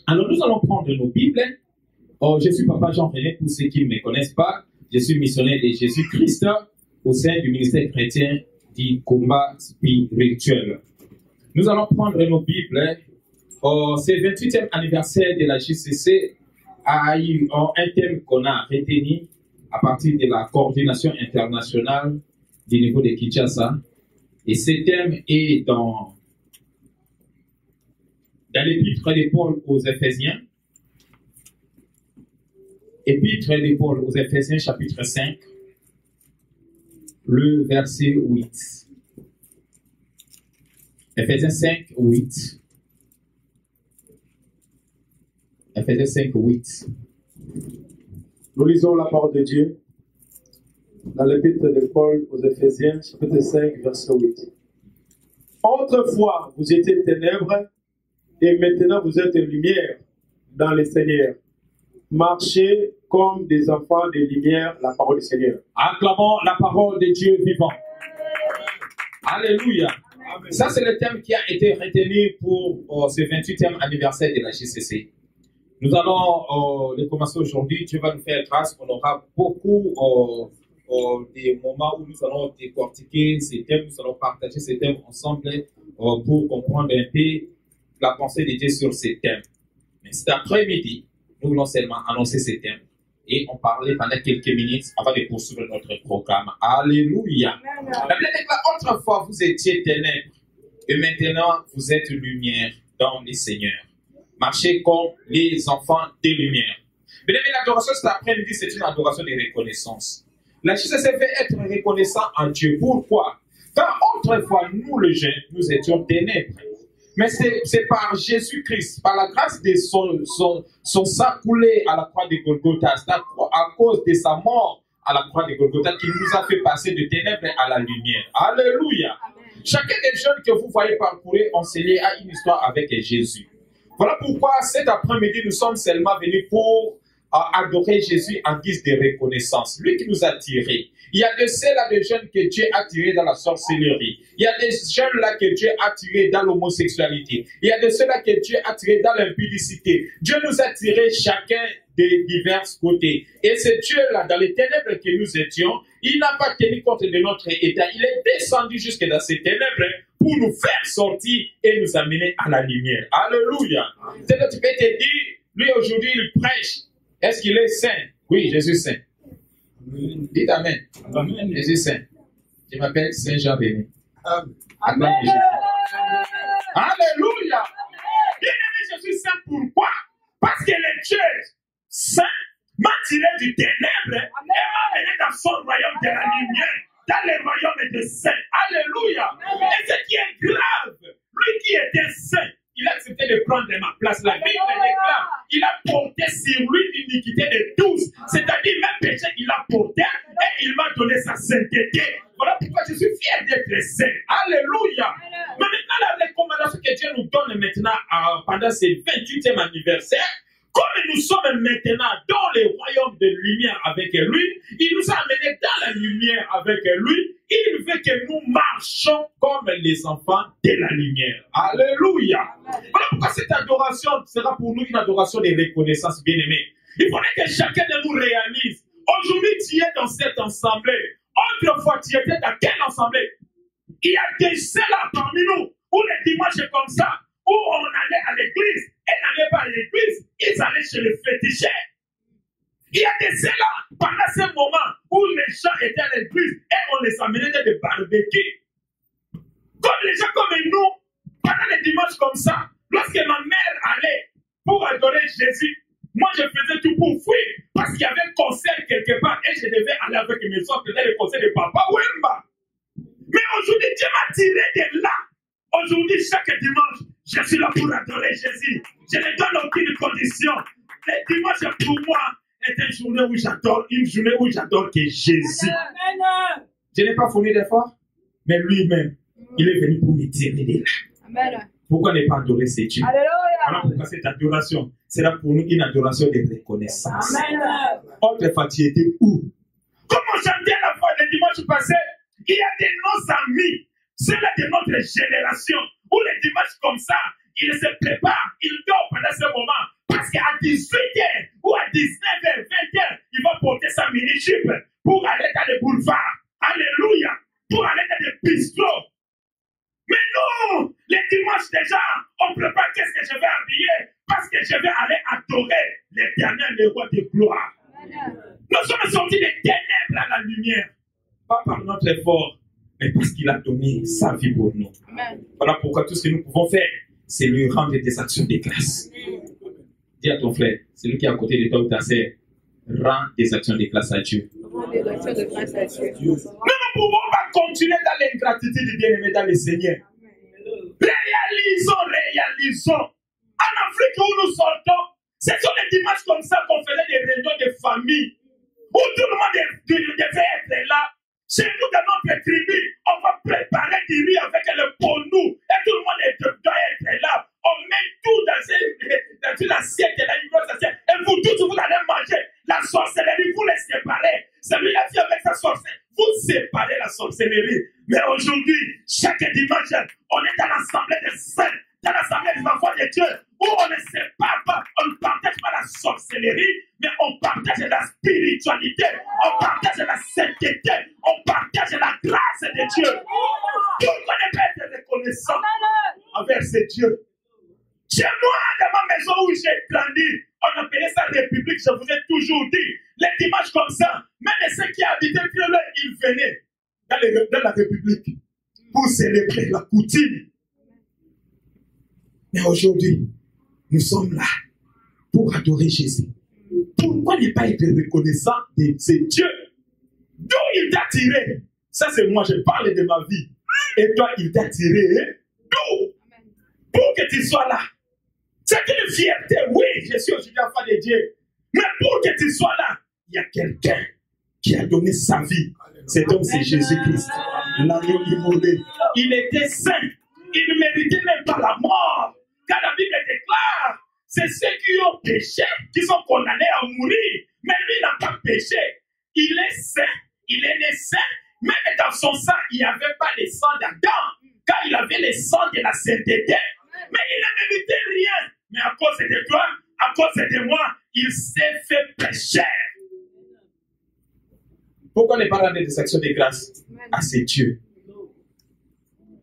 Alors, nous allons prendre nos Bibles. Oh, je suis Papa Jean-René, pour ceux qui ne me connaissent pas. Je suis missionnaire de Jésus-Christ au sein du ministère chrétien du combat spirituel. Nous allons prendre nos Bibles. Oh, c'est le 28e anniversaire de la JCC a eu un thème qu'on a retenu à partir de la coordination internationale du niveau de Kinshasa. Et ce thème est dans l'épître de Paul aux Éphésiens. Épître de Paul aux Éphésiens, chapitre 5, le verset 8. Éphésiens 5, 8. Éphésiens 5, 8. Nous lisons la parole de Dieu dans l'épître de Paul aux Éphésiens, chapitre 5, verset 8. Autrefois, vous étiez ténèbres, et maintenant vous êtes lumière dans le Seigneur. Marchez comme des enfants de lumière, la parole du Seigneur. Acclamons la parole de Dieu vivant. Alléluia. Amen. Ça, c'est le thème qui a été retenu pour ce 28e anniversaire de la JCC. Nous allons le commencer aujourd'hui. Dieu va nous faire grâce. On aura beaucoup des moments où nous allons décortiquer ces thèmes. Nous allons partager ces thèmes ensemble pour comprendre un peu la pensée de Dieu sur ces thèmes. Mais cet après-midi, nous voulons seulement annoncer ces thèmes et on parlait pendant quelques minutes avant de poursuivre notre programme. Alléluia. La Bible déclare, autrefois vous étiez ténèbres et maintenant vous êtes lumière dans le Seigneur. Marchez comme les enfants des lumières. Mais l'adoration cet après-midi, c'est une adoration de reconnaissance. La JCC veut être reconnaissant en Dieu. Pourquoi? Car autrefois, nous les jeunes, nous étions ténèbres. Mais c'est par Jésus-Christ, par la grâce de son sang coulé à la croix de Golgotha, c'est à cause de sa mort à la croix de Golgotha qu'il nous a fait passer de ténèbres à la lumière. Alléluia. Amen. Chacun des jeunes que vous voyez parcourir, on s'est lié à une histoire avec Jésus. Voilà pourquoi cet après-midi, nous sommes seulement venus pour adorer Jésus en guise de reconnaissance. Lui qui nous a tirés. Il y a de ceux-là de jeunes que Dieu a tirés dans la sorcellerie. Il y a des jeunes-là que Dieu a tirés dans l'homosexualité. Il y a de ceux-là que Dieu a tirés dans l'impudicité. Dieu nous a tirés chacun des divers côtés. Et ce Dieu-là, dans les ténèbres que nous étions, il n'a pas tenu compte de notre état. Il est descendu jusque dans ces ténèbres pour nous faire sortir et nous amener à la lumière. Alléluia. C'est que tu peux te dire, lui aujourd'hui il prêche. Est-ce qu'il est saint? Oui, Jésus saint. Dites Amen. Amen. Jésus saint. Je m'appelle Saint Jean Béni. Amen. Amen. Alléluia. Bien-aimé, Jésus saint, pourquoi? Parce que le Dieu saint m'a tiré du ténèbre et m'a amené dans son royaume de la lumière, dans le royaume des saints. Alléluia. Et ce qui est grave, lui qui était saint, il a accepté de prendre ma place. La Bible déclare, il a porté sur lui l'iniquité de tous. C'est-à-dire, même péché, il a porté et il m'a donné sa sainteté. Voilà pourquoi je suis fier d'être saint. Alléluia. Mais maintenant, la recommandation que Dieu nous donne maintenant pendant ce 28e anniversaire, comme nous sommes maintenant dans le royaume de lumière avec lui, il nous a amenés dans la lumière avec lui. Il veut que nous marchions comme les enfants de la lumière. Alléluia. Voilà pourquoi cette adoration sera pour nous une adoration de reconnaissance, bien-aimée. Il faudrait que chacun de nous réalise. Aujourd'hui, tu es dans cette assemblée. Autrefois, tu étais dans quelle assemblée? Il y a des ceux-là parmi nous où les dimanches comme ça, où on allait à l'église et n'allait pas à l'église, ils allaient chez les féticheurs. Il y a des ceux-là, pendant ce moment où les gens étaient à l'église et on les amenait dans des barbecues. Comme les gens comme nous, pendant les dimanches comme ça, lorsque ma mère allait pour adorer Jésus, moi je faisais tout pour fuir parce qu'il y avait un concert quelque part et je devais aller avec mes soeurs dans le concert de Papa Wemba. Mais aujourd'hui, Dieu m'a tiré de là. Aujourd'hui, chaque dimanche, je suis là pour adorer Jésus. Je ne donne aucune condition. Le dimanche pour moi est une journée où j'adore que Jésus. Amen. Je n'ai pas fourni d'efforts, mais lui-même, il est venu pour me tirer de là. Amen. Pourquoi ne pas adorer ce Dieu? Alléluia. Voilà pourquoi cette adoration sera pour nous une adoration de reconnaissance. Amen. Autrefois, tu étais où? Comme on chantait la fois le dimanche passé, il y a de nos amis, ceux-là de notre génération, où les dimanches comme ça, il se prépare, il dort pendant ce moment. Parce qu'à 18h ou à 19h, 20h, il va porter sa mini-jupe pour aller dans les boulevards. Alléluia. Pour aller dans les bistrots. Mais nous, les dimanches déjà, on prépare qu'est-ce que je vais habiller. Parce que je vais aller adorer l'Éternel, le roi de gloire. Nous sommes sortis des ténèbres à la lumière. Pas par notre effort, mais parce qu'il a donné sa vie pour nous. Amen. Voilà pourquoi tout ce que nous pouvons faire, c'est lui rendre des actions de grâce. Dis à ton frère, celui qui est à côté de toi ou ta sœur, rends des actions de grâce à Dieu. Nous ne pouvons pas continuer dans l'ingratitude, bien-aimé dans le Seigneur. Réalisons. En Afrique où nous sortons, ce sont les dimanches comme ça qu'on faisait des réunions de famille, où tout le monde devait être là. Chez nous, dans notre tribu, on va préparer du riz avec le ponou, et tout le monde doit être là. On met tout dans une assiette, une grosse assiette, et vous tous, vous allez manger. La sorcellerie, vous les séparez. Celui-là vient avec sa sorcellerie. Vous séparez la sorcellerie. Mais aujourd'hui, chaque dimanche, on est dans l'assemblée des saints, dans l'assemblée des enfants de Dieu, où on ne sépare pas, on ne partage pas la sorcellerie, mais on partage la spiritualité, on partage la sainteté, on partage la grâce de Dieu. Pourquoi ne pas être reconnaissant envers ce Dieu? Chez moi, dans ma maison où j'ai grandi, on appelait ça République, je vous ai toujours dit, les dimanches comme ça, même ceux qui habitaient très loin, ils venaient dans la République pour célébrer la coutume. Mais aujourd'hui, nous sommes là pour adorer Jésus. Pourquoi ne pas être reconnaissant de ce Dieu? D'où il t'a tiré? Ça, c'est moi, je parle de ma vie. Et toi, il t'a tiré. D'où? Pour que tu sois là. C'est une fierté. Oui, je suis aujourd'hui enfant de Dieu. Mais pour que tu sois là, il y a quelqu'un qui a donné sa vie. Cet homme, c'est Jésus-Christ. L'agneau immolé. Il était saint. Il ne méritait même pas la mort. Car la Bible déclare, c'est ceux qui ont péché, qui sont condamnés à mourir. Mais lui n'a pas péché. Il est saint. Il est né saint. Même dans son sang, il n'y avait pas le sang d'Adam. Car il avait le sang de la sainteté. Mais il ne méritait rien. Mais à cause de toi, à cause de moi, il s'est fait pécher. Pourquoi ne pas rendre des actions de grâce à ce Dieu?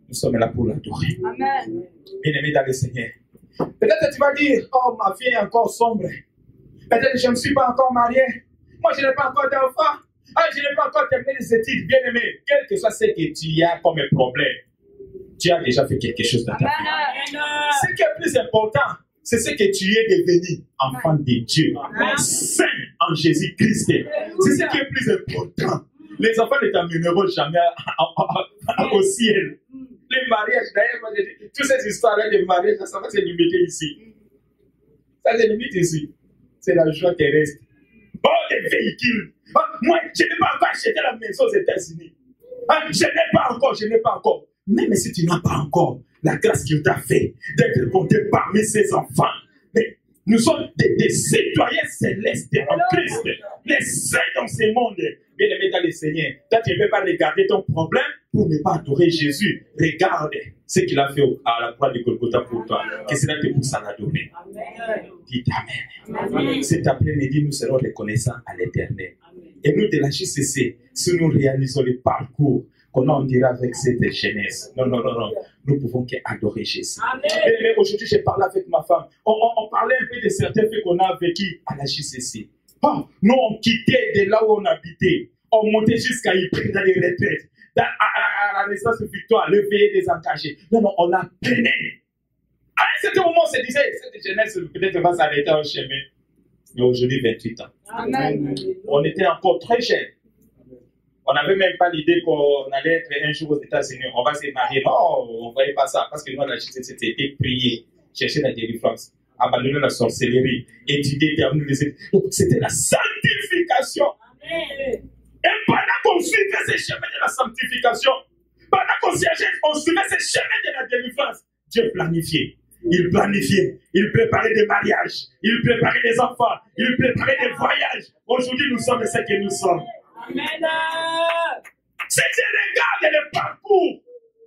Nous sommes là pour l'adorer. Amen. Bien-aimé dans le Seigneur. Peut-être tu vas dire, oh, ma vie est encore sombre. Peut-être je ne suis pas encore marié. Moi, je n'ai pas encore d'enfant. Je n'ai pas encore terminé les études. Bien-aimé, quel que soit ce que tu as comme problème, tu as déjà fait quelque chose dans ta vie. Ce qui est plus important, c'est ce que tu es devenu, enfant de Dieu, saint en Jésus-Christ. C'est ce qui est plus important. Les enfants ne t'amèneront jamais au ciel. Les mariages, d'ailleurs, toutes ces histoires-là de mariage, ça va se limiter ici. Ça se limite ici. C'est la joie terrestre. Oh, les véhicules. Moi, je n'ai pas encore acheté la maison aux États-Unis. Je n'ai pas encore. Même si tu n'as pas encore la grâce qu'il t'a fait d'être compté parmi ses enfants. Mais nous sommes des citoyens célestes en Christ. Les saints dans ce monde. Bien-aimé dans le Seigneur. Toi, tu ne peux pas regarder ton problème pour ne pas adorer Jésus. Regarde ce qu'il a fait à la croix de Golgotha pour toi. Que cela te pousse à l'adorer. Dites Amen. Cet après-midi, nous serons reconnaissants à l'Éternel. Et nous, de la JCC, si nous réalisons le parcours qu'on en dira avec cette jeunesse. Non. Nous pouvons qu'adorer Jésus. Mais aujourd'hui, je parlais avec ma femme. On parlait un peu de certains faits qu'on a vécu à la JCC. Nous, on quittait de là où on habitait. On montait jusqu'à Ypres dans les retraites. À la résidence Victoire, le veillé des engagés. Non, on a peiné. À un certain moment, on se disait, cette jeunesse peut-être va s'arrêter en chemin. Mais aujourd'hui, 28 ans. Amen. On était encore très jeunes. On n'avait même pas l'idée qu'on allait être un jour aux États-Unis. On va se marier. Non, on ne voyait pas ça. Parce que nous, on a juste c'était prier, chercher la délivrance, abandonner la sorcellerie, étudier, terminer les études. Donc, c'était la sanctification. Amen. Et pendant qu'on suivait ces chemins de la sanctification, pendant qu'on suivait ces chemins de la délivrance, Dieu planifiait. Il planifiait. Il préparait des mariages. Il préparait des enfants. Il préparait des voyages. Aujourd'hui, nous sommes ce que nous sommes. Amen. Si tu regardes le parcours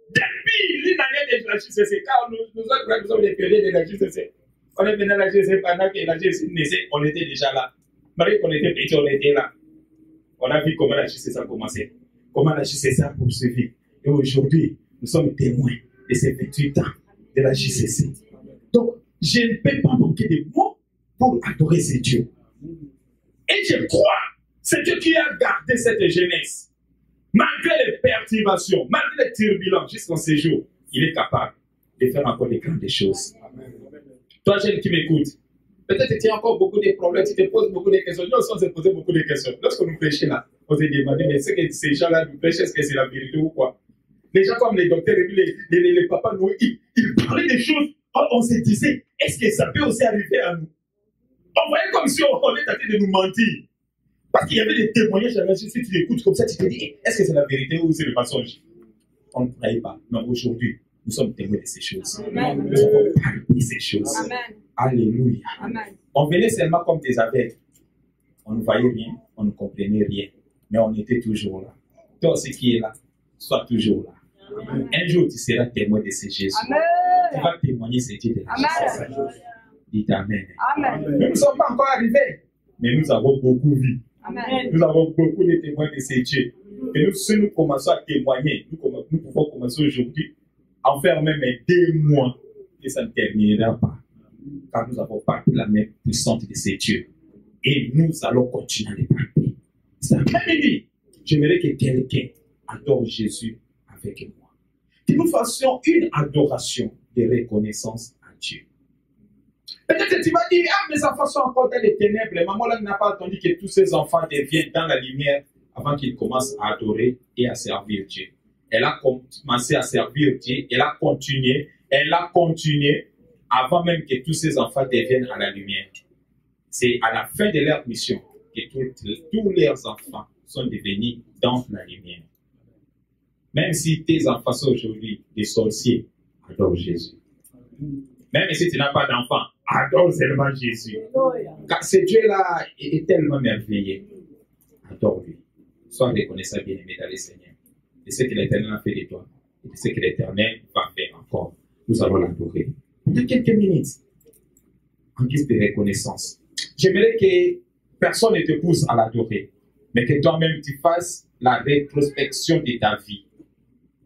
Depuis l'année de la JCC, car nous sommes les pionniers de la JCC. On est venu à la JCC pendant que la JCC naissait, on était déjà là. Malgré qu'on était petits, on était là. On a vu comment la JCC a commencé, comment la JCC a poursuivi. Et aujourd'hui, nous sommes témoins de ces 28 ans de la JCC. Donc, je ne peux pas manquer de mots pour adorer ce Dieu. Et je crois, c'est Dieu qui a gardé cette jeunesse. Malgré les perturbations, malgré les turbulences, jusqu'en ce jour, il est capable de faire encore des grandes choses. Toi, jeune qui m'écoute, peut-être que tu as encore beaucoup de problèmes, tu te poses beaucoup de questions. Nous aussi, on s'est posé beaucoup de questions. Lorsque nous prêchons là, on s'est demandé, mais est-ce que ces gens-là nous prêchent, est-ce que c'est la vérité ou quoi? Les gens comme les docteurs et les papas, nous, ils parlaient des choses. On se disait, est-ce que ça peut aussi arriver à nous? On voyait comme si on était en train de nous mentir. Parce qu'il y avait des témoignages à la justice, si tu l'écoutes comme ça, tu te dis, est-ce que c'est la vérité ou c'est le mensonge? On ne croyait pas. Mais aujourd'hui, nous sommes témoins de ces choses. Amen. Nous avons parlé de ces choses. Amen. Alléluia. Amen. On venait seulement comme des aveugles. On ne voyait rien, on ne comprenait rien. Mais on était toujours là. Toi, ce qui est là, sois toujours là. Amen. Un jour, tu seras témoin de ces Jésus. Amen. Tu vas témoigner ces Dieu de la justice. Dites Amen. Amen. Nous ne sommes pas encore arrivés, mais nous avons beaucoup vu. Amen. Nous avons beaucoup de témoins de ces dieux. Et nous, si nous commençons à témoigner, nous pouvons commencer aujourd'hui en faire même 2 mois et ça ne terminera pas. Car nous avons parlé la main puissante de ces dieux. Et nous allons continuer à les parler. C'est après-midi, j'aimerais que quelqu'un adore Jésus avec moi. Que nous fassions une adoration de reconnaissance à Dieu. Peut-être que tu vas dire, ah, mes enfants sont encore dans les ténèbres. Maman là n'a pas attendu que tous ses enfants deviennent dans la lumière avant qu'ils commencent à adorer et à servir Dieu. Elle a commencé à servir Dieu, elle a continué avant même que tous ses enfants deviennent à la lumière. C'est à la fin de leur mission que tous leurs enfants sont devenus dans la lumière. Même si tes enfants sont aujourd'hui des sorciers, adore Jésus. Même si tu n'as pas d'enfant, adore seulement Jésus. Car ce Dieu-là est tellement merveilleux. Adore-lui. Sois reconnaissant, bien-aimé dans le Seigneur. Et ce que l'Éternel a fait de toi, et ce que l'Éternel va faire encore. Nous allons l'adorer. Pour quelques minutes, en guise de reconnaissance. J'aimerais que personne ne te pousse à l'adorer, mais que toi-même tu fasses la rétrospection de ta vie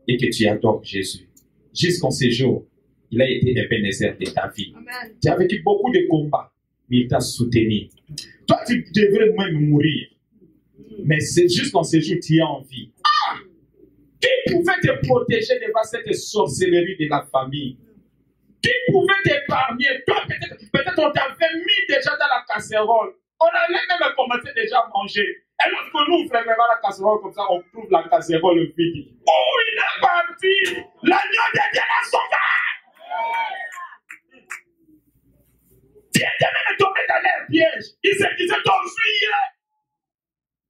et que tu adores Jésus. Jusqu'en ce jour, il a été Ebenezer de ta vie. Amen. Tu as vécu beaucoup de combats, mais il t'a soutenu. Toi, tu devrais même mourir. Mais c'est juste dans ce jour tu es en vie. Ah! Qui pouvait te protéger devant cette sorcellerie de la famille? Qui pouvait t'épargner? Toi, peut-être on t'avait mis déjà dans la casserole. On allait même commencer déjà à manger. Et lorsque nous ouvrons la casserole comme ça, on trouve la casserole vide. Oh, il est parti! L'agneau de Dieu l'a sauvé! Tu étais même tombé dans leur piège. Ils se disaient t'enfuir.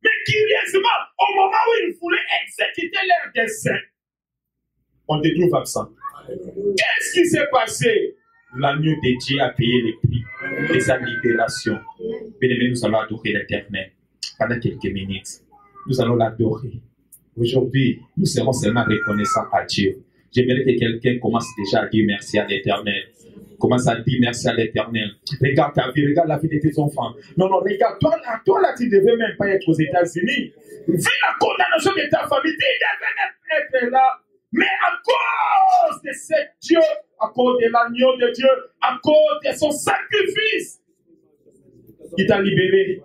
Mais curieusement, au moment où ils voulaient exécuter leur dessein, on te trouve absent. Qu'est-ce qui s'est passé? L'agneau de Dieu a payé le prix de sa libération. Bien-aimés, nous allons adorer l'Éternel pendant quelques minutes. Nous allons l'adorer. Aujourd'hui, nous serons seulement reconnaissants à Dieu. J'aimerais que quelqu'un commence déjà à dire merci à l'Éternel. Commence à dire merci à l'Éternel. Regarde ta vie, regarde la vie de tes enfants. Non, regarde, toi là, tu ne devais même pas être aux États-Unis. Vu la condamnation de ta famille, tu devais même être là. Mais à cause de ce Dieu, à cause de l'agneau de Dieu, à cause de son sacrifice, il t'a libéré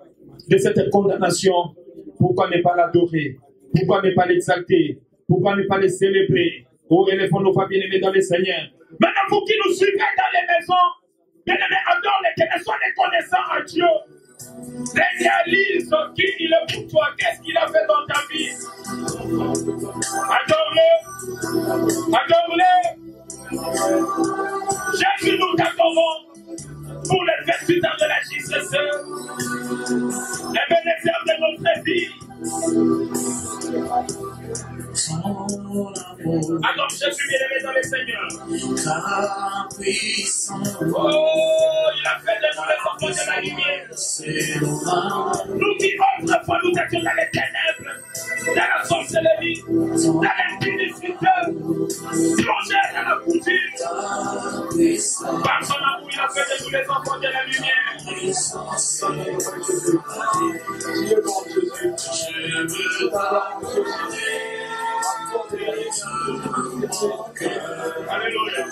de cette condamnation. Pourquoi ne pas l'adorer? Pourquoi ne pas l'exalter? Pourquoi ne pas le célébrer? Oh, élevons nos voix bien-aimés dans le Seigneur. Maintenant, vous qui nous suivez dans les maisons, bien-aimés, adore-les, sois reconnaissants à Dieu. Réalise qui il est pour toi, qu'est-ce qu'il a fait dans ta vie. Adore-le. Adore-le. Jésus, nous t'adorons pour les 28 ans de la JCC. Ebenezer de notre vie. Alors Jésus bien-aimé dans le Seigneur. Oh, il a fait de nous les enfants de la lumière. Nous qui autrefois nous étions dans les ténèbres, dans la sorcellerie, dans l'impudicité. Par son amour, il a fait de tous les enfants de la lumière. Alléluia.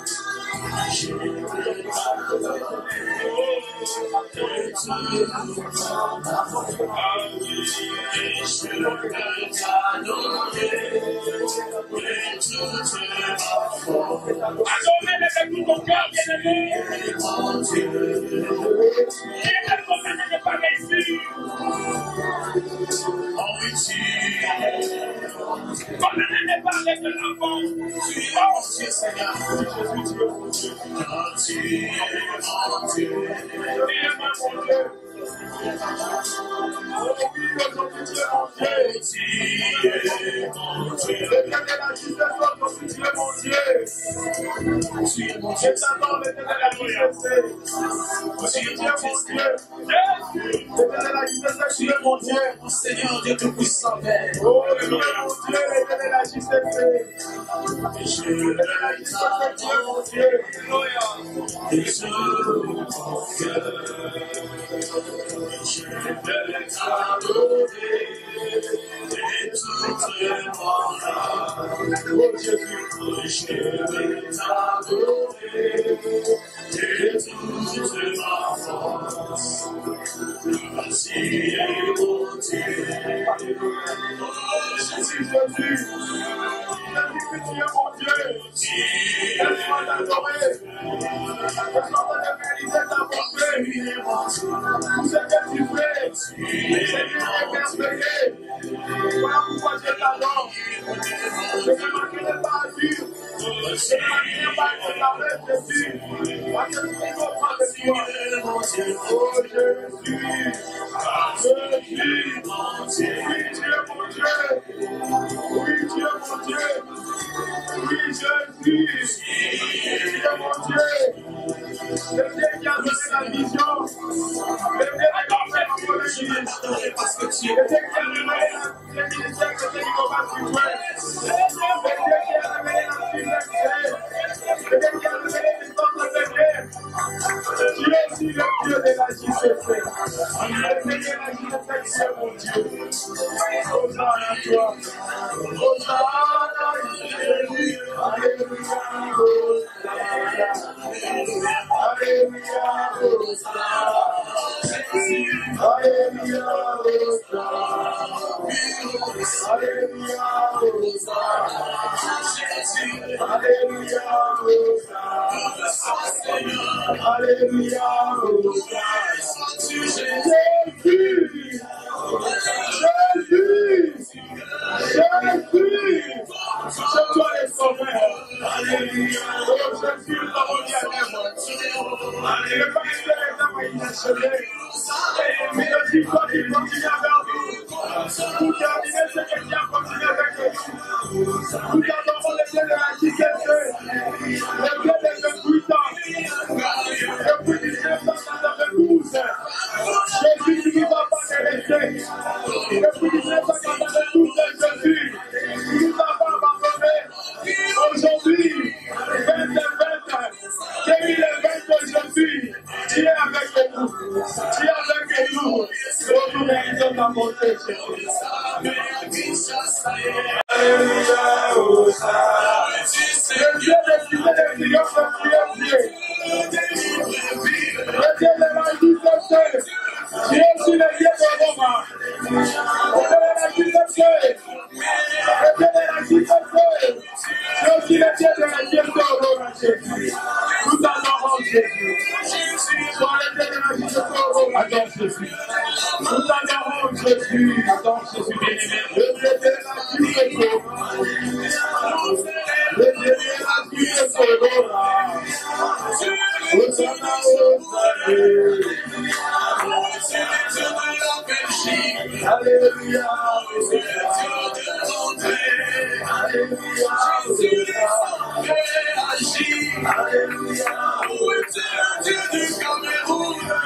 Adorez-le de tout ton cœur, bien-aimé. Il est tellement bien de pas réussir. Condamné par les de l'enfant. Oh, Seigneur. Seigneur Dieu tout-puissant, Oh, mon Dieu, l'éternel agit cette paix. Voilà pourquoi je t'adore. Je ne manquerai pas à dire. Je ne manquerai pas à déclarer Jésus. Parce que tu es auprès de toi. Oh Jésus. Jésus. Oui, tu es mon Dieu. Oui, tu es mon Dieu. Oui, Jésus. Tu es mon Dieu. Le Dieu qui a donné la vision. Le Dieu qui a donné la politique. parce que tu es Le Dieu qui a donné le ministère que tu combat sur toi. Le Dieu qui a donné la fidélité. Le Dieu qui a donné l'histoire de guerre. Tu es aussi le Dieu de la JCC. Le Dieu de la JCC, tu es mon Dieu. Hosanna à toi. Hosanna, Jésus. Alléluia. Alléluia. Alléluia. Alléluia. Jésus. C'est toi le sauveur. Alléluia. Oh, Jésus, la mondiale. Alléluia. Le pasteur est dans ma inachevée. Mais le Dieu qui continue avec nous. Pour terminer ce que tu as continué avec nous. Nous adorons le Dieu de la JCC. Le Dieu de 28 ans. Depuis 1992. Jésus ne nous a pas délaissés. Depuis 1992, Jésus ne nous a pas abandonnés. Aujourd'hui, 2020, 2020, Jésus, tu es avec nous. Tu es avec nous. Oh, nous méritons ta bonté, Jésus. Alléluia, Hosanna. Le Dieu des cieux des triomphes, tu es Dieu. Le Dieu de la JCC. Tu es aussi le Dieu de Roma. Le Dieu de la JCC. Le Dieu de la JCC. Tu es aussi le Dieu de la JCC. Nous t'adorons, Jésus. Sois le Dieu de la JCC. Adore Jésus. Nous t'adorons, Jésus. Adore Jésus, bien-aimé. Le Dieu de la JCC. Le Dieu de la JCC. Hosanna,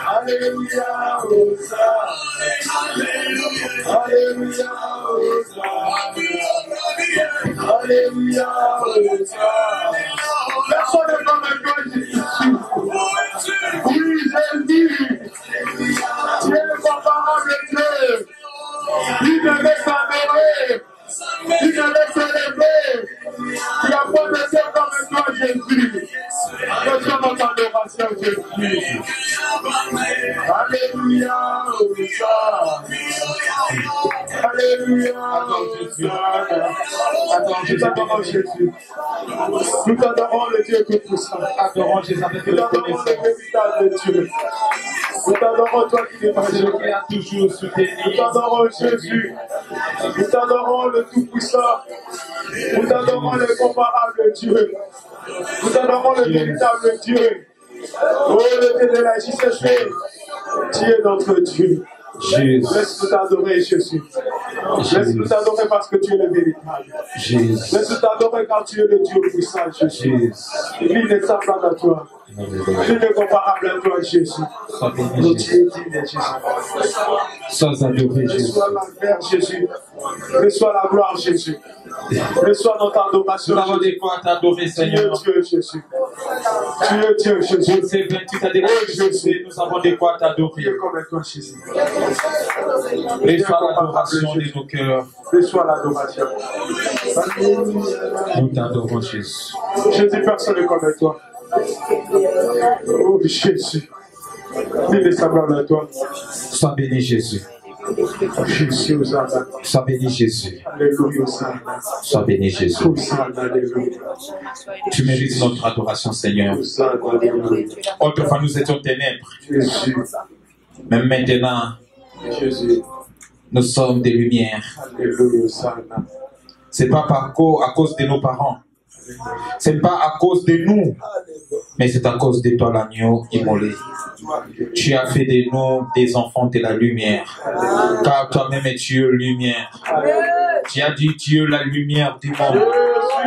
Alléluia. Alléluia. Alléluia. Personne ne va me voir ici. Adorons Jésus. Adorons Jésus. Nous adorons le Dieu que tout ça. Adorons Jésus avec le véritable Dieu. Nous t'adorons toi qui es Dieu qui a toujours soutenu. Nous t'adorons Jésus. Nous t'adorons le Tout-Puissant. Nous t'adorons le comparable Dieu. Nous t'adorons le véritable Dieu. Oh, le Dieu de la JCC. Tu es notre Dieu. Jésus. Laisse-nous t'adorer, Jésus. Laisse-nous t'adorer parce que tu es le véritable. Jésus. Laisse-nous t'adorer car tu es le Dieu puissant, Jésus. Lui n'est semblable à toi. Lui n'est comparable à toi, Jésus. Nous tu es digne, Jésus. Sans adorer, Jésus. Reçois la gloire, Jésus. Reçois la gloire, Jésus. Reçois notre adoration. Nous avons des quoi t'adorer, Seigneur. Tu es Dieu, Jésus. Tu es Dieu, Jésus. Pour ces 28 années, Jésus, nous avons des quoi t'adorer. Dieu comme toi, Jésus. Reçois l'adoration de nos cœurs. Reçois l'adoration. Nous t'adorons, Jésus. Jésus, personne n'est comme toi. Oh, Jésus. Il est semblable à toi. Sois béni, Jésus. Jésus, Hosanna. Sois béni, Jésus. Alléluia, Hosanna. Sois béni, Jésus. Hosanna, alléluia. Tu mérites notre adoration, Seigneur. Autrefois, nous étions ténèbres. Jésus. Mais maintenant, Jésus, nous sommes des lumières. Alléluia, Hosanna. C'est pas à cause de nos parents. C'est pas à cause de nous, mais c'est à cause de toi, l'agneau immolé. Tu as fait de nous des enfants de la lumière, car toi-même es Dieu lumière. Tu as dit Dieu la lumière du monde.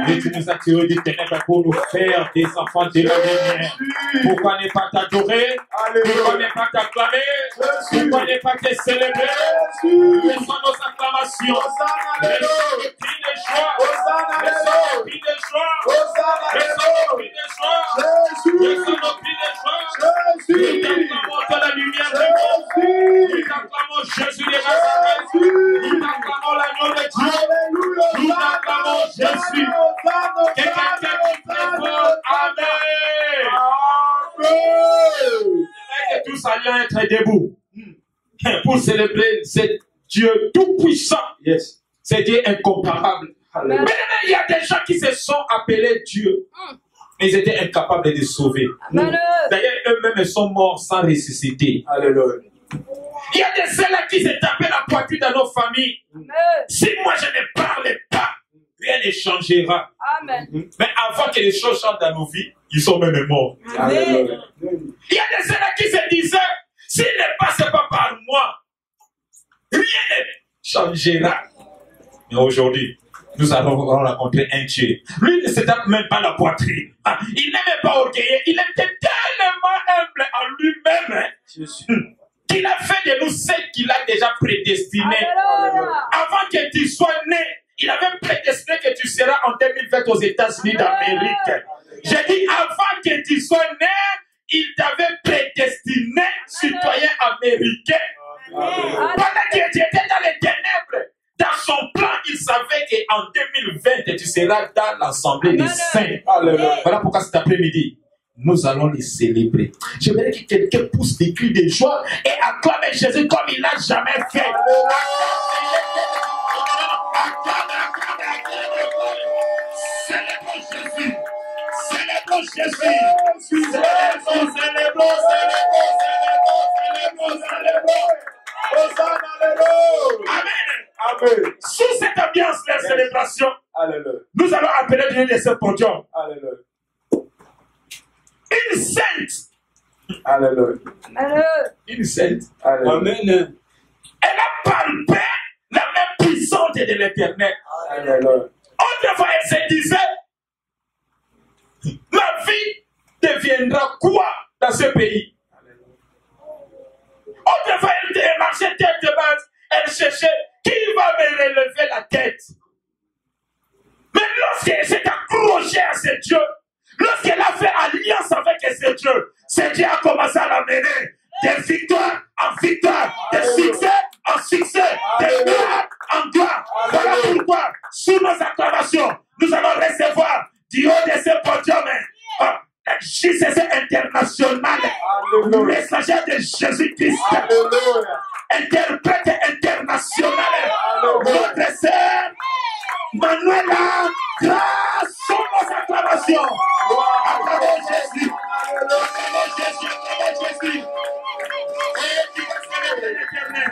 Et tu nous as tirés du ténèbre pour nous faire des enfants de la lumière. Pourquoi ne pas t'adorer? Pourquoi ne pas t'acclamer? Pourquoi ne pas te célébrer? Reçois nos acclamations. Reçois le cri de joie. Reçois le cri de joie. Reçois le cri de joie. Reçois le cri de joie. Nous t'acclamons de la lumière du monde. Nous t'acclamons Jésus de Nazareth. Nous t'acclamons l'agneau de Dieu. Nous t'acclamons Jésus. Que quelqu'un qui prie pour Amen. Et que tous allions être debout pour célébrer ce Dieu tout-puissant. Yes. C'est Dieu incomparable. Mais il y a des gens qui se sont appelés Dieu. Mais ils étaient incapables de sauver. D'ailleurs, eux-mêmes sont morts sans ressusciter. Alléluia. Il y a des ceux-là qui se tapaient la poitrine dans nos familles. Si moi je ne parlais pas, rien ne changera. Amen. Mais avant que les choses changent dans nos vies, ils sont même morts. Amen. Il y a des ceux-là qui se disaient, s'il ne passe pas par moi, rien ne changera. Mais aujourd'hui, nous allons rencontrer un Dieu. Lui ne se tape même pas la poitrine. Il n'aimait pas orgueilleux. Il était tellement humble en lui-même qu'il a fait de nous ce qu'il a déjà prédestiné. Avant que tu sois né, il avait prédestiné que tu seras en 2020 aux États-Unis d'Amérique. J'ai dit, avant que tu sois né, il t'avait prédestiné citoyen américain. Pendant que tu étais dans les ténèbres, dans son plan, il savait qu'en 2020, tu seras dans l'assemblée des saints. Voilà pourquoi cet après-midi, nous allons les célébrer. J'aimerais que quelqu'un pousse des cris de joie et acclame Jésus comme il n'a jamais fait. Célébrons Jésus. Célébrons Jésus. Célébrons. Amen. Amen. Sous cette ambiance de célébration, nous allons appeler Dieu de ce podium. Alléluia. Une sainte. Alléluia. Une sainte. Amen. Elle a palpé la main puissante de l'Éternel. Autrefois, elle se disait, ma vie deviendra quoi dans ce pays? Autrefois, elle marchait tête de base, elle cherchait qui va me relever la tête. Mais lorsqu'elle s'est accrochée à ce Dieu, lorsqu'elle a fait alliance avec ce Dieu a commencé à l'amener de victoire en victoire, de succès en succès, de gloire en gloire. Voilà pourquoi, sous nos acclamations, nous allons recevoir du haut de ce podium JCC international, messager de Jésus-Christ, interprète international, Votre sœur, Manuela, grâce sur vos acclamations. Acclamez Jésus. Acclamez Jésus. Acclamez Jésus. Et qui va célébrer l'Éternel.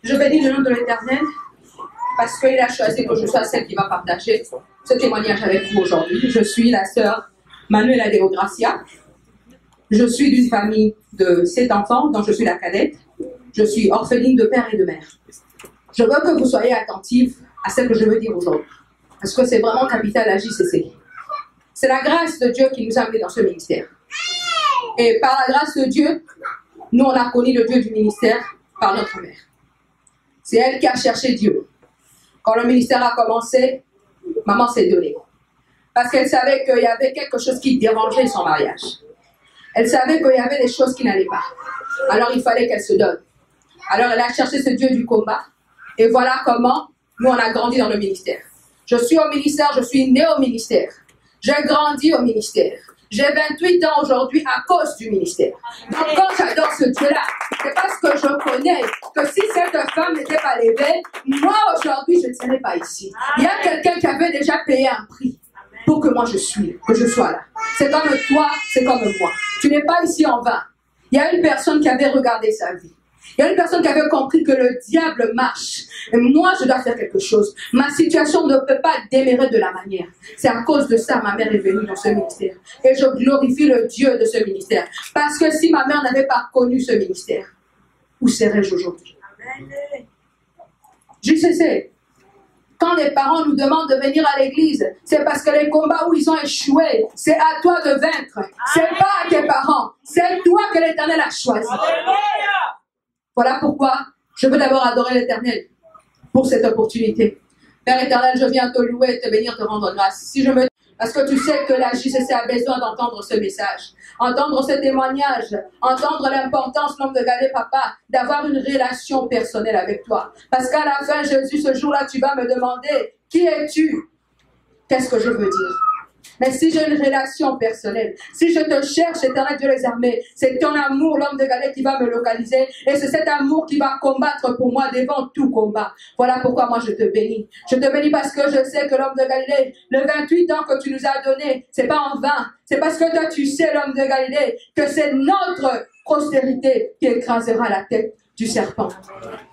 Je bénis le nom de l'Éternel parce qu'il a choisi que je sois celle qui va partager ce témoignage avec vous aujourd'hui. Je suis la sœur Manuela Deo Gracia. Je suis d'une famille de 7 enfants dont je suis la cadette. Je suis orpheline de père et de mère. Je veux que vous soyez attentifs à ce que je veux dire aujourd'hui parce que c'est vraiment capital à JCC. C'est la grâce de Dieu qui nous a amenés dans ce ministère. Et par la grâce de Dieu, nous on a connu le Dieu du ministère par notre mère. C'est elle qui a cherché Dieu. Quand le ministère a commencé, maman s'est donnée. Parce qu'elle savait qu'il y avait quelque chose qui dérangeait son mariage. Elle savait qu'il y avait des choses qui n'allaient pas. Alors il fallait qu'elle se donne. Alors elle a cherché ce Dieu du combat. Et voilà comment nous on a grandi dans le ministère. Je suis au ministère, je suis née au ministère. J'ai grandi au ministère. J'ai 28 ans aujourd'hui à cause du ministère. Donc quand j'adore ce Dieu-là, c'est parce que je connais que si cette femme n'était pas levée, moi aujourd'hui je ne serais pas ici. Il y a quelqu'un qui avait déjà payé un prix pour que moi que je sois là. C'est comme toi, c'est comme moi. Tu n'es pas ici en vain. Il y a une personne qui avait regardé sa vie. Il y a une personne qui avait compris que le diable marche. Et moi, je dois faire quelque chose. Ma situation ne peut pas démarrer de la manière. C'est à cause de ça, ma mère est venue dans ce ministère. Et je glorifie le Dieu de ce ministère. Parce que si ma mère n'avait pas connu ce ministère, où serais-je aujourd'hui? JCC, quand les parents nous demandent de venir à l'église, c'est parce que les combats où ils ont échoué, c'est à toi de vaincre. C'est pas à tes parents. C'est toi que l'Éternel a choisi. Voilà pourquoi je veux d'abord adorer l'Éternel pour cette opportunité. Père éternel, je viens te louer, te bénir, te rendre grâce. Parce que tu sais que la JCC a besoin d'entendre ce message, entendre ce témoignage, entendre l'importance, l'homme de Galais, papa, d'avoir une relation personnelle avec toi. Parce qu'à la fin, Jésus, ce jour-là, tu vas me demander, qui es-tu? Qu'est-ce que je veux dire? Mais si j'ai une relation personnelle, si je te cherche, éternel Dieu des armées, c'est ton amour, l'homme de Galilée, qui va me localiser. Et c'est cet amour qui va combattre pour moi devant tout combat. Voilà pourquoi moi je te bénis. Je te bénis parce que je sais que l'homme de Galilée, le 28 ans que tu nous as donné, c'est pas en vain. C'est parce que toi tu sais, l'homme de Galilée, que c'est notre prospérité qui écrasera la tête du serpent.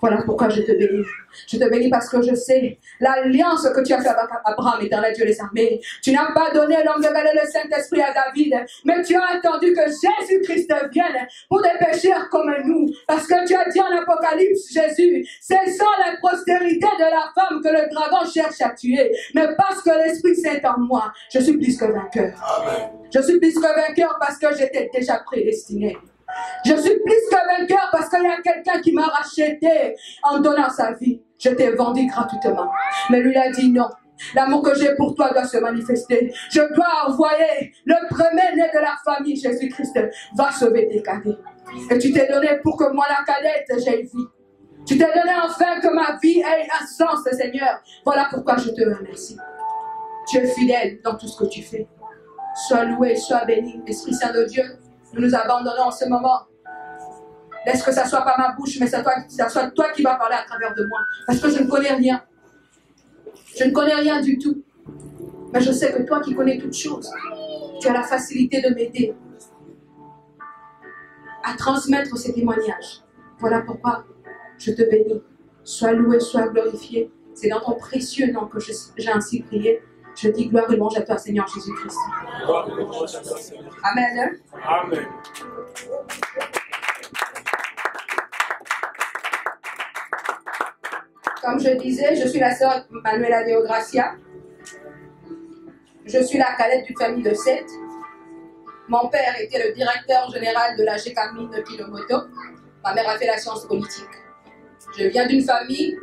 Voilà pourquoi je te bénis. Je te bénis parce que je sais l'alliance que tu as fait avec Abraham, éternel Dieu des armées. Tu n'as pas donné l'homme de Galilée le Saint-Esprit à David, mais tu as attendu que Jésus-Christ vienne pour des pécheurs comme nous. Parce que tu as dit en Apocalypse, Jésus, c'est sans la postérité de la femme que le dragon cherche à tuer. Mais parce que l'Esprit Saint en moi, je suis plus que vainqueur. Amen. Je suis plus que vainqueur parce que j'étais déjà prédestiné. Je suis plus que vainqueur parce qu'il y a quelqu'un qui m'a racheté en donnant sa vie. Je t'ai vendu gratuitement. Mais lui, il a dit non. L'amour que j'ai pour toi doit se manifester. Je dois envoyer le premier-né de la famille, Jésus-Christ, va sauver tes cadets. Et tu t'es donné pour que moi, la cadette, j'aie vie. Tu t'es donné enfin que ma vie ait un sens, Seigneur. Voilà pourquoi je te remercie. Tu es fidèle dans tout ce que tu fais. Sois loué, sois béni, Esprit Saint de Dieu. Nous nous abandonnons en ce moment. Laisse que ça soit pas ma bouche, mais ça soit toi qui vas parler à travers de moi. Parce que je ne connais rien. Je ne connais rien du tout. Mais je sais que toi qui connais toutes choses, tu as la facilité de m'aider à transmettre ces témoignages. Voilà pourquoi je te bénis. Sois loué, sois glorifié. C'est dans ton précieux nom que j'ai ainsi prié. Je dis gloire et louange à toi, Seigneur Jésus-Christ. Amen. Amen. Comme je disais, je suis la sœur Manuela Deo Gracia. Je suis la cadette d'une famille de 7. Mon père était le directeur général de la GECAMINE de Pilomoto. Ma mère a fait la science politique. Je viens d'une famille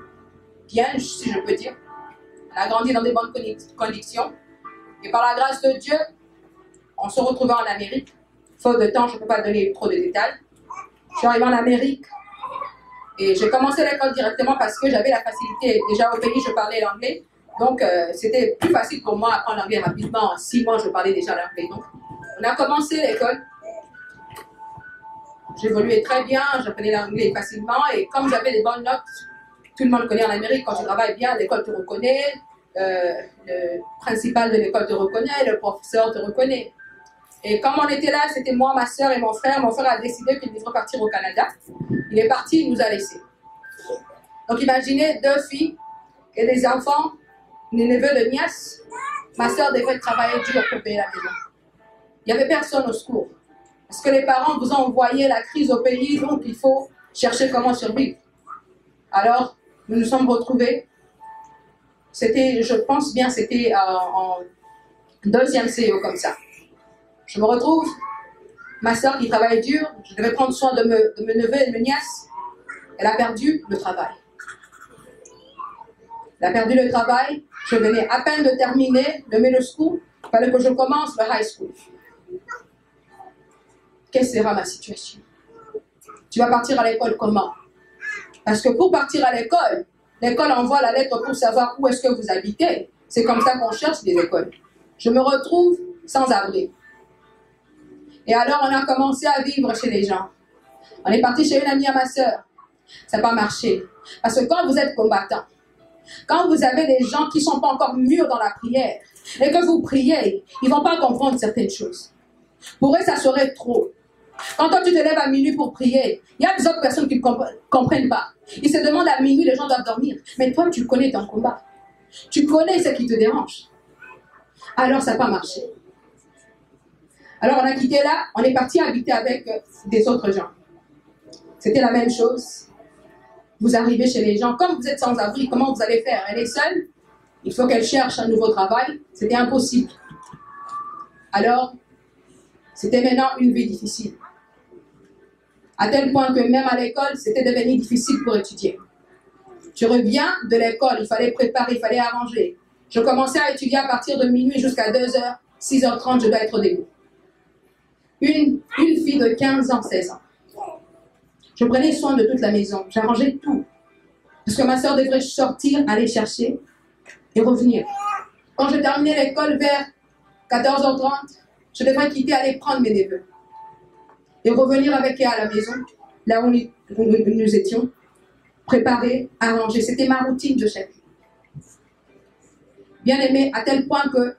bien, si je peux dire. On a grandi dans des bonnes conditions. Et par la grâce de Dieu, on se retrouvait en Amérique. Faute de temps, je ne peux pas donner trop de détails. Je suis arrivée en Amérique et j'ai commencé l'école directement parce que j'avais la facilité. Déjà au pays, je parlais l'anglais. Donc, c'était plus facile pour moi d'apprendre l'anglais rapidement. En 6 mois, je parlais déjà l'anglais. Donc, on a commencé l'école. J'évoluais très bien, j'apprenais l'anglais facilement. Et comme j'avais des bonnes notes, tout le monde connaît en Amérique, quand tu travailles bien, l'école te reconnaît, le principal de l'école te reconnaît, le professeur te reconnaît. Et comme on était là, c'était moi, ma soeur et mon frère. Mon frère a décidé qu'il devrait partir au Canada. Il est parti, il nous a laissés. Donc imaginez 2 filles et des enfants, des neveux, de nièces. Ma soeur devait travailler dur pour payer la maison. Il n'y avait personne au secours. Parce que les parents vous ont envoyé la crise au pays, donc il faut chercher comment survivre. Alors, nous nous sommes retrouvés. C'était, je pense bien, c'était en 2e CEO comme ça. Je me retrouve, ma soeur qui travaille dur, je devais prendre soin de mes neveux et de mes nièces. Elle a perdu le travail. Elle a perdu le travail. Je venais à peine de terminer le middle school. Il fallait que je commence le high school. Quelle sera ma situation? Tu vas partir à l'école comment? Parce que pour partir à l'école, l'école envoie la lettre pour savoir où est-ce que vous habitez. C'est comme ça qu'on cherche des écoles. Je me retrouve sans abri. Et alors, on a commencé à vivre chez les gens. On est parti chez une amie à ma soeur. Ça n'a pas marché. Parce que quand vous êtes combattant, quand vous avez des gens qui ne sont pas encore mûrs dans la prière, et que vous priez, ils ne vont pas comprendre certaines choses. Pour eux, ça serait trop. Quand toi, tu te lèves à minuit pour prier, il y a des autres personnes qui ne comprennent pas. Ils se demandent à minuit, les gens doivent dormir. Mais toi, tu connais ton combat. Tu connais ce qui te dérange. Alors, ça n'a pas marché. Alors, on a quitté là, on est parti habiter avec des autres gens. C'était la même chose. Vous arrivez chez les gens, comme vous êtes sans abri, comment vous allez faire? Elle est seule, il faut qu'elle cherche un nouveau travail. C'était impossible. Alors, c'était maintenant une vie difficile. À tel point que même à l'école, c'était devenu difficile pour étudier. Tu reviens de l'école, il fallait préparer, il fallait arranger. Je commençais à étudier à partir de minuit jusqu'à 2h, 6h30, je dois être debout. Une fille de 15 ans, 16 ans. Je prenais soin de toute la maison, j'arrangeais tout. Parce que ma soeur devrait sortir, aller chercher et revenir. Quand je terminais l'école vers 14h30, je devrais quitter, aller prendre mes neveux. Et revenir avec eux à la maison, là où nous étions, préparer, arranger. C'était ma routine de chaque jour. Bien aimé, à tel point que,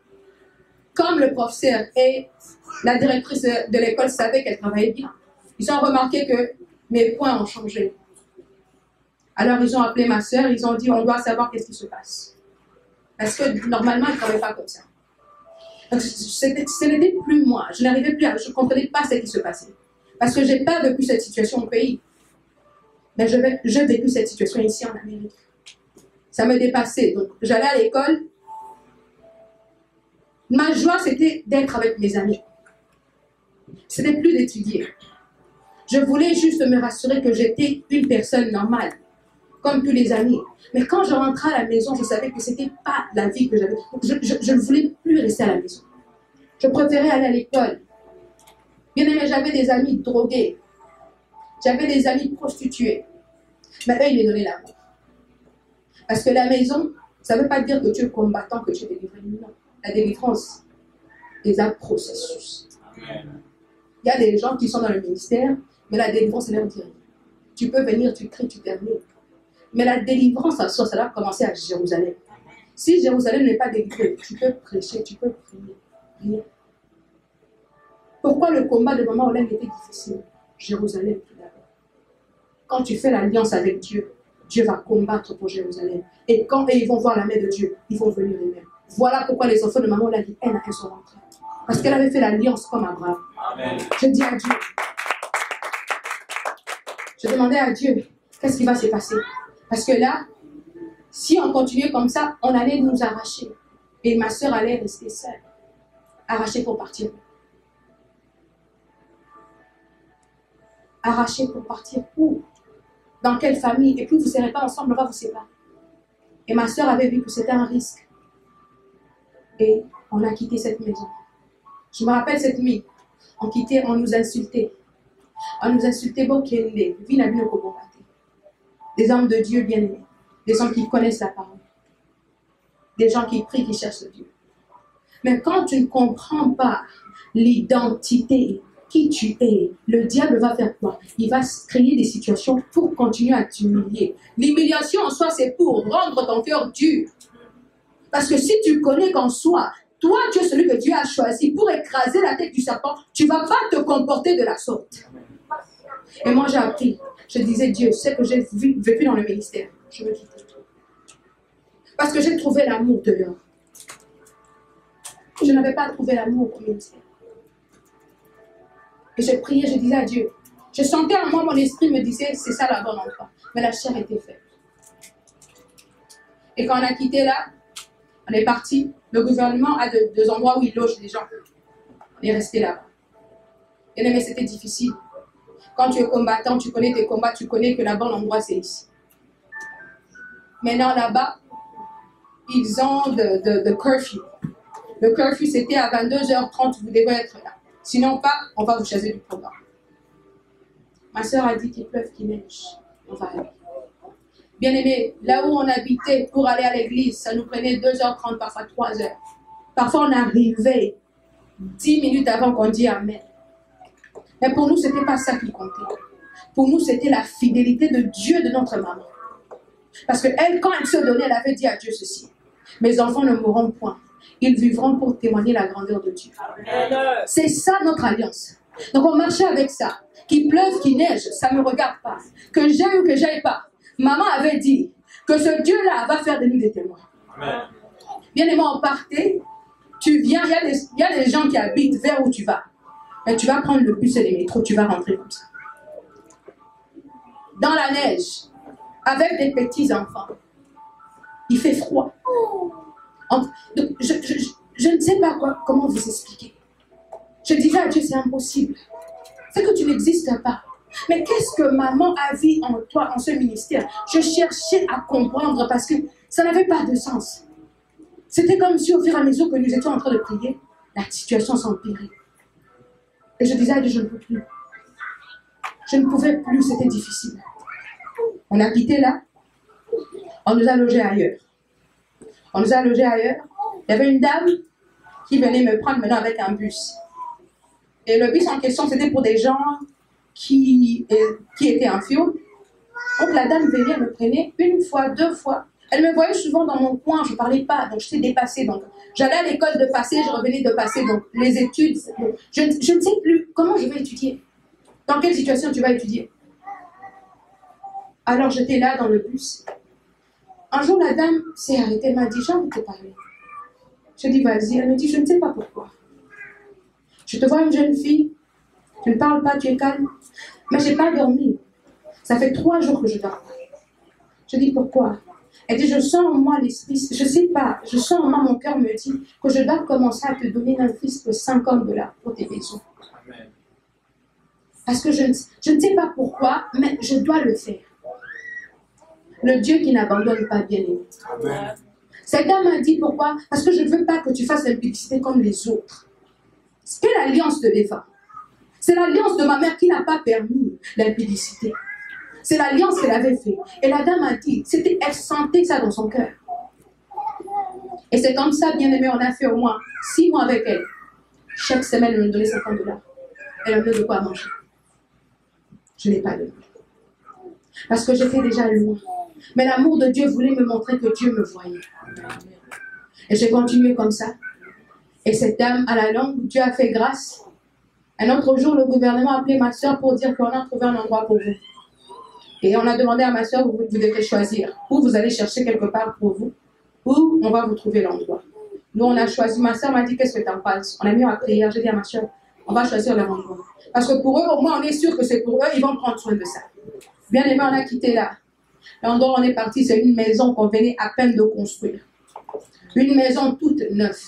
comme le professeur et la directrice de l'école savaient qu'elle travaillait bien, ils ont remarqué que mes points ont changé. Alors ils ont appelé ma soeur, ils ont dit on doit savoir qu'est-ce qui se passe. Parce que normalement, elle ne travaillait pas comme ça. Donc, ce n'était plus moi. Je n'arrivais plus je ne comprenais pas ce qui se passait. Parce que je n'ai pas vécu cette situation au pays. Mais j'ai vécu cette situation ici en Amérique. Ça me dépassait. Donc, j'allais à l'école. Ma joie, c'était d'être avec mes amis. C'était plus d'étudier. Je voulais juste me rassurer que j'étais une personne normale, comme tous les amis. Mais quand je rentrais à la maison, je savais que ce n'était pas la vie que j'avais. Je ne voulais plus rester à la maison. Je préférais aller à l'école. Bien aimé, j'avais des amis drogués. J'avais des amis prostitués. Mais eux, ils me donnaient l'amour. Parce que la maison, ça ne veut pas dire que tu es combattant, que tu es délivré. Non. La délivrance est un processus. Amen. Il y a des gens qui sont dans le ministère, mais la délivrance, c'est leur dire. Tu peux venir, tu cries, tu termines. Mais la délivrance, ça doit commencer à Jérusalem. Si Jérusalem n'est pas délivrée, tu peux prêcher, tu peux prier. Pourquoi le combat de Maman Olène était difficile? Jérusalem, tout d'abord. Quand tu fais l'alliance avec Dieu, Dieu va combattre pour Jérusalem. Et quand ils vont voir la main de Dieu, ils vont venir eux-mêmes. Voilà pourquoi les enfants de Maman Olène, elles sont rentrées. Parce qu'elle avait fait l'alliance comme Abraham. Amen. Je dis à Dieu. Je demandais à Dieu, qu'est-ce qui va se passer? Parce que là, si on continuait comme ça, on allait nous arracher. Et ma soeur allait rester seule. Arrachée pour partir. Arrachée pour partir où? Dans quelle famille? Et puis vous ne serez pas ensemble, on va vous séparer. Et ma soeur avait vu que c'était un risque. Et on a quitté cette maison. Je me rappelle cette nuit. On quittait, on nous insultait. On nous insultait beaucoup. Des hommes de Dieu bien-aimés. Des hommes qui connaissent la parole. Des gens qui prient, qui cherchent Dieu. Mais quand tu ne comprends pas l'identité, qui tu es, le diable va faire quoi? Il va créer des situations pour continuer à t'humilier. L'humiliation en soi, c'est pour rendre ton cœur dur. Parce que si tu connais qu'en soi, toi, tu es celui que Dieu a choisi pour écraser la tête du serpent, tu ne vas pas te comporter de la sorte. Et moi, j'ai appris. Je disais, Dieu, ce que j'ai vécu dans le ministère, je veux quitter tout. Parce que j'ai trouvé l'amour dehors. Je n'avais pas trouvé l'amour au ministère. Et je priais, je disais à Dieu. Je sentais en moi, mon esprit me disait, c'est ça la bonne endroit. Mais la chair était faible. Et quand on a quitté là, on est parti. Le gouvernement a deux endroits où il loge les gens. On est resté là. Mais c'était difficile. Quand tu es combattant, tu connais tes combats, tu connais que le bon endroit, c'est ici. Maintenant, là-bas, ils ont de curfew. Le curfew, c'était à 22h30, vous devez être là. Sinon pas, on va vous chasser du programme. Ma soeur a dit qu'il pleuve, qu'il neige. On va aller. Bien aimé, là où on habitait pour aller à l'église, ça nous prenait 2h30, parfois 3h. Parfois, on arrivait 10 minutes avant qu'on dise Amen. Mais pour nous, ce n'était pas ça qui comptait. Pour nous, c'était la fidélité de Dieu de notre maman. Parce qu'elle, quand elle se donnait, elle avait dit à Dieu ceci. Mes enfants ne mourront point. Ils vivront pour témoigner la grandeur de Dieu. C'est ça notre alliance. Donc on marchait avec ça. Qu'il pleuve, qu'il neige, ça ne me regarde pas. Que j'aille ou que j'aille pas. Maman avait dit que ce Dieu-là va faire de nous des témoins. Amen. Bien aimé, on partait. Tu viens, il y a des gens qui habitent vers où tu vas. Mais tu vas prendre le bus et les métros, tu vas rentrer comme ça. Dans la neige, avec des petits enfants. Il fait froid. Donc, je ne sais pas comment vous expliquer. Je disais à Dieu, c'est impossible. C'est que tu n'existes pas. Mais qu'est-ce que maman a vu en toi, en ce ministère? Je cherchais à comprendre parce que ça n'avait pas de sens. C'était comme si au fur et à mesure que nous étions en train de prier, la situation s'empirait. Et je disais à Dieu, je ne peux plus. Je ne pouvais plus, c'était difficile. On a quitté là. On nous a logés ailleurs. On nous a logés ailleurs. Il y avait une dame qui venait me prendre maintenant avec un bus. Et le bus en question, c'était pour des gens qui étaient en fio. Donc la dame venait, elle me prenait une fois, 2 fois. Elle me voyait souvent dans mon coin, je ne parlais pas, donc j'étais dépassée. Donc j'allais à l'école de passer, je revenais de passer. Donc les études, je ne sais plus comment je vais étudier. Dans quelle situation tu vas étudier? Alors j'étais là dans le bus. Un jour, la dame s'est arrêtée, elle m'a dit, j'ai envie de te parler. Je dis, vas-y. Elle me dit, je ne sais pas pourquoi. Je te vois une jeune fille, tu ne parles pas, tu es calme. Mais je n'ai pas dormi. Ça fait 3 jours que je dors pas. Je dis, pourquoi? Elle dit, je sens en moi l'esprit, je ne sais pas, je sens en moi, mon cœur me dit que je dois commencer à te donner un fils de 50 $ pour tes besoins. Amen. Parce que je ne sais pas pourquoi, mais je dois le faire. Le Dieu qui n'abandonne pas, bien-aimé. Cette dame m'a dit pourquoi? Parce que je ne veux pas que tu fasses l'impudicité comme les autres. C'est l'alliance de l'Éva. C'est l'alliance de ma mère qui n'a pas permis l'impudicité. C'est l'alliance qu'elle avait faite. Et la dame a dit, elle sentait ça dans son cœur. Et c'est comme ça, bien-aimé, on a fait au moins 6 mois avec elle. Chaque semaine, elle me donnait 50 $. Elle me donnait de quoi manger. Je n'ai pas donné. Parce que j'étais déjà loin. Mais l'amour de Dieu voulait me montrer que Dieu me voyait. Et j'ai continué comme ça. Et cette dame, à la longue, Dieu a fait grâce. Un autre jour, le gouvernement a appelé ma soeur pour dire qu'on a trouvé un endroit pour vous. Et on a demandé à ma soeur, vous devez choisir. Ou vous allez chercher quelque part pour vous, ou on va vous trouver l'endroit. Nous, on a choisi. Ma soeur m'a dit, qu'est-ce que tu en penses? On a mis à prière. J'ai dit à ma soeur, on va choisir l'endroit. Parce que pour eux, au moins, on est sûr que c'est pour eux, ils vont prendre soin de ça. Bien aimé, on a quitté là. L'endroit où on est parti, c'est une maison qu'on venait à peine de construire. Une maison toute neuve.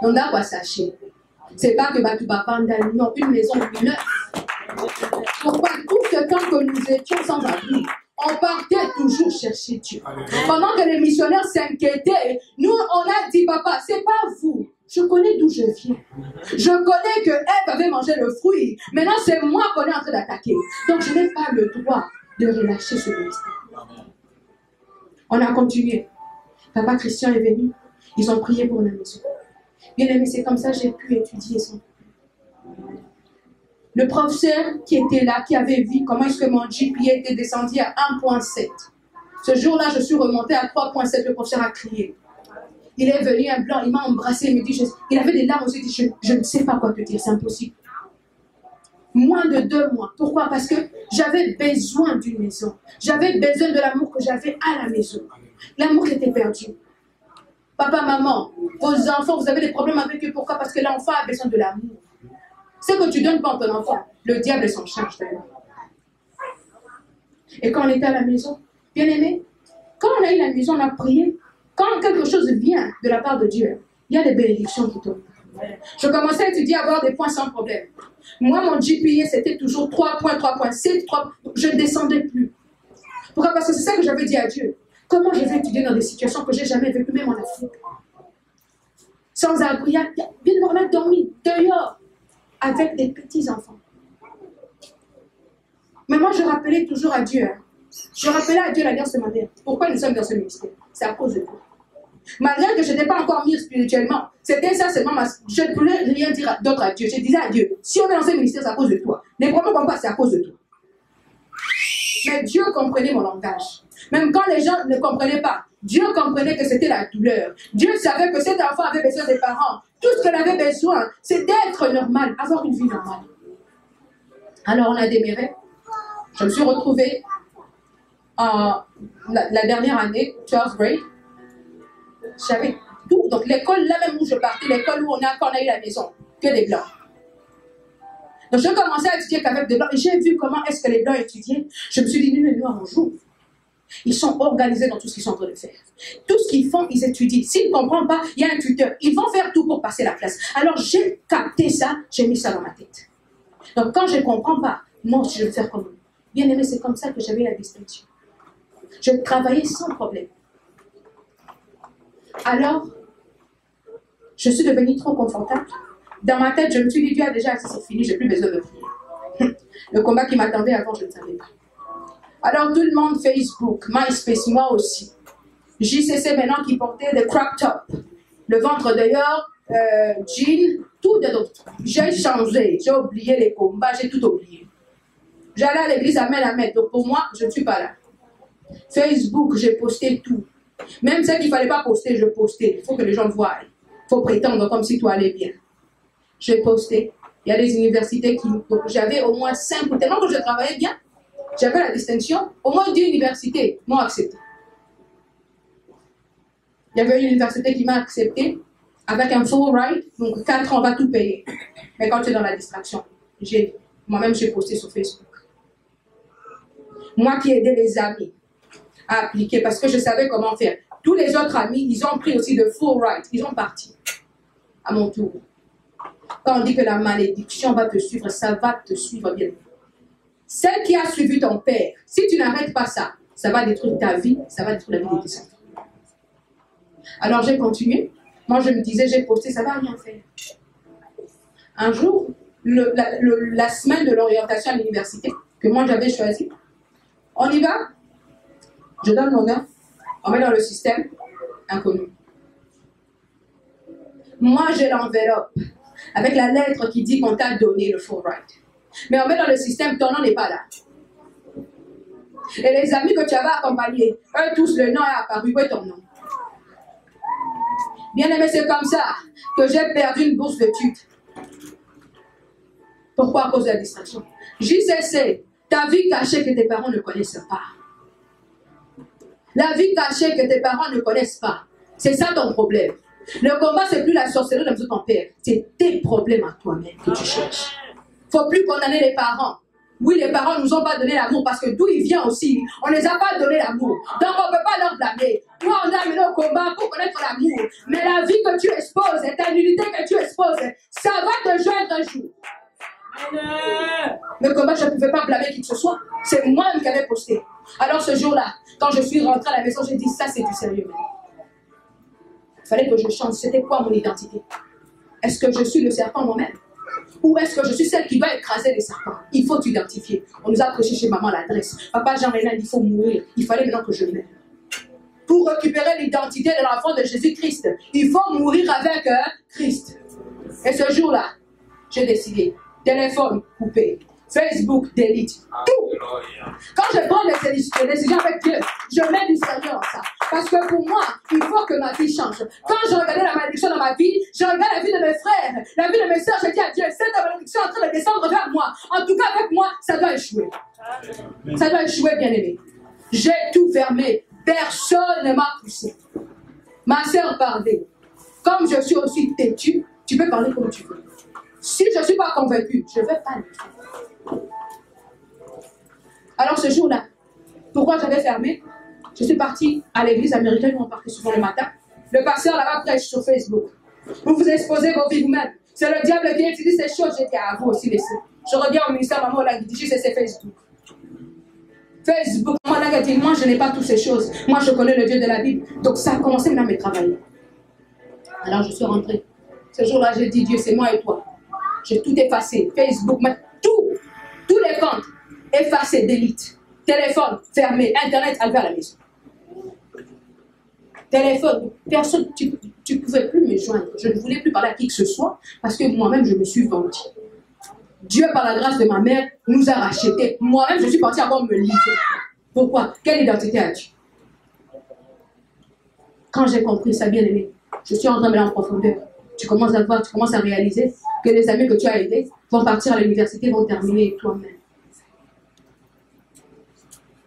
On a quoi sachez. C'est pas que tu vas prendre non, une maison neuve. Pourquoi tout ce temps que nous étions sans abri, on partait toujours chercher Dieu. Pendant que les missionnaires s'inquiétaient, nous, on a dit, papa, c'est pas vous. Je connais d'où je viens. Je connais que Ève avait mangé le fruit. Maintenant, c'est moi qu'on est en train d'attaquer. Donc, je n'ai pas le droit de relâcher ce ministère. On a continué. Papa Christian est venu. Ils ont prié pour la maison. Bien aimé, c'est comme ça que j'ai pu étudier son. Le professeur qui était là, qui avait vu comment est-ce que mon GPA était descendu à 1.7. Ce jour-là, je suis remontée à 3.7. Le professeur a crié. Il est venu, un blanc, il m'a embrassé, il me dit, il avait des larmes aussi, il dit, je ne sais pas quoi te dire, c'est impossible. Moins de 2 mois. Pourquoi? Parce que j'avais besoin d'une maison. J'avais besoin de l'amour que j'avais à la maison. L'amour qui était perdu. Papa, maman, vos enfants, vous avez des problèmes avec eux. Pourquoi? Parce que l'enfant a besoin de l'amour. Ce que tu donnes pas à ton enfant, le diable s'en charge d'ailleurs. Et quand on était à la maison, bien aimé, quand on a eu la maison, on a prié. Quand quelque chose vient de la part de Dieu, il y a des bénédictions qui tombent. Je commençais à étudier, à avoir des points sans problème. Moi, mon GPA, c'était toujours 3 points, 3.7, 3... Je ne descendais plus. Pourquoi? Parce que c'est ça que j'avais dit à Dieu. Comment je vais étudier dans des situations que je n'ai jamais vécues, même en Afrique? Sans abri, bien on a dormi dehors avec des petits-enfants. Mais moi, je rappelais toujours à Dieu. Je rappelais à Dieu l'alliance de ma mère. Pourquoi nous sommes dans ce ministère? C'est à cause de toi. Malgré que je n'étais pas encore mûre spirituellement, c'était ça seulement, je ne pouvais rien dire d'autre à Dieu. Je disais à Dieu, si on est dans ce ministère, c'est à cause de toi. Les problèmes qu'on passe, c'est à cause de toi. Mais Dieu comprenait mon langage. Même quand les gens ne comprenaient pas, Dieu comprenait que c'était la douleur. Dieu savait que cet enfant avait besoin des parents. Tout ce qu'elle avait besoin, c'est d'être normal, avoir une vie normale. Alors on a démarré. Je me suis retrouvée en la dernière année, 12th grade. J'avais tout. Donc l'école, là même où je partais, l'école où quand on a eu la maison, que des blancs. Donc je commençais à étudier qu'avec des blancs. Et j'ai vu comment est-ce que les blancs étudiaient. Je me suis dit, nous les noirs, on joue. Ils sont organisés dans tout ce qu'ils sont en train de faire. Tout ce qu'ils font, ils étudient. S'ils ne comprennent pas, il y a un tuteur. Ils vont faire tout pour passer la classe. Alors j'ai capté ça, j'ai mis ça dans ma tête. Donc quand je ne comprends pas, moi je vais faire comme eux. Bien aimé, c'est comme ça que j'avais la distinction. Je travaillais sans problème. Alors, je suis devenue trop confortable. Dans ma tête, je me suis dit, Dieu a déjà assez, c'est fini, je n'ai plus besoin de prier. Le combat qui m'attendait avant, je ne savais pas. Alors, tout le monde, Facebook, MySpace, moi aussi. JCC maintenant qui portait des crop tops. Le ventre dehors, jean, tout de d'autres. J'ai changé, j'ai oublié les combats, j'ai tout oublié. J'allais à l'église à main, donc pour moi, je ne suis pas là. Facebook, j'ai posté tout. Même ce qu'il ne fallait pas poster, je postais. Il faut que les gens voient. Il faut prétendre comme si tout allait bien. J'ai posté. Il y a des universités qui... Donc j'avais au moins 5, tellement que je travaillais bien. J'avais la distinction. Au moins 10 universités m'ont accepté. Il y avait une université qui m'a accepté avec un full ride. Donc 4 ans, on va tout payer. Mais quand tu es dans la distraction, moi-même j'ai posté sur Facebook. Moi qui aidais les amis à appliquer parce que je savais comment faire. Tous les autres amis, ils ont pris aussi de full ride. Ils ont parti à mon tour. Quand on dit que la malédiction va te suivre, ça va te suivre bien. Celle qui a suivi ton père, si tu n'arrêtes pas ça, ça va détruire ta vie, ça va détruire la vie de tes enfants. Alors j'ai continué. Moi je me disais, j'ai posté, ça ne va rien faire. Un jour, la semaine de l'orientation à l'université, que moi j'avais choisi, on y va, je donne mon nom, on met dans le système, inconnu. Moi j'ai l'enveloppe avec la lettre qui dit qu'on t'a donné le full ride. Mais on met dans le système, ton nom n'est pas là. Et les amis que tu avais accompagnés, eux tous, le nom est apparu, où est ton nom? Bien aimé, c'est comme ça que j'ai perdu une bourse d'études. Pourquoi? À cause de la distraction. JCC, ta vie cachée que tes parents ne connaissent pas. La vie cachée que tes parents ne connaissent pas. C'est ça ton problème. Le combat, c'est plus la sorcellerie de ton père. C'est tes problèmes à toi-même que tu cherches. Il ne faut plus condamner les parents. Oui, les parents ne nous ont pas donné l'amour parce que d'où ils viennent aussi, on ne les a pas donné l'amour. Donc on ne peut pas leur blâmer. Toi, on a amené au combat pour connaître l'amour. Mais la vie que tu exposes, ta nullité que tu exposes, ça va te joindre un jour. Le combat, je ne pouvais pas blâmer qui que ce soit. C'est moi-même qui avais posté. Alors ce jour-là, quand je suis rentrée à la maison, j'ai dit, ça c'est du sérieux. Il fallait que je change. C'était quoi mon identité? Est-ce que je suis le serpent moi-même? Ou est-ce que je suis celle qui va écraser les serpents? Il faut t'identifier. On nous a prêché chez maman l'adresse. Papa Jean-René, il faut mourir. Il fallait maintenant que je meure. Pour récupérer l'identité de l'enfant de Jésus-Christ, il faut mourir avec Christ. Et ce jour-là, j'ai décidé. Téléphone coupé. Facebook delete. Tout. Quand je prends des décisions avec Dieu, je mets du sérieux en ça. Parce que pour moi, il faut que ma vie change. Quand je regardais la malédiction dans ma vie, je regarde la vie de mes frères, la vie de mes soeurs, je dis à Dieu, cette malédiction est en train de descendre vers moi. En tout cas, avec moi, ça doit échouer. Ça doit échouer, bien aimé. J'ai tout fermé. Personne ne m'a poussé. Ma sœur parlait. Comme je suis aussi têtue, tu peux parler comme tu veux. Si je ne suis pas convaincue, je ne vais pas le faire. Alors ce jour-là, pourquoi j'avais fermé? Je suis partie à l'église américaine où on partait souvent le matin. Le pasteur là-bas prêche sur Facebook. Vous vous exposez vos vies vous-même. C'est le diable qui utilise ces choses. J'ai dit à vous aussi laissez. Je reviens au ministère, maman l'a dit, c'est Facebook. Facebook, moi là, dit, moi je n'ai pas toutes ces choses. Moi je connais le Dieu de la Bible. Donc ça a commencé maintenant à me travailler. Alors je suis rentrée. Ce jour-là, j'ai dit, Dieu, c'est moi et toi. J'ai tout effacé. Facebook, tous les comptes effacés, delete. Téléphone fermé, Internet enlevé à la maison. Téléphone, personne, tu ne pouvais plus me joindre. Je ne voulais plus parler à qui que ce soit parce que moi-même, je me suis vendue. Dieu, par la grâce de ma mère, nous a rachetés. Moi-même, je suis partie avant de me livrer. Pourquoi? Quelle identité as-tu? Quand j'ai compris ça, bien aimé, je suis en train de aller en profondeur. Tu commences à voir, tu commences à réaliser que les amis que tu as aidés vont partir à l'université, vont terminer toi-même.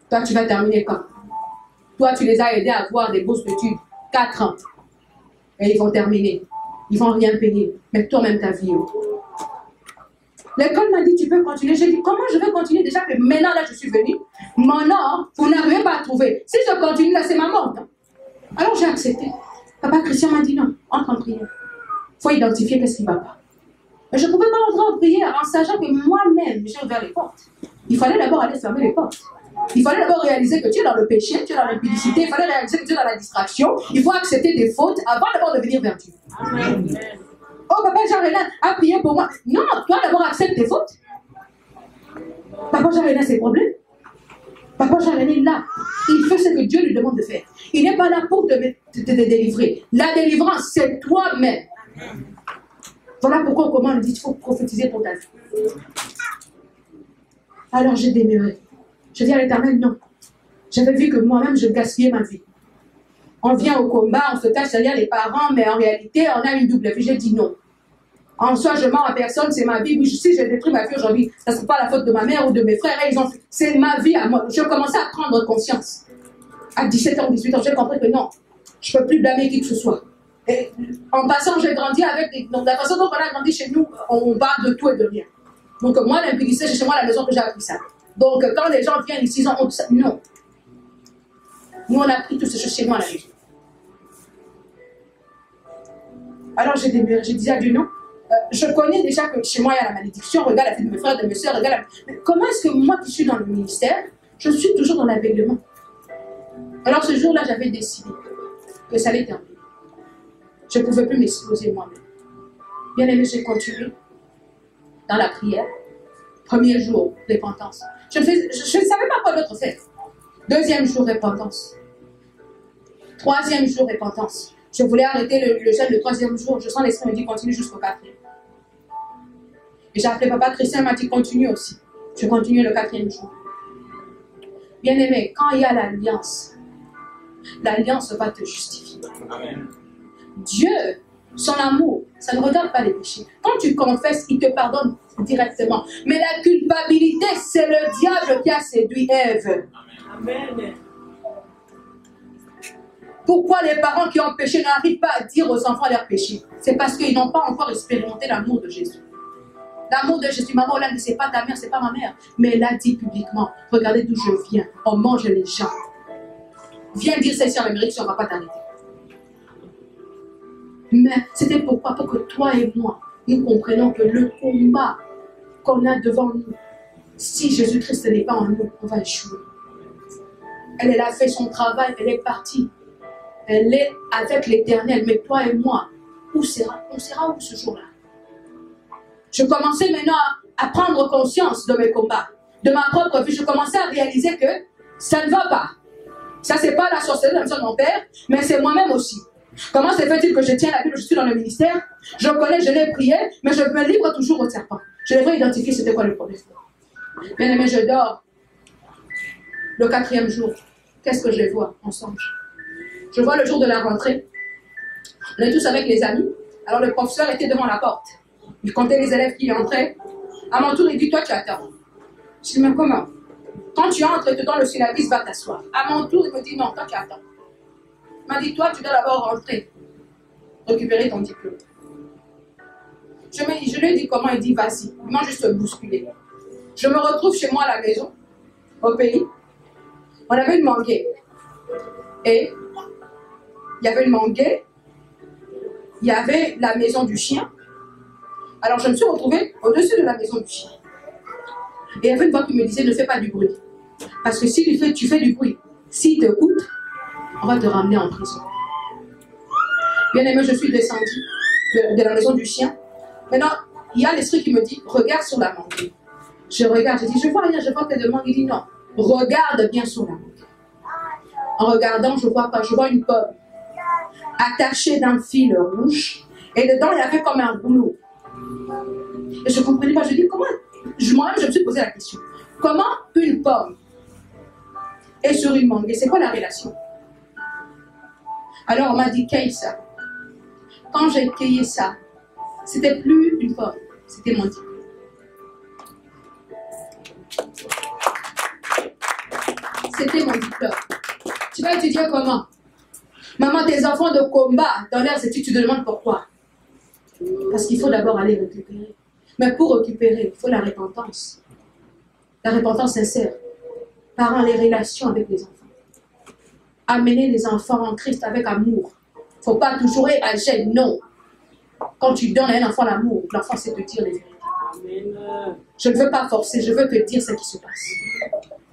Toi, tu vas terminer quand? Toi, tu les as aidés à avoir des bourses d'études, 4 ans. Et ils vont terminer. Ils vont rien payer. Mais toi-même, ta vie. L'école m'a dit, tu peux continuer. J'ai dit, comment je vais continuer? Déjà que maintenant, là, je suis venue. Maintenant, vous n'arrivez pas à trouver. Si je continue, là, c'est ma mort. Alors, j'ai accepté. Papa Christian m'a dit, non, entre en prière. Il faut identifier qu'est-ce qui ne va pas. Mais je ne pouvais pas entrer en prière en sachant que moi-même, j'ai ouvert les portes. Il fallait d'abord aller fermer les portes. Il fallait d'abord réaliser que tu es dans le péché, tu es dans l'impudicité. Il fallait réaliser que tu es dans la distraction. Il faut accepter tes fautes avant d'abord de venir vers Dieu. Amen. Oh, papa Jean-René a prié pour moi. Non, toi d'abord accepte tes fautes. Papa Jean-René a ses problèmes. Papa Jean-René, là, il fait ce que Dieu lui demande de faire. Il n'est pas là pour te délivrer. La délivrance, c'est toi-même. Voilà pourquoi comment on dit qu'il faut prophétiser pour ta vie. Alors j'ai demeuré. Je dis à l'Éternel, non. J'avais vu que moi-même, je gaspillais ma vie. On vient au combat, on se cache derrière les parents, mais en réalité, on a une double vie. J'ai dit non. En soi, je mens à personne, c'est ma vie. Oui, si j'ai détruit ma vie aujourd'hui, ça ne sera pas la faute de ma mère ou de mes frères. C'est ma vie à moi. Je commençais à prendre conscience. À 17 ans, 18 ans, j'ai compris que non, je ne peux plus blâmer qui que ce soit. Et en passant, j'ai grandi avec donc la façon dont on a grandi chez nous, on parle de tout et de rien. Donc moi, l'impudicité, c'est chez moi à la maison que j'ai appris ça. Donc quand les gens viennent ici, ils ont ça. Non. Nous, on a appris tout ce chez nous à la maison. Alors j'ai dit à Dieu non. Je connais déjà que chez moi il y a la malédiction. Regarde la vie de mes frères, de mes soeurs. Regarde Mais comment est-ce que moi qui suis dans le ministère, je suis toujours dans l'aveuglement? Alors ce jour-là, j'avais décidé que ça allait terminer. Je ne pouvais plus m'exposer moi-même. Bien aimé, j'ai continué dans la prière. Premier jour, repentance. Je ne savais pas quoi d'autre faire. Deuxième jour, repentance. Troisième jour, repentance. Je voulais arrêter le jeûne le troisième jour. Je sens l'esprit me dit continue jusqu'au quatrième. Et j'ai appelé papa Christian, m'a dit continue aussi. Je continue le quatrième jour. Bien aimé, quand il y a l'alliance va te justifier. Amen. Dieu, son amour, ça ne regarde pas les péchés. Quand tu confesses, il te pardonne directement. Mais la culpabilité, c'est le diable qui a séduit Ève. Amen. Pourquoi les parents qui ont péché n'arrivent pas à dire aux enfants leurs péchés? C'est parce qu'ils n'ont pas encore expérimenté l'amour de Jésus. L'amour de Jésus, maman, là, c'est pas ta mère, c'est pas ma mère. Mais elle a dit publiquement, regardez d'où je viens, on mange les gens. Viens dire ceci en Amérique, on ne va pas t'arrêter. Mais c'était pourquoi? Pour que toi et moi, nous comprenions que le combat qu'on a devant nous, si Jésus-Christ n'est pas en nous, on va échouer. Elle a fait son travail, elle est partie. Elle est avec l'Éternel. Mais toi et moi, on sera où ce jour-là? Je commençais maintenant à prendre conscience de mes combats, de ma propre vie. Je commençais à réaliser que ça ne va pas. Ça, c'est pas la sorcellerie de la maison de mon père, mais c'est moi-même aussi. Comment se fait-il que je tiens la Bible, je suis dans le ministère, je connais, je l'ai prié, mais je me livre toujours au serpent. Je devrais identifier c'était quoi le problème. Bien aimé, je dors. Le quatrième jour, qu'est-ce que je vois en songe? Je vois le jour de la rentrée. On est tous avec les amis. Alors le professeur était devant la porte. Il comptait les élèves qui entraient. À mon tour, il dit, toi, tu attends. Je dis, mais comment? Quand tu entres et te donnes le syllabus, va t'asseoir. À mon tour, il me dit, non, toi, tu attends. Il m'a dit, toi, tu dois d'abord rentrer. Récupérer ton diplôme. Je lui ai dit comment, il dit, vas-y. Il m'a juste bousculé. Je me retrouve chez moi à la maison, au pays. On avait une manguée. Et il y avait une manguée. Il y avait la maison du chien. Alors je me suis retrouvée au-dessus de la maison du chien. Et il y avait une voix qui me disait, ne fais pas du bruit. Parce que si tu fais du bruit, s'il t'écoute, on va te ramener en prison. Bien aimé, je suis descendue de la maison du chien. Maintenant, il y a l'esprit qui me dit, regarde sur la mangue. Je regarde, je dis, je vois rien, je vois que de mangue. Il dit, non, regarde bien sur la mangue. En regardant, je vois pas, je vois une pomme attachée d'un fil rouge. Et dedans, il y avait comme un rouleau. Et je ne comprenais pas, je dis, comment? Moi-même, je me suis posé la question. Comment une pomme est sur une mangue? C'est quoi la relation? Alors on m'a dit, cueille ça. Quand j'ai cueilli ça, c'était plus une pomme, c'était mon diplôme. C'était mon diplôme. Tu vas étudier comment? Maman, tes enfants de combat, dans leurs études, tu te demandes pourquoi? Parce qu'il faut d'abord aller récupérer. Mais pour récupérer, il faut la repentance. La repentance sincère. Parents, les relations avec les enfants. Amener les enfants en Christ avec amour. Il ne faut pas toujours agir, non. Quand tu donnes à un enfant l'amour, l'enfant sait te dire les vérités. Amen. Je ne veux pas forcer, je veux te dire ce qui se passe.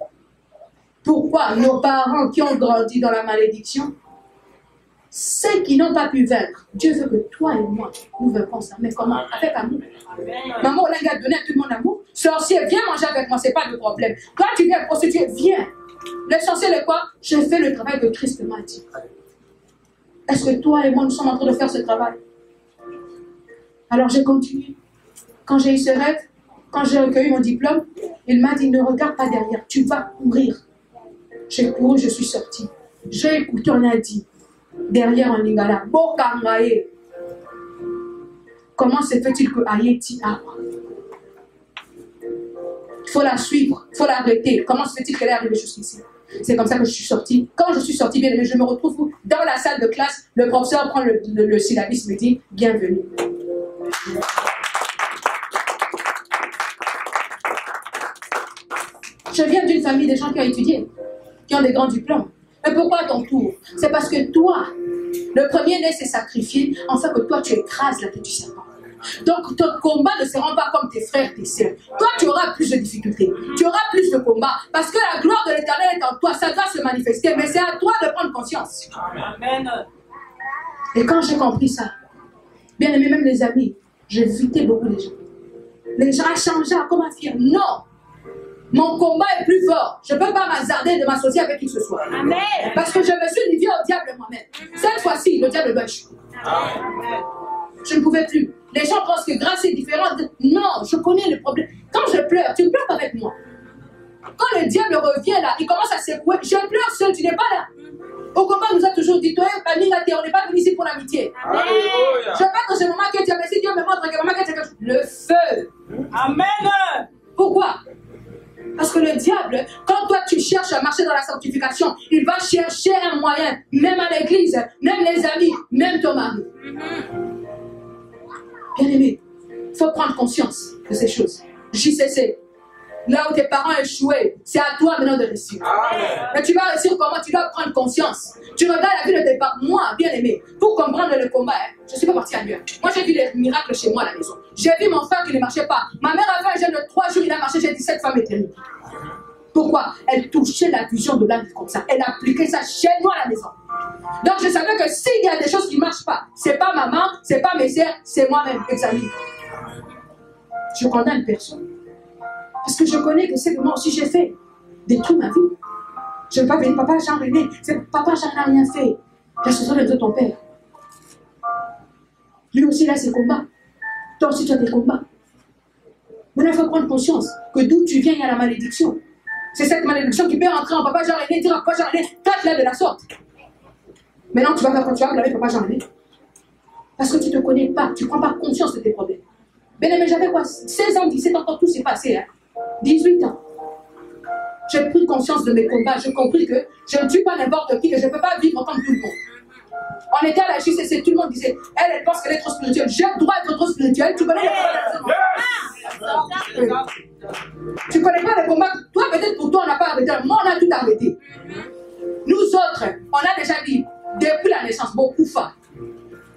Pourquoi nos parents qui ont grandi dans la malédiction, ceux qui n'ont pas pu vaincre, Dieu veut que toi et moi, nous vaincrons ça. Mais comment? Avec amour. Amen. Maman Olinga a donné à tout le monde l'amour. Sorcier, viens manger avec moi, ce n'est pas le problème. Toi, tu viens prostituer, viens. L'essentiel est quoi? Je fais le travail que Christ m'a dit. Est-ce que toi et moi, nous sommes en train de faire ce travail? Alors j'ai continué. Quand j'ai eu ce rêve, quand j'ai recueilli mon diplôme, il m'a dit, ne regarde pas derrière, tu vas courir. J'ai couru, je suis sortie. J'ai écouté, on a dit, derrière en lingala, Bokangaye. Comment se fait-il que Ayeti a? Il faut la suivre, il faut l'arrêter. Comment se fait-il qu'elle est arrivée jusqu'ici? C'est comme ça que je suis sortie. Quand je suis sortie, bien aimé, je me retrouve dans la salle de classe. Le professeur prend le syllabus, me dit, bienvenue. Je viens d'une famille de gens qui ont étudié, qui ont des grands diplômes. Mais pourquoi à ton tour? C'est parce que toi, le premier-né s'est sacrifié, en fait que toi, tu écrases la tête du serpent. Donc, ton combat ne se rend pas comme tes frères, tes sœurs. Toi, tu auras plus de difficultés. Tu auras plus de combats. Parce que la gloire de l'Éternel est en toi. Ça doit se manifester. Mais c'est à toi de prendre conscience. Amen. Et quand j'ai compris ça, bien aimé, même les amis, j'ai évité beaucoup les gens. Les gens ont changé à comment dire non. Mon combat est plus fort. Je ne peux pas m'hasarder de m'associer avec qui que ce soit. Amen. Parce que je me suis livré au diable moi-même. Cette fois-ci, le diable doit échouer. Je ne pouvais plus. Les gens pensent que grâce est différente. Non, je connais le problème. Quand je pleure, tu ne pleures pas avec moi. Quand le diable revient là, il commence à secouer. Je pleure seul, tu n'es pas là. Au combat, on nous a toujours dit, toi, Camille, on n'est pas venu ici pour l'amitié. Je veux pas que ce moment que tu as merci, Dieu me montre que maman, que tu le feu. Amen. Pourquoi? Parce que le diable, quand toi tu cherches à marcher dans la sanctification, il va chercher un moyen, même à l'église, même les amis, même ton mari. Bien aimé, il faut prendre conscience de ces choses. JCC, là où tes parents échouaient, c'est à toi maintenant de réussir. Mais tu vas réussir comment? Tu dois prendre conscience. Tu regardes la vie de tes parents. Moi, bien aimé, pour comprendre le combat, je ne suis pas partie ailleurs. Moi, j'ai vu les miracles chez moi à la maison. J'ai vu mon frère qui ne marchait pas. Ma mère avait un jeune de 3 jours, il a marché, j'ai dit cette femme est terrible. Pourquoi? Elle touchait la vision de l'âme comme ça. Elle appliquait ça chez moi à la maison. Donc je savais que s'il y a des choses qui ne marchent pas, c'est pas maman, c'est pas mes sœurs, c'est moi-même, examine. Je condamne personne. Parce que je connais que c'est que moi aussi j'ai fait détruire ma vie. Je ne veux pas venir, papa Jean-René, papa Jean n'a rien fait. La société de ton père. Lui aussi il a ses combats. Toi aussi tu as tes combats. Maintenant il faut prendre conscience que d'où tu viens, il y a la malédiction. C'est cette malédiction qui peut entrer en papa Jean-René, dire à papa Jean-René, tape-la de la sorte. Maintenant, tu vas faire quand tu vas blâmer papa Jean-René. Parce que tu ne te connais pas, tu ne prends pas conscience de tes problèmes. Ben, mais j'avais quoi? 16 ans, 17 ans, quand tout s'est passé. Hein? 18 ans. J'ai pris conscience de mes combats. J'ai compris que je ne tue pas n'importe qui, que je ne peux pas vivre comme tout le monde. On était à la JCC, tout le monde disait, elle pense qu'elle est trop spirituelle. J'ai le droit d'être trop spirituelle. Tu connais les combats? Tu connais pas les combats? Toi, peut-être pour toi, on n'a pas arrêté. Moi, on a tout arrêté. Nous autres, on a déjà dit, depuis la naissance, beaucoup fort.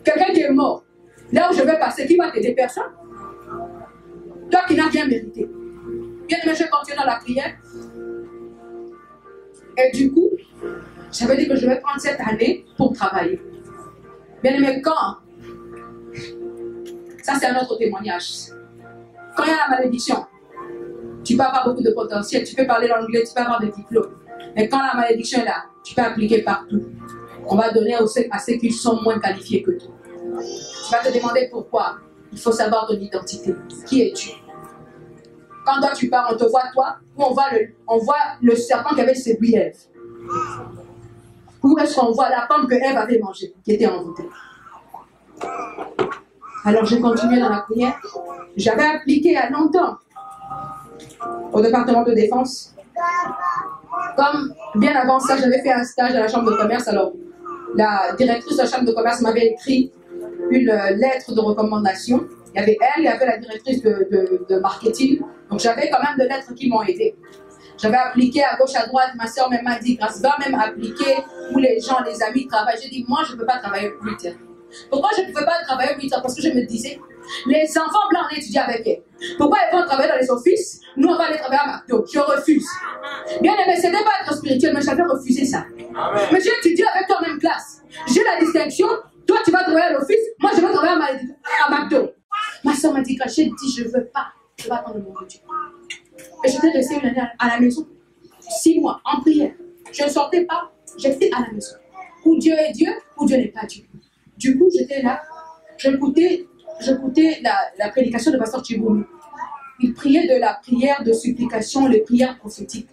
Quelqu'un qui est mort, là où je vais passer, qui va t'aider? Personne. Toi qui n'as rien mérité. Bien aimé, je continue dans la prière. Et du coup, j'avais dit que je vais prendre cette année pour travailler. Bien aimé, quand? Ça, c'est un autre témoignage. Quand il y a la malédiction, tu peux avoir beaucoup de potentiel, tu peux parler l'anglais, tu peux avoir des diplômes. Mais quand la malédiction est là, tu peux appliquer partout. On va donner à ceux qui sont moins qualifiés que toi. Tu vas te demander pourquoi. Il faut savoir ton identité. Qui es-tu? Quand toi tu pars, on te voit toi, ou on voit le serpent qui avait séduit Ève. Ou est-ce qu'on voit la pomme que Ève avait mangée, qui était envoûtée? Alors j'ai continué dans la prière. J'avais appliqué il y a longtemps au département de défense. Comme bien avant ça, j'avais fait un stage à la chambre de commerce. Alors, la directrice de la chambre de commerce m'avait écrit une lettre de recommandation. Il y avait elle, il y avait la directrice de marketing. Donc, j'avais quand même des lettres qui m'ont aidé. J'avais appliqué à gauche, à droite. Ma soeur même m'a dit, grâce va même appliquer où les gens, les amis travaillent. J'ai dit, moi, je ne peux pas travailler 8 heures. Pourquoi je ne pouvais pas travailler 8 heures? Parce que je me disais, les enfants blancs, on étudie avec elles. Pourquoi ils vont travailler dans les offices? Nous, on va aller travailler à McDo. Je refuse. Bien aimé, ce n'était pas être spirituel, mais j'avais refusé ça. Amen. Mais j'ai étudié avec toi en même classe. J'ai la distinction. Toi, tu vas travailler à l'office. Moi, je vais travailler à McDo. Ma soeur m'a dit, j'ai dit, je ne veux pas. Je vais attendre mon Dieu. Et j'étais restée une année à la maison. 6 mois, en prière. Je ne sortais pas. J'étais à la maison. Où Dieu est Dieu, où Dieu n'est pas Dieu. Du coup, j'étais là. J'écoutais j'écoutais la prédication de Pasteur Chiboumi. Il priait de la prière de supplication, les prières prophétiques.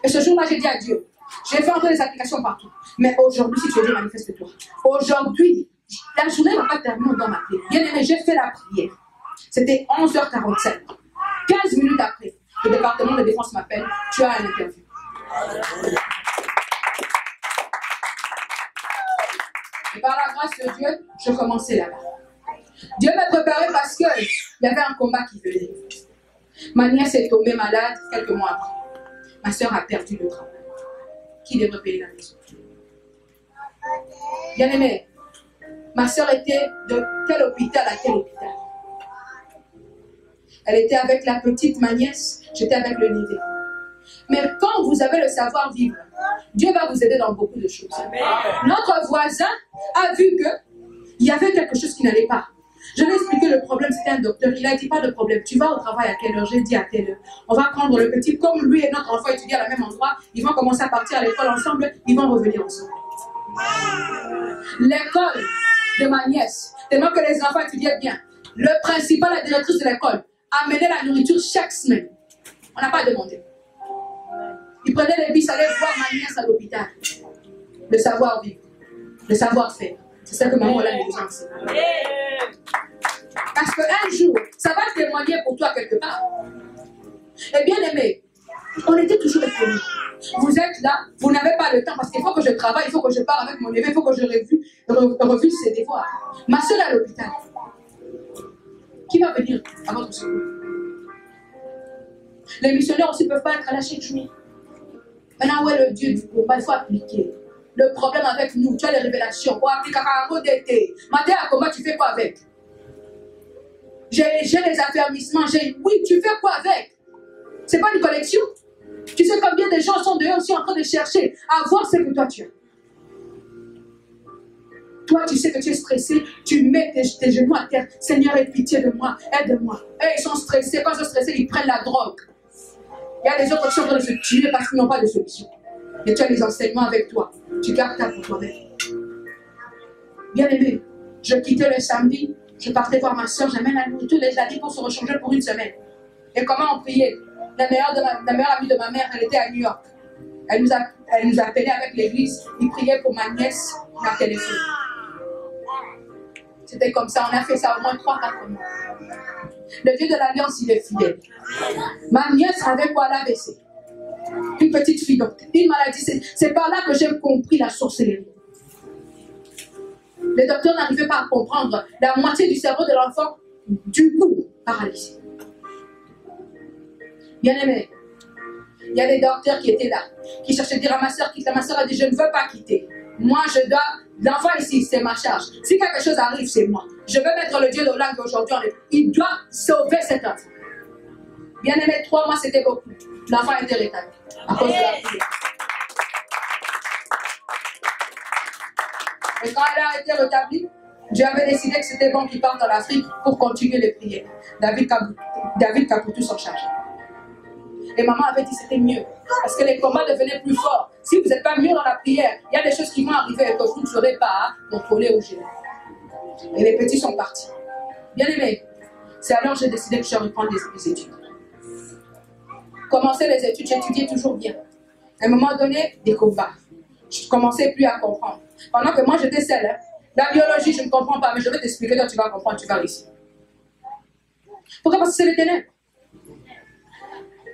Et ce jour-là, j'ai dit à Dieu, j'ai fait entrer des applications partout. Mais aujourd'hui, si tu veux Dieu, manifeste-toi. Aujourd'hui, la journée ne va pas terminer dans ma prière. Bien aimé, j'ai fait la prière. C'était 11h47. 15 minutes après, le département de défense m'appelle. Tu as un interview. Et par la grâce de Dieu, je commençais là-bas. Dieu m'a préparé parce qu'il y avait un combat qui venait. Ma nièce est tombée malade quelques mois après. Ma soeur a perdu le travail. Qui devrait payer la maison? Bien aimé, ma soeur était de tel hôpital à tel hôpital. Elle était avec la petite, ma nièce, j'étais avec le niveau. Mais quand vous avez le savoir-vivre, Dieu va vous aider dans beaucoup de choses. Amen. Notre voisin a vu qu'il y avait quelque chose qui n'allait pas. Je lui ai expliqué le problème, c'était un docteur. Il a dit, pas de problème, tu vas au travail à quelle heure? J'ai dit à telle heure. On va prendre le petit, comme lui et notre enfant étudient à la même endroit, ils vont commencer à partir à l'école ensemble, ils vont revenir ensemble. L'école de ma nièce, tellement que les enfants étudiaient bien, le principal, la directrice de l'école, amenait la nourriture chaque semaine. On n'a pas demandé. Il prenait les bis, allait voir ma nièce à l'hôpital. Le savoir-vivre, le savoir-faire. C'est ça que maman l'a nous enseigné. Parce qu'un jour, ça va témoigner pour toi quelque part. Et bien aimé, on était toujours étonnés. Vous êtes là, vous n'avez pas le temps parce qu'il faut que je travaille, il faut que je parle avec mon neveu, il faut que je refuse ses devoirs. Ma soeur est à l'hôpital. Qui va venir à votre secours? Les missionnaires aussi ne peuvent pas être là chaque jour. Maintenant, où est le Dieu du combat? Il faut appliquer. Le problème avec nous, tu as les révélations. Oh, applique à un mot d'été. Matin à combat, tu fais quoi avec? J'ai les affermissements. Oui, tu fais quoi avec? C'est pas une collection. Tu sais combien de gens sont dehors aussi en train de chercher à voir ce que toi tu as. Toi, tu sais que tu es stressé, tu mets tes genoux à terre. Seigneur, aie pitié de moi, aide-moi. Et ils sont stressés. Quand ils sont stressés, ils prennent la drogue. Il y a des autres qui sont en train de se tuer parce qu'ils n'ont pas de solution. Et tu as les enseignements avec toi. Tu gardes ta pour toi-même. Bien aimé, je quittais le samedi, je partais voir ma soeur, j'amène la nourriture les jeudis pour se rechanger pour une semaine. Et comment on priait? La meilleure amie de ma mère, elle était à New York. Elle nous appelait avec l'église. Il priait pour ma nièce par téléphone. C'était comme ça, on a fait ça au moins 3-4 mois. Le Dieu de l'Alliance, il est fidèle. Ma nièce avait quoi à l'AVC? Une petite fille, donc une maladie. C'est par là que j'ai compris la sorcellerie. Les docteurs n'arrivaient pas à comprendre la moitié du cerveau de l'enfant, du coup, paralysé. Bien aimé, il y a des docteurs qui étaient là, qui cherchaient à dire à ma soeur, quitte. Ma soeur a dit, je ne veux pas quitter. Moi, je dois, l'enfant ici, c'est ma charge. Si quelque chose arrive, c'est moi. Je veux mettre le Dieu de l'âme aujourd'hui, il doit sauver cet enfant. Bien aimé, 3 mois, c'était beaucoup. L'enfant a été rétabli à cause de la prière. Et quand elle a été rétablie, Dieu avait décidé que c'était bon qu'il parte en Afrique pour continuer les prières. David Caputou s'en charge. Et maman avait dit que c'était mieux. Parce que les combats devenaient plus forts. Si vous n'êtes pas mieux dans la prière, il y a des choses qui vont arriver et que vous ne saurez pas contrôler ou gérer. Et les petits sont partis. Bien aimé, c'est alors que j'ai décidé que je reprends des études. Commencer les études, j'étudiais toujours bien. À un moment donné, des combats. Je ne commençais plus à comprendre. Pendant que moi, j'étais seule. Hein. La biologie, je ne comprends pas, mais je vais t'expliquer, toi, tu vas comprendre, tu vas réussir. Pourquoi? Parce que c'est les ténèbres.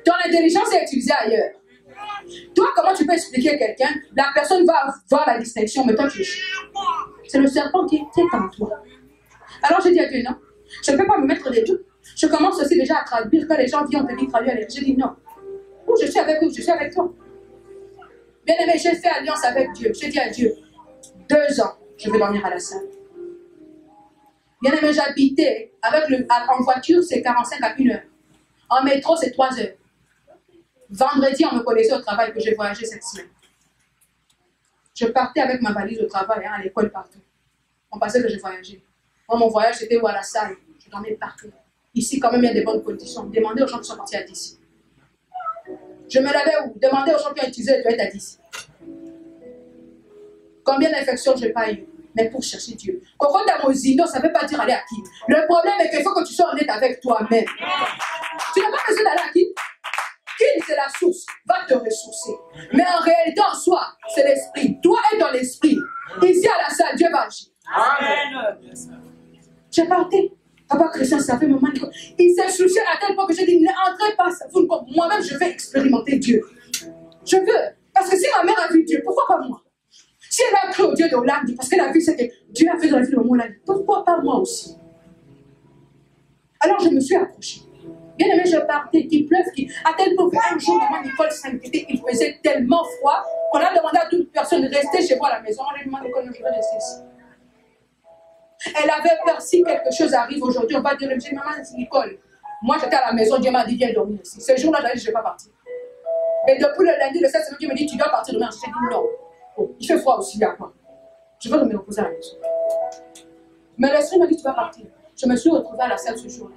Ton intelligence est utilisée ailleurs. Toi, comment tu peux expliquer quelqu'un? La personne va voir la distinction, mais toi, tu échoues. C'est le serpent qui est en toi. Alors, j'ai dit à Dieu, non, je ne peux pas me mettre des doutes. Je commence aussi déjà à traduire. Quand les gens viennent te dire traduire, j'ai dit non. Où je suis avec vous, je suis avec toi. Bien aimé, j'ai fait alliance avec Dieu. J'ai dit à Dieu, 2 ans, je vais dormir à la salle. Bien aimé, j'habitais en voiture, c'est 45 à 1 heure. En métro, c'est 3 heures. Vendredi, on me connaissait au travail que j'ai voyagé cette semaine. Je partais avec ma valise au travail, à l'école, partout. On pensait que j'ai voyagé. Moi, mon voyage, c'était où? À la salle. Je dormais partout. Ici, quand même, il y a des bonnes conditions. Demandez aux gens qui sont partis à 10. Je me lavais où? Demandez aux gens qui ont utilisé le toilette à 10. Combien d'infections je n'ai pas eu? mais pour chercher Dieu. Quand tu as Mozino, ça ne veut pas dire aller à qui. Le problème est qu'il faut que tu sois honnête avec toi-même. Tu n'as pas besoin d'aller à qui. Qui, c'est la source, va te ressourcer. Mais en réalité, en soi, c'est l'esprit. Toi es dans l'esprit. Ici à la salle, Dieu va agir. Amen. J'ai parté. Papa Christian, ça fait maman. Il s'est soucié à tel point que j'ai dit, n'entrez pas. Moi-même, je vais expérimenter Dieu. Je veux. Parce que si ma mère a vu Dieu, pourquoi pas moi? Si elle a cru au Dieu de Hollande, parce qu'elle a vu ce que Dieu a fait dans la vie de maman Hollande, pourquoi pas moi aussi? Alors je me suis accrochée. Bien aimé, je partais, qu'il pleuve, à tel point qu'un jour, maman Nicole s'inquiétait, il faisait tellement froid qu'on a demandé à toute personne de rester chez moi à la maison. On lui a demandé Nicole, je vais rester ici. Elle avait peur si quelque chose arrive aujourd'hui, on va dire, j'ai dit, maman Nicole, moi j'étais à la maison, Dieu m'a dit, viens dormir ici. Ce jour-là, j'ai dit, je ne vais pas partir. Mais depuis le lundi, le 7 semaine, Dieu me dit, tu dois partir demain. J'ai dit, non. Oh, il fait froid aussi, il y a quoi? Je veux me reposer à la maison. Mais l'esprit m'a dit, tu vas partir. Je me suis retrouvée à la salle ce jour-là.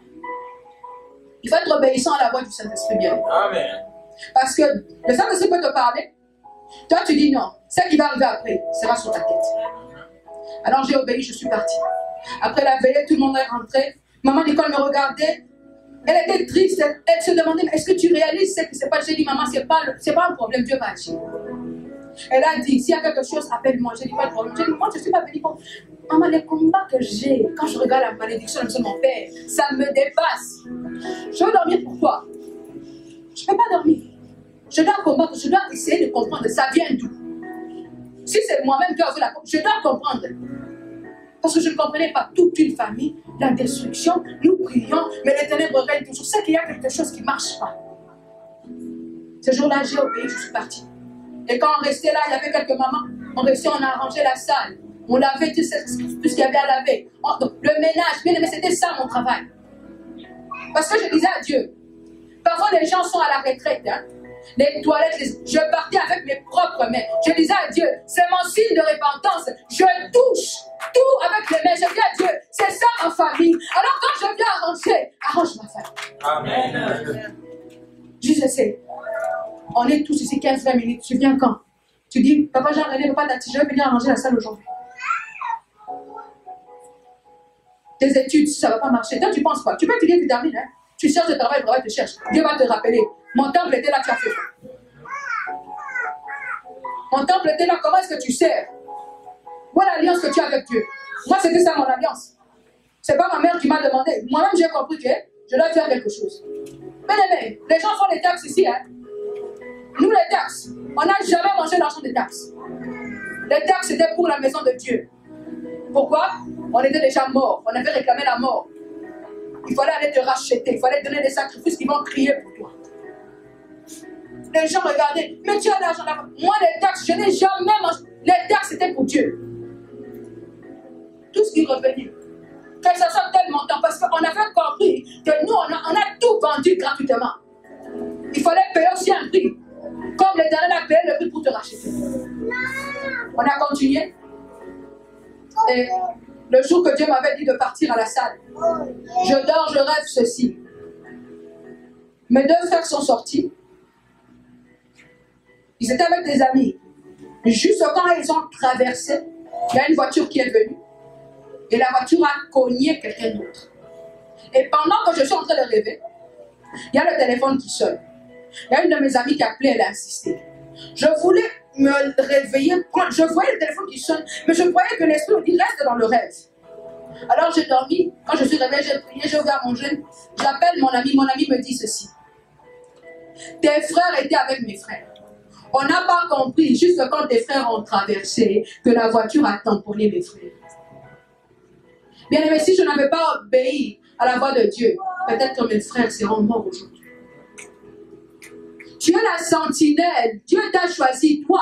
Il faut être obéissant à la voix du Saint-Esprit bien. Amen. Parce que le Saint-Esprit peut te parler. Toi, tu dis non. Ce qui va arriver après sera sur ta tête. Alors j'ai obéi, je suis partie. Après la veillée, tout le monde est rentré. Maman Nicole me regardait. Elle était triste. Elle se demandait, est-ce que tu réalises ce qui se passe? J'ai dit, maman, c'est pas un problème, Dieu va agir. Elle a dit, s'il y a quelque chose, appelle-moi. J'ai dit, pas de problème. J'ai dit, moi, je ne suis pas venue pour... Maman, les combats que j'ai, quand je regarde la malédiction de mon père, ça me dépasse. Je veux dormir pour toi. Je ne peux pas dormir. Je dois combattre, je dois essayer de comprendre. Ça vient d'où? Si c'est moi-même qui ai vu la... Je dois comprendre. Parce que je ne comprenais pas toute une famille, la destruction, nous prions, mais les ténèbres règnent toujours. C'est qu'il y a quelque chose qui ne marche pas. Ce jour-là, j'ai obéi, je suis partie. Et quand on restait là, il y avait quelques mamans. On restait, on a arrangé la salle. On lavait tout ce qu'il y avait à laver. Le ménage, bien aimé, c'était ça mon travail. Parce que je disais à Dieu, parfois les gens sont à la retraite, hein. Les toilettes, je partais avec mes propres mains. Je disais à Dieu, c'est mon signe de repentance. Je touche tout avec les mains. Je dis à Dieu, c'est ça ma famille. Alors quand je viens arranger, arrange ma famille. Amen. Je sais. On est tous ici 15-20 minutes. Tu viens quand? Tu dis, papa Jean-René, papa Tati, je vais venir arranger la salle aujourd'hui. Tes études, ça ne va pas marcher. Toi, tu penses quoi? Tu peux étudier, tu termines. Hein? Tu cherches le travail te cherche. Dieu va te rappeler. Mon temple était là, tu as fait quoi? Mon temple était là, comment est-ce que tu sers? Où est l'alliance que tu as avec Dieu? Moi, c'était ça mon alliance. C'est pas ma mère qui m'a demandé. Moi-même, j'ai compris que je dois faire quelque chose. Mais les gens font les taxes ici, hein? Nous, les taxes, on n'a jamais mangé l'argent des taxes. Les taxes, c'était pour la maison de Dieu. Pourquoi? On était déjà morts. On avait réclamé la mort. Il fallait aller te racheter. Il fallait donner des sacrifices qui vont crier pour toi. Les gens regardaient. Mais tu as l'argent là-bas. Moi, les taxes, je n'ai jamais mangé. Les taxes, c'était pour Dieu. Tout ce qui revenait. Que ça soit tellement temps. Parce qu'on avait compris que nous, on a tout vendu gratuitement. Il fallait payer aussi un prix. Comme l'Éternel a payé le prix pour te racheter. On a continué. Et le jour que Dieu m'avait dit de partir à la salle, je dors, je rêve ceci. Mes deux frères sont sortis. Ils étaient avec des amis. Juste quand ils ont traversé, il y a une voiture qui est venue. Et la voiture a cogné quelqu'un d'autre. Et pendant que je suis en train de rêver, il y a le téléphone qui sonne. Il y a une de mes amies qui a appelé, elle a insisté. Je voulais me réveiller. Je voyais le téléphone qui sonne, mais je croyais que l'esprit me dit reste dans le rêve. Alors j'ai dormi. Quand je suis réveillée, j'ai prié, j'ai ouvert mon jeûne. J'appelle mon ami me dit ceci. Tes frères étaient avec mes frères. On n'a pas compris, juste quand tes frères ont traversé, que la voiture a tamponné mes frères. Bien aimé, si je n'avais pas obéi à la voix de Dieu, peut-être que mes frères seront morts aujourd'hui. Tu es la sentinelle. Dieu t'a choisi, toi.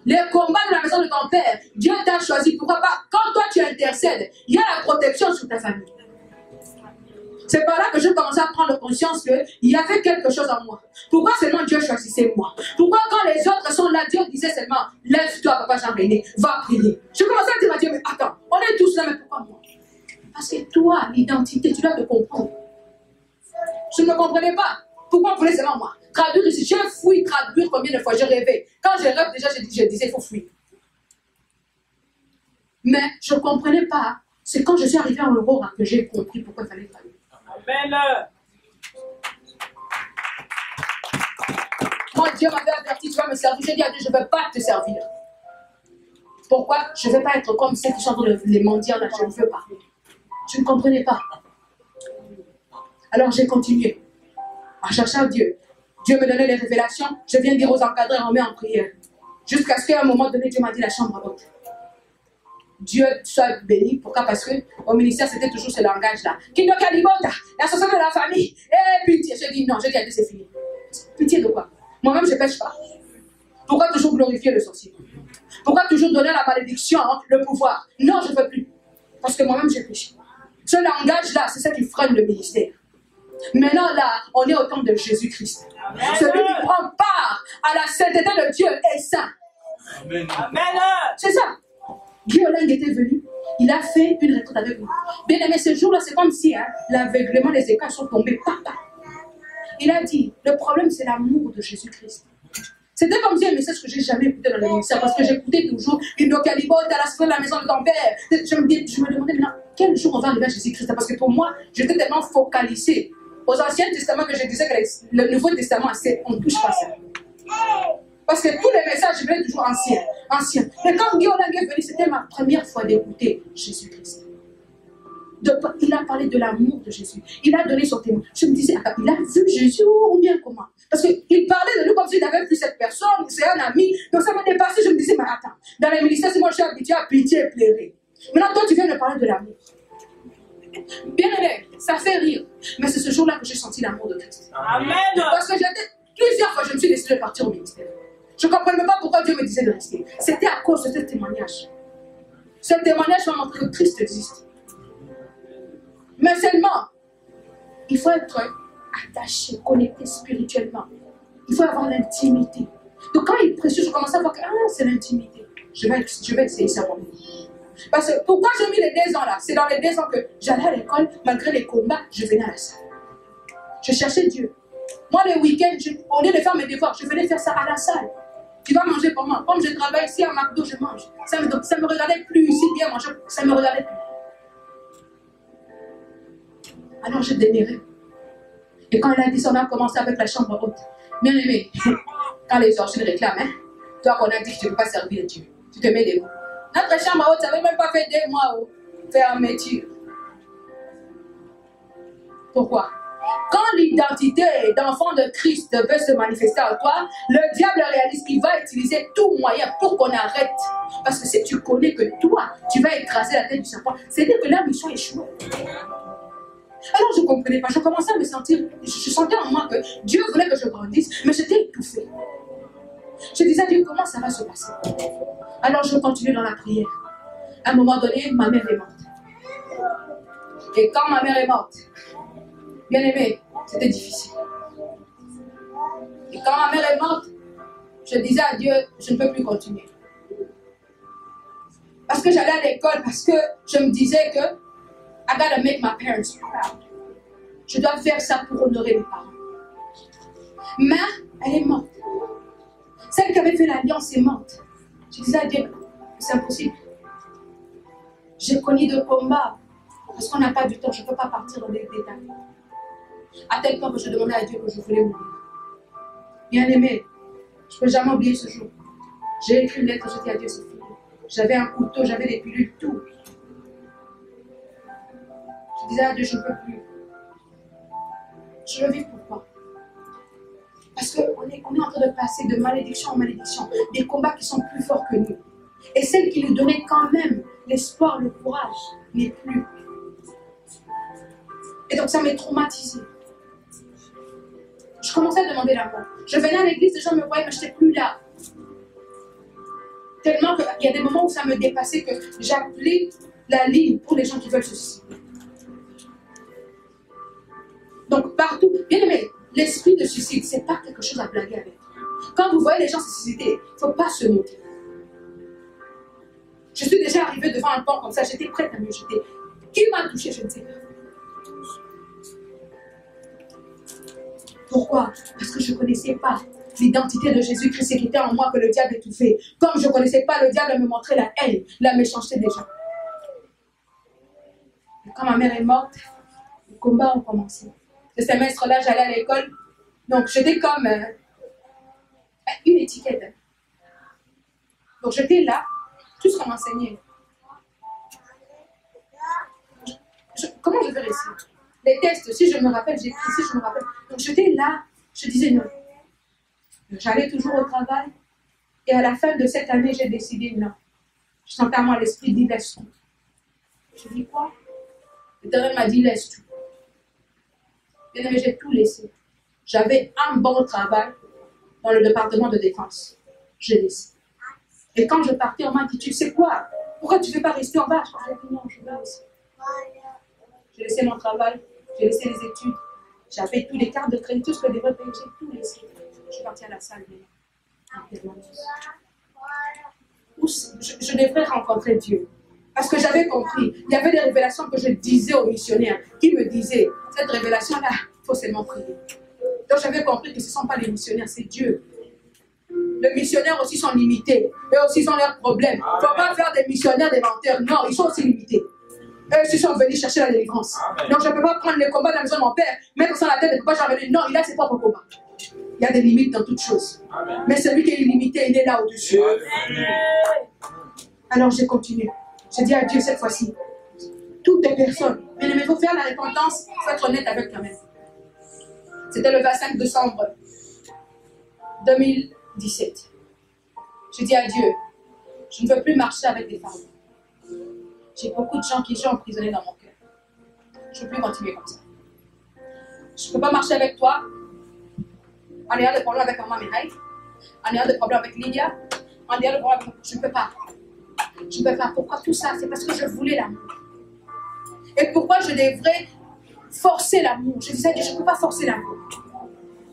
Les combats de la maison de ton père, Dieu t'a choisi. Pourquoi pas? Quand toi tu intercèdes, il y a la protection sur ta famille. C'est par là que je commençais à prendre conscience qu'il y avait quelque chose en moi. Pourquoi seulement Dieu choisissait moi? Pourquoi quand les autres sont là, Dieu disait seulement, lève-toi, papa Jean-René, va prier. Je commençais à dire à Dieu, mais attends, on est tous là, mais pourquoi moi? Parce que toi, l'identité, tu dois te comprendre. Je ne me comprenais pas. Pourquoi on voulait seulement moi? Traduire ici, j'ai fouillé, traduire combien de fois j'ai rêvé. Quand je rêve déjà, je disais, il faut fuir. Mais je ne comprenais pas. C'est quand je suis arrivée en Aurora que j'ai compris pourquoi il fallait travailler. Amen. Moi, Dieu m'avait averti, tu vas me servir. J'ai dit à Dieu, je ne veux pas te servir. Pourquoi? Je ne veux pas être comme ceux qui sont les mendiants là, je ne veux pas. Je ne comprenais pas. Alors j'ai continué à chercher à Dieu. Dieu me donnait les révélations. Je viens dire aux encadrés, on met en prière. Jusqu'à ce qu'à un moment donné, Dieu m'a dit la chambre haute. Dieu soit béni. Pourquoi? Parce qu'au ministère, c'était toujours ce langage-là. Kindo Kalibota, l'association de la famille. Eh, pitié. J'ai dit non, j'ai dit à Dieu, c'est fini. Pitié de quoi? Moi-même, je ne pêche pas. Pourquoi toujours glorifier le sorcier? Pourquoi toujours donner la malédiction, le pouvoir? Non, je ne veux plus. Parce que moi-même, j'ai péché. Ce langage-là, c'est ça qui freine le ministère. Maintenant, là, on est au temps de Jésus-Christ. Celui qui prend part à la sainteté de Dieu est saint. Amen. C'est ça. Guillaume était venu. Il a fait une retraite avec nous. Bien aimé, ce jour-là, c'est comme si l'aveuglement des écailles sont tombés. Papa. Il a dit, le problème, c'est l'amour de Jésus-Christ. C'était comme si un message que j'ai jamais écouté dans le ministère, parce que j'écoutais toujours Indo Calibo, t'as la soirée de la maison de ton père. Je me demandais maintenant, quel jour on va arriver à Jésus-Christ? Parce que pour moi, j'étais tellement focalisée aux Anciens Testaments que je disais que le Nouveau Testament, on ne touche pas ça. Parce que tous les messages venaient toujours anciens. Mais quand Guillaume est venu, c'était ma première fois d'écouter Jésus-Christ. Il a parlé de l'amour de Jésus. Il a donné son témoin. Je me disais, il a vu Jésus ou bien comment? Parce qu'il parlait de nous comme s'il avait vu cette personne, c'est un ami. Donc ça m'a dépassé. Je me disais, mais attends, dans les ministères, c'est moi je suis habitué à pitié et pleurer. Maintenant, toi, tu viens de parler de l'amour. Bien aimé, ça fait rire. Mais c'est ce jour-là que j'ai senti l'amour de Christ. Amen. Parce que plusieurs fois, je me suis décidé de partir au ministère. Je ne comprenais pas pourquoi Dieu me disait de rester. C'était à cause de ce témoignage. Ce témoignage m'a montré que Christ existe. Mais seulement, il faut être attaché, connecté spirituellement. Il faut avoir l'intimité. Donc quand il prêchait, je commençais à voir que c'est l'intimité. Je vais essayer ça moi-même. Parce que pourquoi j'ai mis les 2 ans là? C'est dans les 2 ans que j'allais à l'école, malgré les combats, je venais à la salle. Je cherchais Dieu. Moi, les week-ends, au lieu de faire mes devoirs, je venais faire ça à la salle. Tu vas manger pour moi. Comme je travaille ici à McDo, je mange. Ça me regardait plus ici, bien manger, ça me regardait plus. Alors je démérais. Et quand il a dit ça, on a commencé avec la chambre haute. Bien aimé, quand les origines réclament, toi qu'on a dit que tu ne peux pas servir Dieu, tu te mets des mots. Notre chambre haute, ça n'avait même pas fait 2 mois fermeture. Pourquoi? Quand l'identité d'enfant de Christ veut se manifester en toi, le diable réalise qu'il va utiliser tout moyen pour qu'on arrête. Parce que si tu connais que toi, tu vas écraser la tête du serpent, c'est-à-dire que la mission échoue. Alors je ne comprenais pas, je commençais à me sentir, je sentais en moi que Dieu voulait que je grandisse, mais j'étais étouffée. Je disais à Dieu, comment ça va se passer? Alors je continuais dans la prière. À un moment donné, ma mère est morte. Et quand ma mère est morte, bien aimé, c'était difficile. Et quand ma mère est morte, je disais à Dieu, je ne peux plus continuer. Parce que j'allais à l'école, parce que je me disais que I gotta make my parents proud. Je dois faire ça pour honorer mes parents. Mais elle est morte. Celle qui avait fait l'alliance est morte. Je disais à Dieu, c'est impossible. J'ai connu de combats. Parce qu'on n'a pas du temps, je ne peux pas partir dans les détails. À tel point que je demandais à Dieu que je voulais mourir. Bien aimé, je ne peux jamais oublier ce jour. J'ai écrit une lettre, j'ai dit à Dieu, c'est fini. J'avais un couteau, j'avais des pilules, tout. Je disais à Dieu, je ne peux plus. Je veux vivre pourquoi? Parce qu'on est en train de passer de malédiction en malédiction, des combats qui sont plus forts que nous. Et celle qui nous donnait quand même l'espoir, le courage, n'est plus. Et donc ça m'a traumatisée. Je commençais à demander la mort. Je venais à l'église, les gens me voyaient, mais je n'étais plus là. Tellement qu'il y a des moments où ça me dépassait que j'appelais la ligne pour les gens qui veulent se suicider. Donc partout, bien aimé, l'esprit de suicide, ce n'est pas quelque chose à blaguer avec. Quand vous voyez les gens se suicider, il ne faut pas se moquer. Je suis déjà arrivée devant un pont comme ça, j'étais prête à me jeter. Qui m'a touché, je ne sais pas. Pourquoi? Parce que je ne connaissais pas l'identité de Jésus-Christ qui était en moi que le diable étouffait. Comme je ne connaissais pas, le diable me montrait la haine, la méchanceté des gens. Et quand ma mère est morte, les combats ont commencé. Ce semestre-là, j'allais à l'école. Donc, j'étais comme une étiquette. Donc, j'étais là, tout ce qu'on m'enseignait. Comment je vais réussir? Les tests, si je me rappelle, j'ai écrit, si je me rappelle. Donc, j'étais là, je disais non. J'allais toujours au travail. Et à la fin de cette année, j'ai décidé non. Je sentais à moi l'esprit dit laisse tout. Je dis quoi? L'Éternel m'a dit laisse tout. Bien aimé, j'ai tout laissé. J'avais un bon travail dans le département de défense. J'ai laissé. Et quand je partais, on m'a dit, tu sais quoi? Pourquoi tu ne veux pas rester en bas? J'ai dit non, je vais laisser. J'ai laissé mon travail, j'ai laissé les études. J'avais tous les cartes de crédit, tout ce que je devrais payer, j'ai tout laissé. Je suis partie à la salle en permanence. Je devrais rencontrer Dieu. Parce que j'avais compris, il y avait des révélations que je disais aux missionnaires, qui me disaient, cette révélation-là, il faut seulement prier. Donc j'avais compris que ce ne sont pas les missionnaires, c'est Dieu. Les missionnaires aussi sont limités. Eux aussi ont leurs problèmes. Il ne faut pas faire des missionnaires des menteurs. Non, ils sont aussi limités. Eux aussi sont venus chercher la délivrance. Donc je ne peux pas prendre les combats de la maison de mon père, mettre ça dans la tête et ne pas jamais. Non, il a ses propres combats. Il y a des limites dans toutes choses. Mais celui qui est illimité, il est là au-dessus. Alors j'ai continué. J'ai dit à Dieu cette fois-ci, toutes les personnes, mais il faut faire la repentance, il faut être honnête avec toi-même. C'était le 25 décembre 2017. J'ai dit à Dieu, je ne veux plus marcher avec des femmes. J'ai beaucoup de gens qui sont emprisonnés dans mon cœur. Je ne veux plus continuer comme ça. Je ne peux pas marcher avec toi. En ayant des problèmes avec maman Mireille, en ayant des problèmes avec Lydia, en ayant des problèmes avec... Je ne peux pas. Je ne peux pas. Pourquoi tout ça? C'est parce que je voulais l'amour. Et pourquoi je devrais forcer l'amour? Je disais, je ne peux pas forcer l'amour.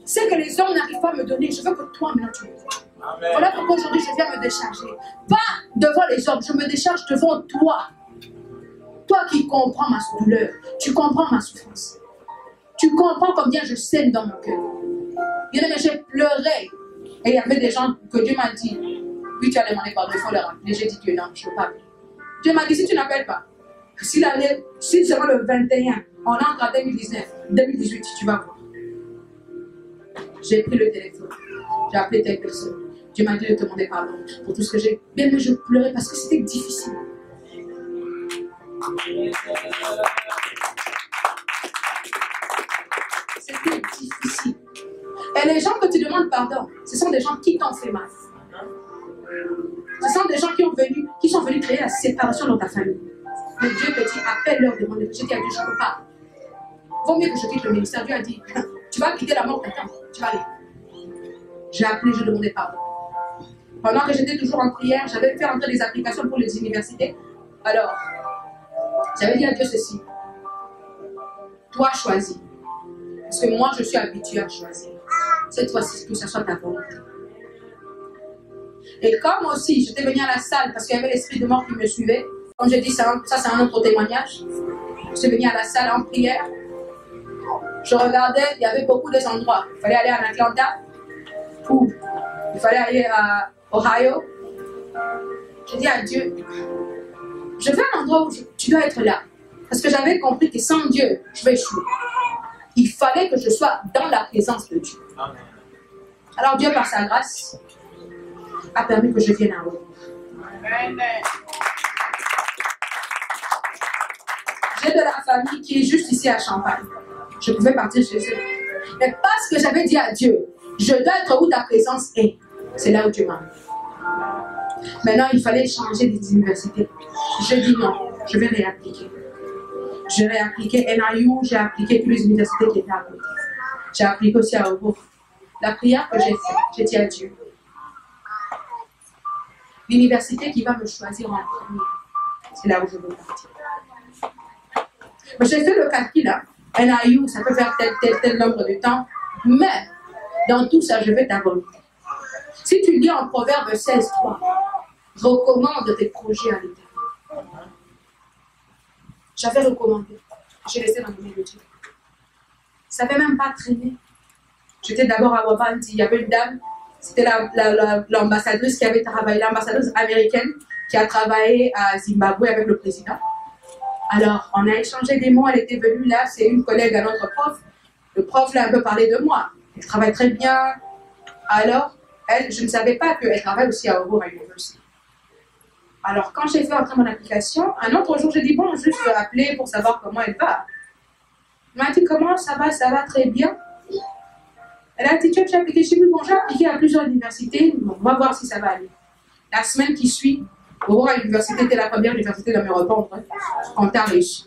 C'est que les hommes n'arrivent pas à me donner. Je veux que toi, maintenant, tu me donnes. Voilà pourquoi aujourd'hui, je viens me décharger. Pas devant les hommes, je me décharge devant toi. Toi qui comprends ma douleur, tu comprends ma souffrance. Tu comprends combien je saigne dans mon cœur. Bien aimé, j'ai pleuré. Et il y avait des gens que Dieu m'a dit, oui, tu as demandé pardon, il faut le rappeler. J'ai dit que non, je ne peux pas appeler. Dieu m'a dit, si tu n'appelles pas, si seulement le 21, on entre en 2018, tu vas voir. J'ai pris le téléphone, j'ai appelé telle personne. Dieu m'a dit de te demander pardon pour tout ce que j'ai. Bien aimé, je pleurais parce que c'était difficile. C'était difficile. Et les gens que tu demandes pardon, ce sont des gens qui t'ont fait mal. Ce sont des gens qui sont venus créer la séparation dans ta famille. Mais Dieu te dit, appelle-leur, demande-leur. J'ai dit à Dieu, je ne peux pas. Vaut mieux que je quitte le ministère. Dieu a dit, tu vas quitter la mort maintenant. Tu vas aller. J'ai appelé, je demandais pardon. Pendant que j'étais toujours en prière, j'avais fait entrer des applications pour les universités. Alors, j'avais dit à Dieu ceci. Toi, choisis. Parce que moi, je suis habituée à choisir. Cette fois-ci, que ce soit ta volonté. Et comme aussi, j'étais venue à la salle parce qu'il y avait l'esprit de mort qui me suivait. Comme j'ai dit, ça c'est un autre témoignage. J'étais venue à la salle en prière. Je regardais, il y avait beaucoup d'endroits. Il fallait aller en Atlanta ou il fallait aller à Ohio. J'ai dit à Dieu, je veux un endroit où tu dois être là. Parce que j'avais compris que sans Dieu, je vais échouer. Il fallait que je sois dans la présence de Dieu. Alors Dieu, par sa grâce, a permis que je vienne à vous. J'ai de la famille qui est juste ici à Champagne. Je pouvais partir chez eux. Mais parce que j'avais dit à Dieu, je dois être où ta présence est. C'est là où Dieu m'a mis. Maintenant, il fallait changer des universités. Je dis non, je vais réappliquer. J'ai réappliqué NIU, j'ai appliqué toutes les universités qui étaient à côté. J'ai appliqué aussi à Obo. La prière que j'ai faite, j'ai dit à Dieu, l'université qui va me choisir en premier, c'est là où je veux partir. Mais j'ai fait le calcul là. NIU, ça peut faire tel nombre de temps. Mais, dans tout ça, je vais ta volonté. Si tu lis en Proverbe 16:3, recommande tes projets à l'Éternel. J'avais recommandé. J'ai laissé dans le milieu de Dieu. Ça ne savais même pas traîner. J'étais d'abord à Wabandi. Il y avait une dame C'était l'ambassadrice qui avait travaillé, l'ambassadrice américaine qui a travaillé à Zimbabwe avec le président. Alors, on a échangé des mots, elle était venue là, c'est une collègue à notre prof. Le prof l'a un peu parlé de moi. Elle travaille très bien. Alors, elle, je ne savais pas qu'elle travaille aussi à Aurora University. Alors, quand j'ai fait entrer mon application, un autre jour, j'ai dit, bon, juste appeler pour savoir comment elle va. Elle m'a dit, comment ça va très bien. Elle a dit, tu as appliqué chez lui, bon, j'ai appliqué à plusieurs universités, bon, on va voir si ça va aller. La semaine qui suit, Aurora University était la première université de me répondre en temps riche.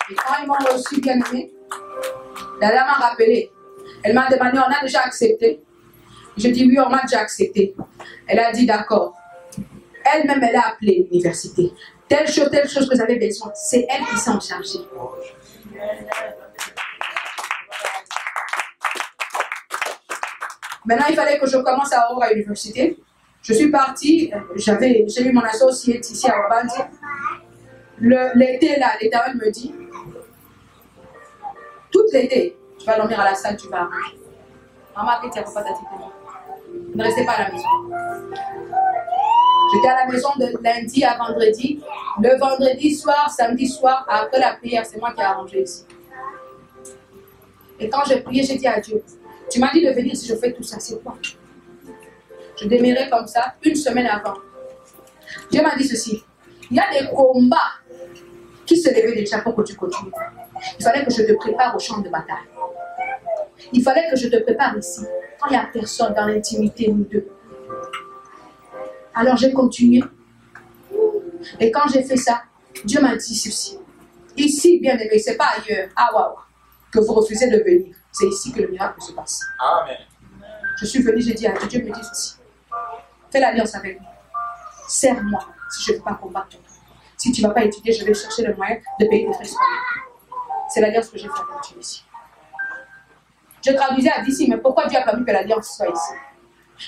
Et quand ils m'ont reçu bien aimé, la dame m'a rappelé. Elle m'a demandé, on a déjà accepté. Je dis oui, on m'a déjà accepté. Elle a dit d'accord. Elle-même, elle a appelé l'université. Telle chose que vous avez besoin. C'est elle qui s'en charge. Maintenant, il fallait que je commence à Aurora University. Je suis partie, j'ai eu mon associé ici à Wabandi. L'été, là, l'Éternel me dit, tout l'été, tu vas dormir à la salle, tu vas arranger. Maman, ne restez pas à la maison. J'étais à la maison de lundi à vendredi. Le vendredi soir, samedi soir, après la prière, c'est moi qui ai arrangé ici. Et quand j'ai prié, j'ai dit à Dieu, tu m'as dit de venir si je fais tout ça, c'est quoi? Je demeurais comme ça une semaine avant. Dieu m'a dit ceci, il y a des combats qui se levaient déjà pour que tu continues. Il fallait que je te prépare au champ de bataille. Il fallait que je te prépare ici, quand il n'y a personne dans l'intimité, nous deux. Alors j'ai continué. Et quand j'ai fait ça, Dieu m'a dit ceci. Ici, bien aimé, ce n'est pas ailleurs, que vous refusez de venir. C'est ici que le miracle se passe. Amen. Je suis venue, j'ai dit à Dieu, Dieu me dit ceci. Fais l'alliance avec moi. Serre-moi si je ne veux pas combattre. Si tu ne vas pas étudier, je vais chercher le moyen de payer tes frais scolaires. C'est l'alliance que j'ai faite avec Dieu ici. Je traduisais à d'ici, mais pourquoi Dieu a permis que l'alliance soit ici?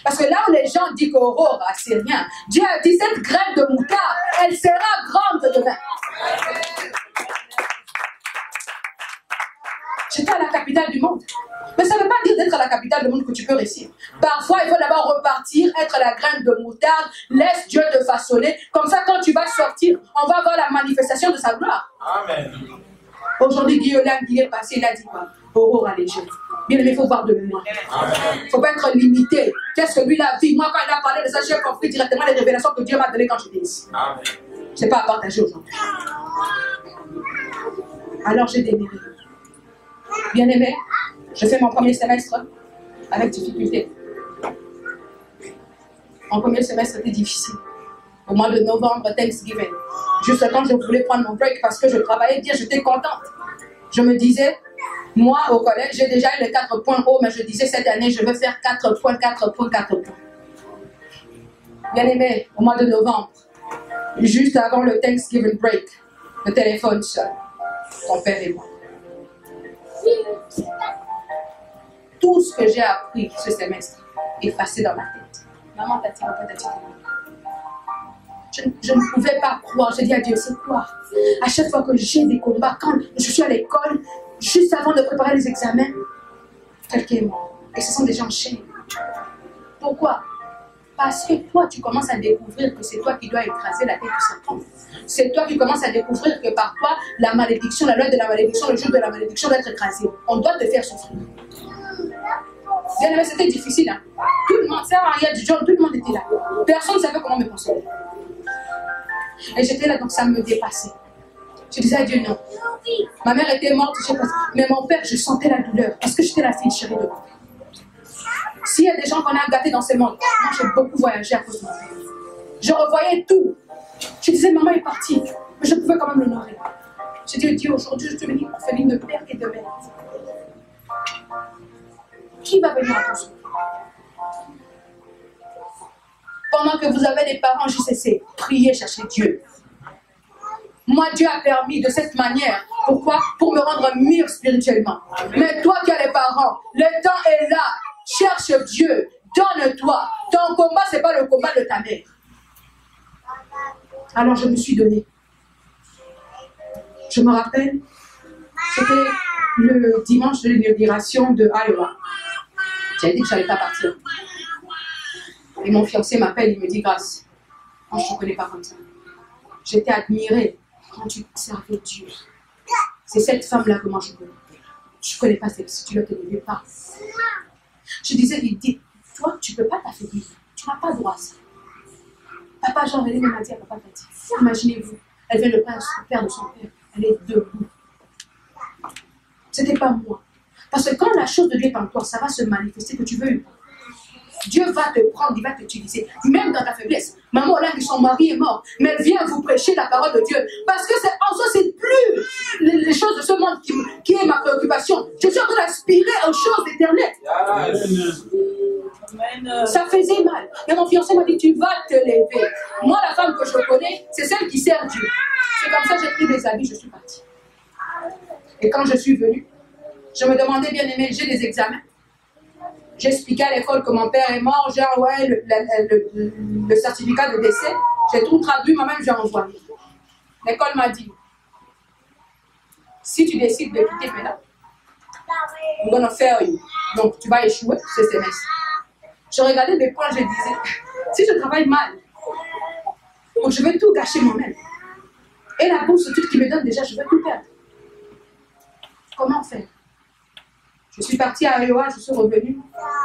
Parce que là où les gens disent qu'Aurora, c'est rien, Dieu a dit cette graine de moutarde, elle sera grande demain. J'étais à la capitale du monde. Mais ça ne veut pas dire d'être à la capitale du monde que tu peux réussir. Parfois, il faut d'abord repartir, être la graine de moutarde, laisse Dieu te façonner. Comme ça, quand tu vas sortir, on va voir la manifestation de sa gloire. Amen. Aujourd'hui, Guillaume, il est passé, il a dit quoi? Aurora léger. Bien aimé, il faut voir de loin. Il ne faut pas être limité. Qu'est-ce que lui a vu? Moi, quand il a parlé de ça, j'ai compris directement les révélations que Dieu m'a données quand j'étais ici. Amen. Ce n'est pas à partager aujourd'hui. Alors, j'ai démarré. Bien aimé, je fais mon premier semestre avec difficulté. Mon premier semestre était difficile. Au mois de novembre, Thanksgiving. Juste quand je voulais prendre mon break parce que je travaillais bien, j'étais contente. Je me disais, moi au collège, j'ai déjà eu les 4 points hauts, mais je disais cette année, je veux faire 4 points, 4 points, 4 points. Bien aimé, au mois de novembre, juste avant le Thanksgiving break, le téléphone sonne. Ton père et moi. Tout ce que j'ai appris ce semestre est effacé dans ma tête. Maman t'a dit, papa t'a dit. Je ne pouvais pas croire. J'ai dit à Dieu, c'est quoi? À chaque fois que j'ai des combats, quand je suis à l'école, juste avant de préparer les examens, quelqu'un est mort. Et ce sont des gens chaînés. Pourquoi? Parce que toi, tu commences à découvrir que c'est toi qui dois écraser la tête du serpent. C'est toi qui commences à découvrir que par toi, la malédiction, la loi de la malédiction, le jour de la malédiction doit être écrasé. On doit te faire souffrir. Bien aimé, c'était difficile. Hein? Tout le monde, ça, il y a du genre, tout le monde était là. Personne ne savait comment me consoler. Et j'étais là, donc ça me dépassait. Je disais à Dieu non. Ma mère était morte, je sais pas. Mais mon père, je sentais la douleur. Parce que j'étais la fille chérie de mon père. S'il y a des gens qu'on a gâtés dans ce monde, moi j'ai beaucoup voyagé à cause de mon père. Je revoyais tout. Je disais, maman est partie. Mais je pouvais quand même l'honorer. J'ai dit, Dieu, aujourd'hui, je suis venue orpheline de père et de mère. Qui va venir à ton secours? Pendant que vous avez des parents JCC, priez, cherchez Dieu. Moi, Dieu a permis de cette manière. Pourquoi? Pour me rendre mûr spirituellement. Mais toi qui as les parents, le temps est là. Cherche Dieu. Donne-toi. Ton combat, ce n'est pas le combat de ta mère. Alors, je me suis donnée. Je me rappelle, c'était le dimanche de l'inauguration de Iowa. J'avais dit que je n'allais pas partir. Et mon fiancé m'appelle, il me dit, Grâce, moi je ne te connais pas comme ça. J'étais admirée quand tu servais Dieu. C'est cette femme-là que moi je connais. Je ne connais pas celle-ci, tu ne te connais pas. Je disais, il dit, toi, tu ne peux pas t'affaiblir. Tu n'as pas droit à ça. Papa Jean-René m'a dit à papa Tati, imaginez-vous, elle vient de perdre le père de son père. Elle est debout. Ce n'était pas moi. Parce que quand la chose de Dieu est en toi, ça va se manifester que tu veux ou pas. Dieu va te prendre, il va t'utiliser, même dans ta faiblesse. Maman, là, son mari est mort, mais elle vient vous prêcher la parole de Dieu. Parce que en soi, c'est plus les choses de ce monde qui est ma préoccupation. Je suis en train d'aspirer aux choses éternelles. Ça faisait mal. Et mon fiancé m'a dit, tu vas te lever. Moi, la femme que je connais, c'est celle qui sert Dieu. C'est comme ça que j'ai pris des habits, je suis partie. Et quand je suis venue, je me demandais, bien aimé, j'ai des examens. J'expliquais à l'école que mon père est mort, j'ai envoyé le certificat de décès, j'ai tout traduit, moi-même j'ai envoyé. L'école m'a dit, si tu décides de quitter maintenant, we're gonna fail you. Donc tu vas échouer ce semestre. Je regardais mes points, je disais, si je travaille mal, donc je vais tout gâcher moi-même. Et la bourse toute qui me donne déjà, je vais tout perdre. Comment faire? Je suis partie à Iowa, je suis revenue,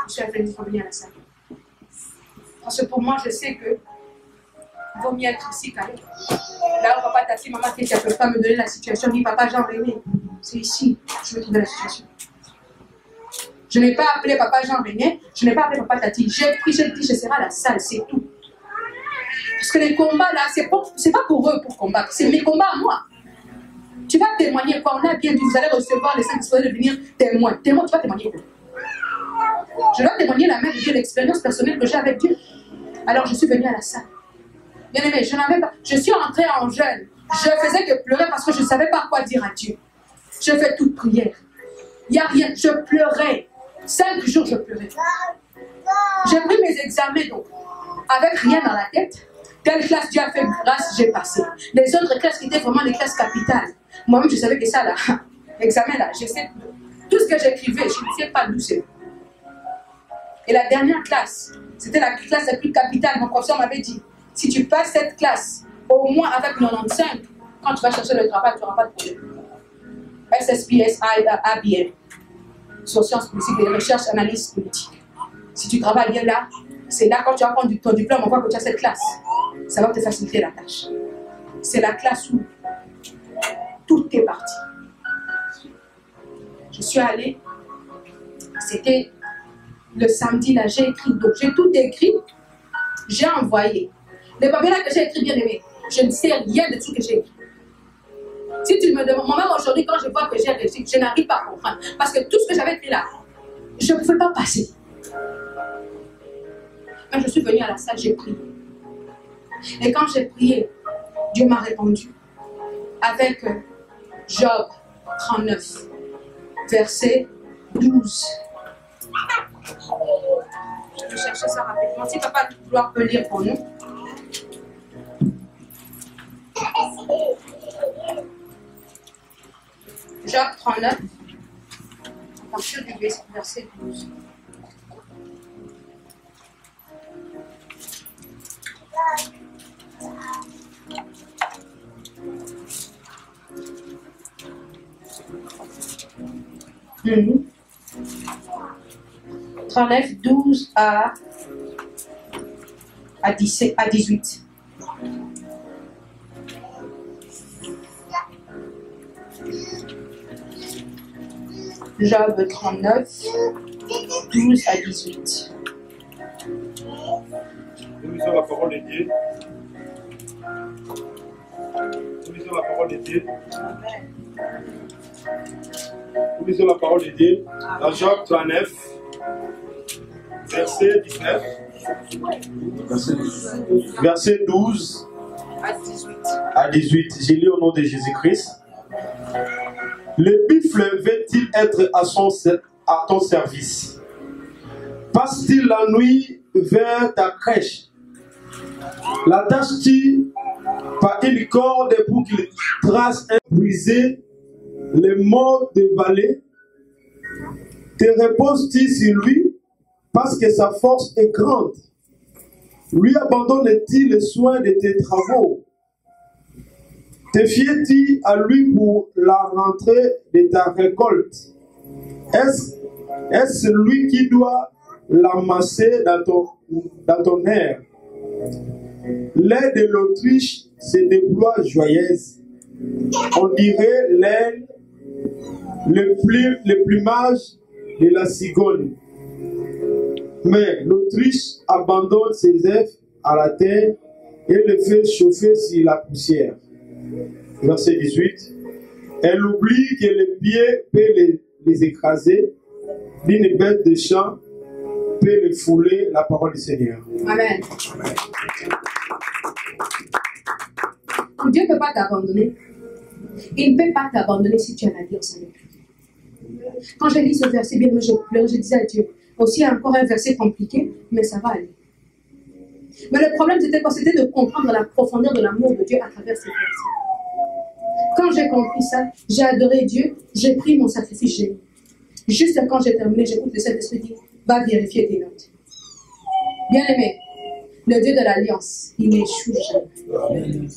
je suis revenue à la salle. Parce que pour moi, je sais que il vaut mieux être ici qu'ailleurs. Là où papa Tati, maman qui ne peut pas me donner la situation, dit papa Jean-René, c'est ici, je veux trouver la situation. Je n'ai pas appelé papa Jean-René, je n'ai pas appelé papa Tati. J'ai pris, j'ai dit, je serai à la salle, c'est tout. Parce que les combats là, c'est pas pour eux pour combattre, c'est mes combats à moi. Tu vas témoigner quoi? On a bien dit, vous allez recevoir les saints qui de devenir témoins. Témoin, tu vas témoigner quoi? Je dois témoigner la main de Dieu, l'expérience personnelle que j'ai avec Dieu. Alors je suis venue à la salle. Bien aimé, je suis entrée en jeûne. Je faisais que pleurer parce que je ne savais pas quoi dire à Dieu. Je fais toute prière. Il n'y a rien. Je pleurais. 5 jours, je pleurais. J'ai pris mes examens donc, avec rien dans la tête. Quelle classe Dieu a fait grâce, j'ai passé. Les autres classes qui étaient vraiment des classes capitales. Moi-même, je savais que ça, là, l'examen, là, je sais tout ce que j'écrivais, je ne sais pas d'où c'est. Et la dernière classe, c'était la classe la plus capitale. Mon professeur m'avait dit, si tu passes cette classe, au moins avec 95, quand tu vas chercher le travail, tu n'auras pas de problème. SSPS, ABM, sur sciences politiques et recherche, analyse politique. Si tu travailles bien là, c'est là quand tu vas prendre ton diplôme, on voit que tu as cette classe. Ça va te faciliter la tâche. C'est la classe où tout est parti. Je suis allée, c'était le samedi, là, j'ai écrit, donc j'ai tout écrit, j'ai envoyé. Les papiers là que j'ai écrit, bien aimé, je ne sais rien de tout que j'ai écrit. Si tu me demandes, moi-même aujourd'hui, quand je vois que j'ai réussi, je n'arrive pas à comprendre. Parce que tout ce que j'avais écrit là, je ne pouvais pas passer. Mais je suis venue à la salle, j'ai prié. Et quand j'ai prié, Dieu m'a répondu avec Job 39, verset 12. Je vais chercher ça rapidement. Si papa de gloire peut lire pour nous. Job 39, à partir du verset 12. Mmh. 39, 12 à 18. Job 39, 12 à 18. Nous lisons la parole de Dieu. Nous lisons la parole de Dieu. Nous lisons la parole de Dieu dans Job 39, verset 19. Verset 12 à 18. J'ai lu au nom de Jésus-Christ. Le buffle veut-il être à ton service? Passe-t-il la nuit vers ta crèche? L'attaches-tu par une corde pour qu'il trace un brisé les morts dévalés, te reposes-tu sur lui parce que sa force est grande? Lui abandonne-t-il le soin de tes travaux? Te fies-tu à lui pour la rentrée de ta récolte? Est-ce lui qui doit l'amasser dans ton air? L'aile de l'Autriche se déploie joyeuse. On dirait l'aile, le plumage de la cigogne. Mais l'Autriche abandonne ses œufs à la terre et le fait chauffer sur la poussière. Verset 18. Elle oublie que le pied peut les écraser, d'une bête de champ peut le fouler, la parole du Seigneur. Amen. Dieu ne peut pas t'abandonner. Il ne peut pas t'abandonner si tu as l'alliance avec lui. Quand j'ai lu ce verset, bien, je pleure, je disais à Dieu, aussi encore un verset compliqué, mais ça va aller. Mais le problème, c'était quoi? C'était de comprendre la profondeur de l'amour de Dieu à travers ces versets. Quand j'ai compris ça, j'ai adoré Dieu, j'ai pris mon sacrifice chez lui. Juste quand j'ai terminé, j'écoute le Saint-Esprit dire, va vérifier tes notes. Bien aimé, le Dieu de l'Alliance, il n'échoue jamais.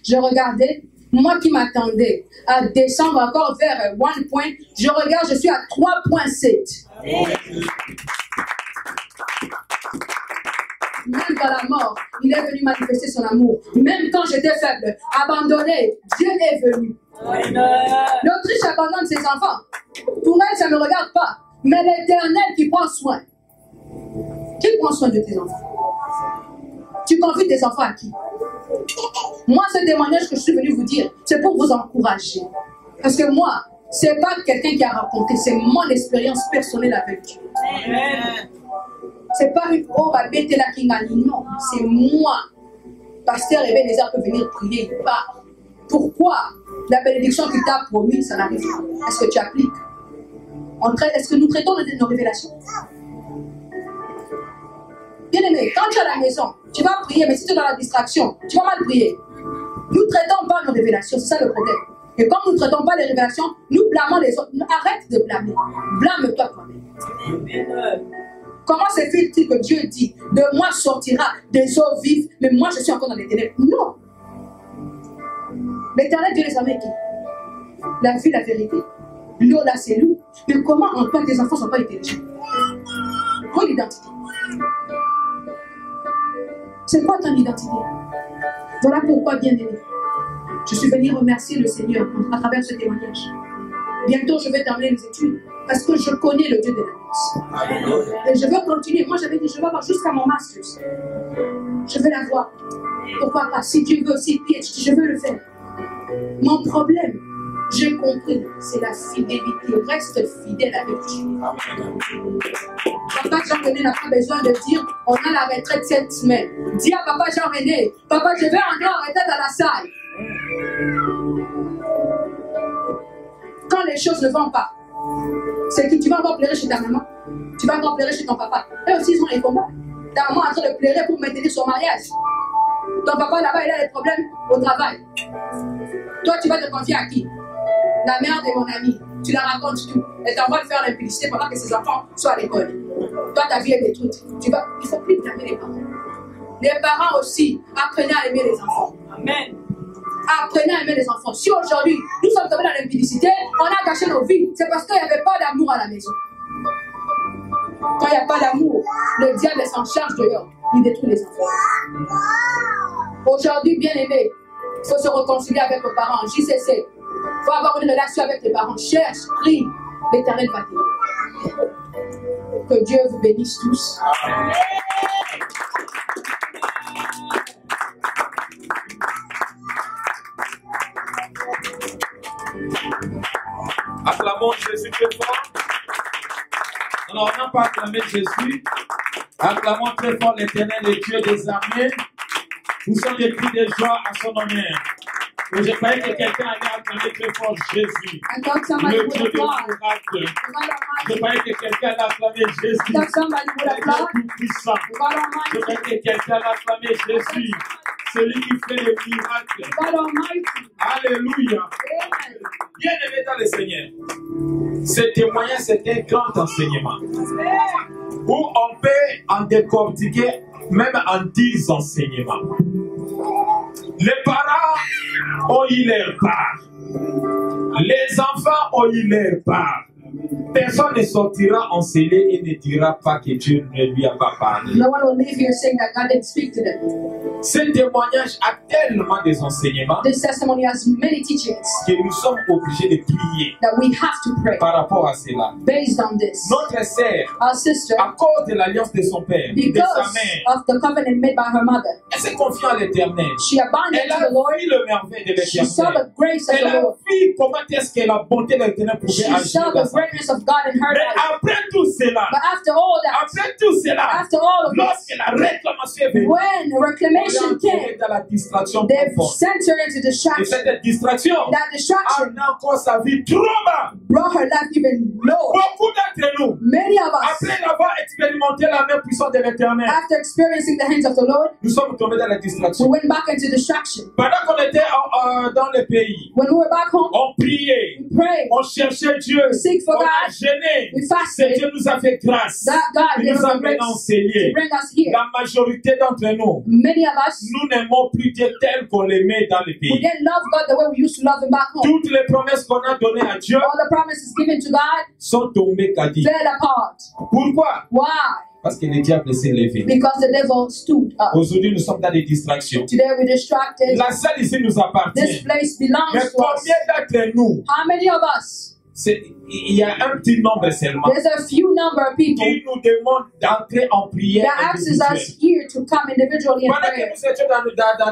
Je regardais, moi qui m'attendais à descendre encore vers 1 point, je regarde, je suis à 3.7. Même dans la mort, il est venu manifester son amour. Même quand j'étais faible, abandonné, Dieu est venu. L'Autriche abandonne ses enfants. Pour elle, ça ne me regarde pas. Mais l'Éternel qui prend soin. Qui prend soin de tes enfants? Tu confies tes enfants à qui? Moi, ce témoignage que je suis venu vous dire, c'est pour vous encourager. Parce que moi, ce n'est pas quelqu'un qui a raconté, c'est mon expérience personnelle avec Dieu. C'est pas une bête là qui m'a dit non, c'est moi. Pasteur Ebenezer peut venir prier, il part. Pourquoi la bénédiction qu'il t'a promis, ça n'arrive pas? Est-ce que tu appliques? Est-ce que nous traitons de nos révélations? Bien aimé, quand tu es à la maison, tu vas prier, mais si tu es dans la distraction, tu vas mal prier. Nous ne traitons pas nos révélations, c'est ça le problème. Et comme nous ne traitons pas les révélations, nous blâmons les autres. Arrête de blâmer. Blâme-toi toi-même. Comment se fait-il que Dieu dit, de moi sortira des eaux vives, mais moi je suis encore dans les ténèbres? Non. L'Éternel Dieu les a qui? La vie, la vérité. L'eau, là, c'est nous. Mais comment en toi, tes enfants ne sont pas intelligents? Prends l'identité. C'est quoi ton identité? Voilà pourquoi, bien aimé, je suis venu remercier le Seigneur à travers ce témoignage. Bientôt, je vais terminer mes études parce que je connais le Dieu de l'Alliance. Et je veux continuer. Moi, j'avais dit, je vais avoir jusqu'à mon master. Je vais l'avoir. Pourquoi pas? Si Dieu veut aussi, je veux le faire. Mon problème, j'ai compris, c'est la fidélité. Reste fidèle avec Dieu. Papa Jean-René n'a pas besoin de dire, on a la retraite cette semaine. Dis à Papa Jean-René, Papa, je vais entrer en retraite à la salle. Quand les choses ne vont pas, c'est que tu vas encore pleurer chez ta maman, tu vas encore pleurer chez ton papa. Eux aussi, ils ont les combats. Ta maman est en train de pleurer pour maintenir son mariage. Ton papa là-bas, il a des problèmes au travail. Toi, tu vas te confier à qui? La mère de mon ami. Tu la racontes tout. Elle t'envoie faire l'impudicité pendant que ses enfants sont à l'école. Toi, ta vie est détruite. Il ne faut plus blâmer les parents. Les parents aussi, apprenez à aimer les enfants. Amen. Apprenez à aimer les enfants. Si aujourd'hui, nous sommes tombés dans l'impudicité, on a gâché nos vies. C'est parce qu'il n'y avait pas d'amour à la maison. Quand il n'y a pas d'amour, le diable s'en charge dehors. Il détruit les enfants. Aujourd'hui, bien aimé, il faut se réconcilier avec vos parents. JCC. Il faut avoir une relation avec les parents. Cherche, prie. L'Éternel va t'aider. Que Dieu vous bénisse tous. Acclamons Jésus très fort. Alors, on n'a pas acclamé Jésus. Acclamons très fort l'Éternel, le Dieu des armées. Vous sont des cris de joie à son honneur. Et je croyais que quelqu'un allait acclamer très fort Jésus, le Dieu des miracles. Je croyais que quelqu'un allait acclamer Jésus, le Dieu tout puissant. Je croyais que quelqu'un allait acclamer Jésus, celui qui fait des miracles. God Almighty. Alléluia. Amen. Bien-aimé dans le Seigneur, ce témoignage, c'est un grand enseignement où on peut en décortiquer même en 10 enseignements. Les parents ont eu leur part. Les enfants ont eu leur part. Personne ne sortira enseigné et ne dira pas que Dieu ne lui a pas parlé. No one will leave here saying that God didn't speak to them. Ce témoignage a tellement des enseignements This testimony has many teachings que nous sommes obligés de prier that we have to pray par rapport à cela. based on this. Notre sœur, Our sister, à cause de l'alliance de son père, de sa because mère, of the covenant made by her mother, elle s'est confiée à l'éternel. she abandoned Elle to a the Lord. vu le merveille de She saw l'éternel. the grace of Elle the a Lord. vu comment est-ce que la bonté de l'éternel pouvait She agir saw dans the sa vie. greatness of God in her Mais life. après tout cela, But after all that, après tout cela, after all of lorsque this, la réclamation est venue, when on reclamation l'a enterrée came, dans la distraction they profonde. sent her into Et distraction. cette distraction That distraction a encore sa vie trop bas. brought her life even lower. Beaucoup d'entre nous, Many of us, après avoir expérimenté la main puissante de l'éternel, after experiencing the hands of the Lord, nous sommes tombés dans la we distraction. went back into distraction. Pendant qu'on était dans le pays, When we were back home, on priait, we prayed. on cherchait Dieu, We seek for on a God. gêné. We C'est fasted. Dieu nous a fait grâce. That God Il gave nous us a the grace maintenant to enseigné. bring us here. La majorité d'entre nous, Many of us, nous n'aimons plus Dieu tel qu'on l'aimait dans le we pays. didn't love God the way we used to love Him back home. Toutes les promesses qu'on a données à Dieu All the promises given to God sont tombées caduques. fell apart. Pourquoi? Why? Parce que le diable s'est levé. Because the devil stood up. Aujourd'hui, nous sommes dans des distractions. Today we're distracted. La salle ici nous This appartient. place Mais belongs to us. combien d'entre nous, How many of us? il y a un petit nombre seulement, There's a few number of people qui nous demandent d'entrer en prière that asks us individuelle. here to come individually in Pendant que prayer. nous étions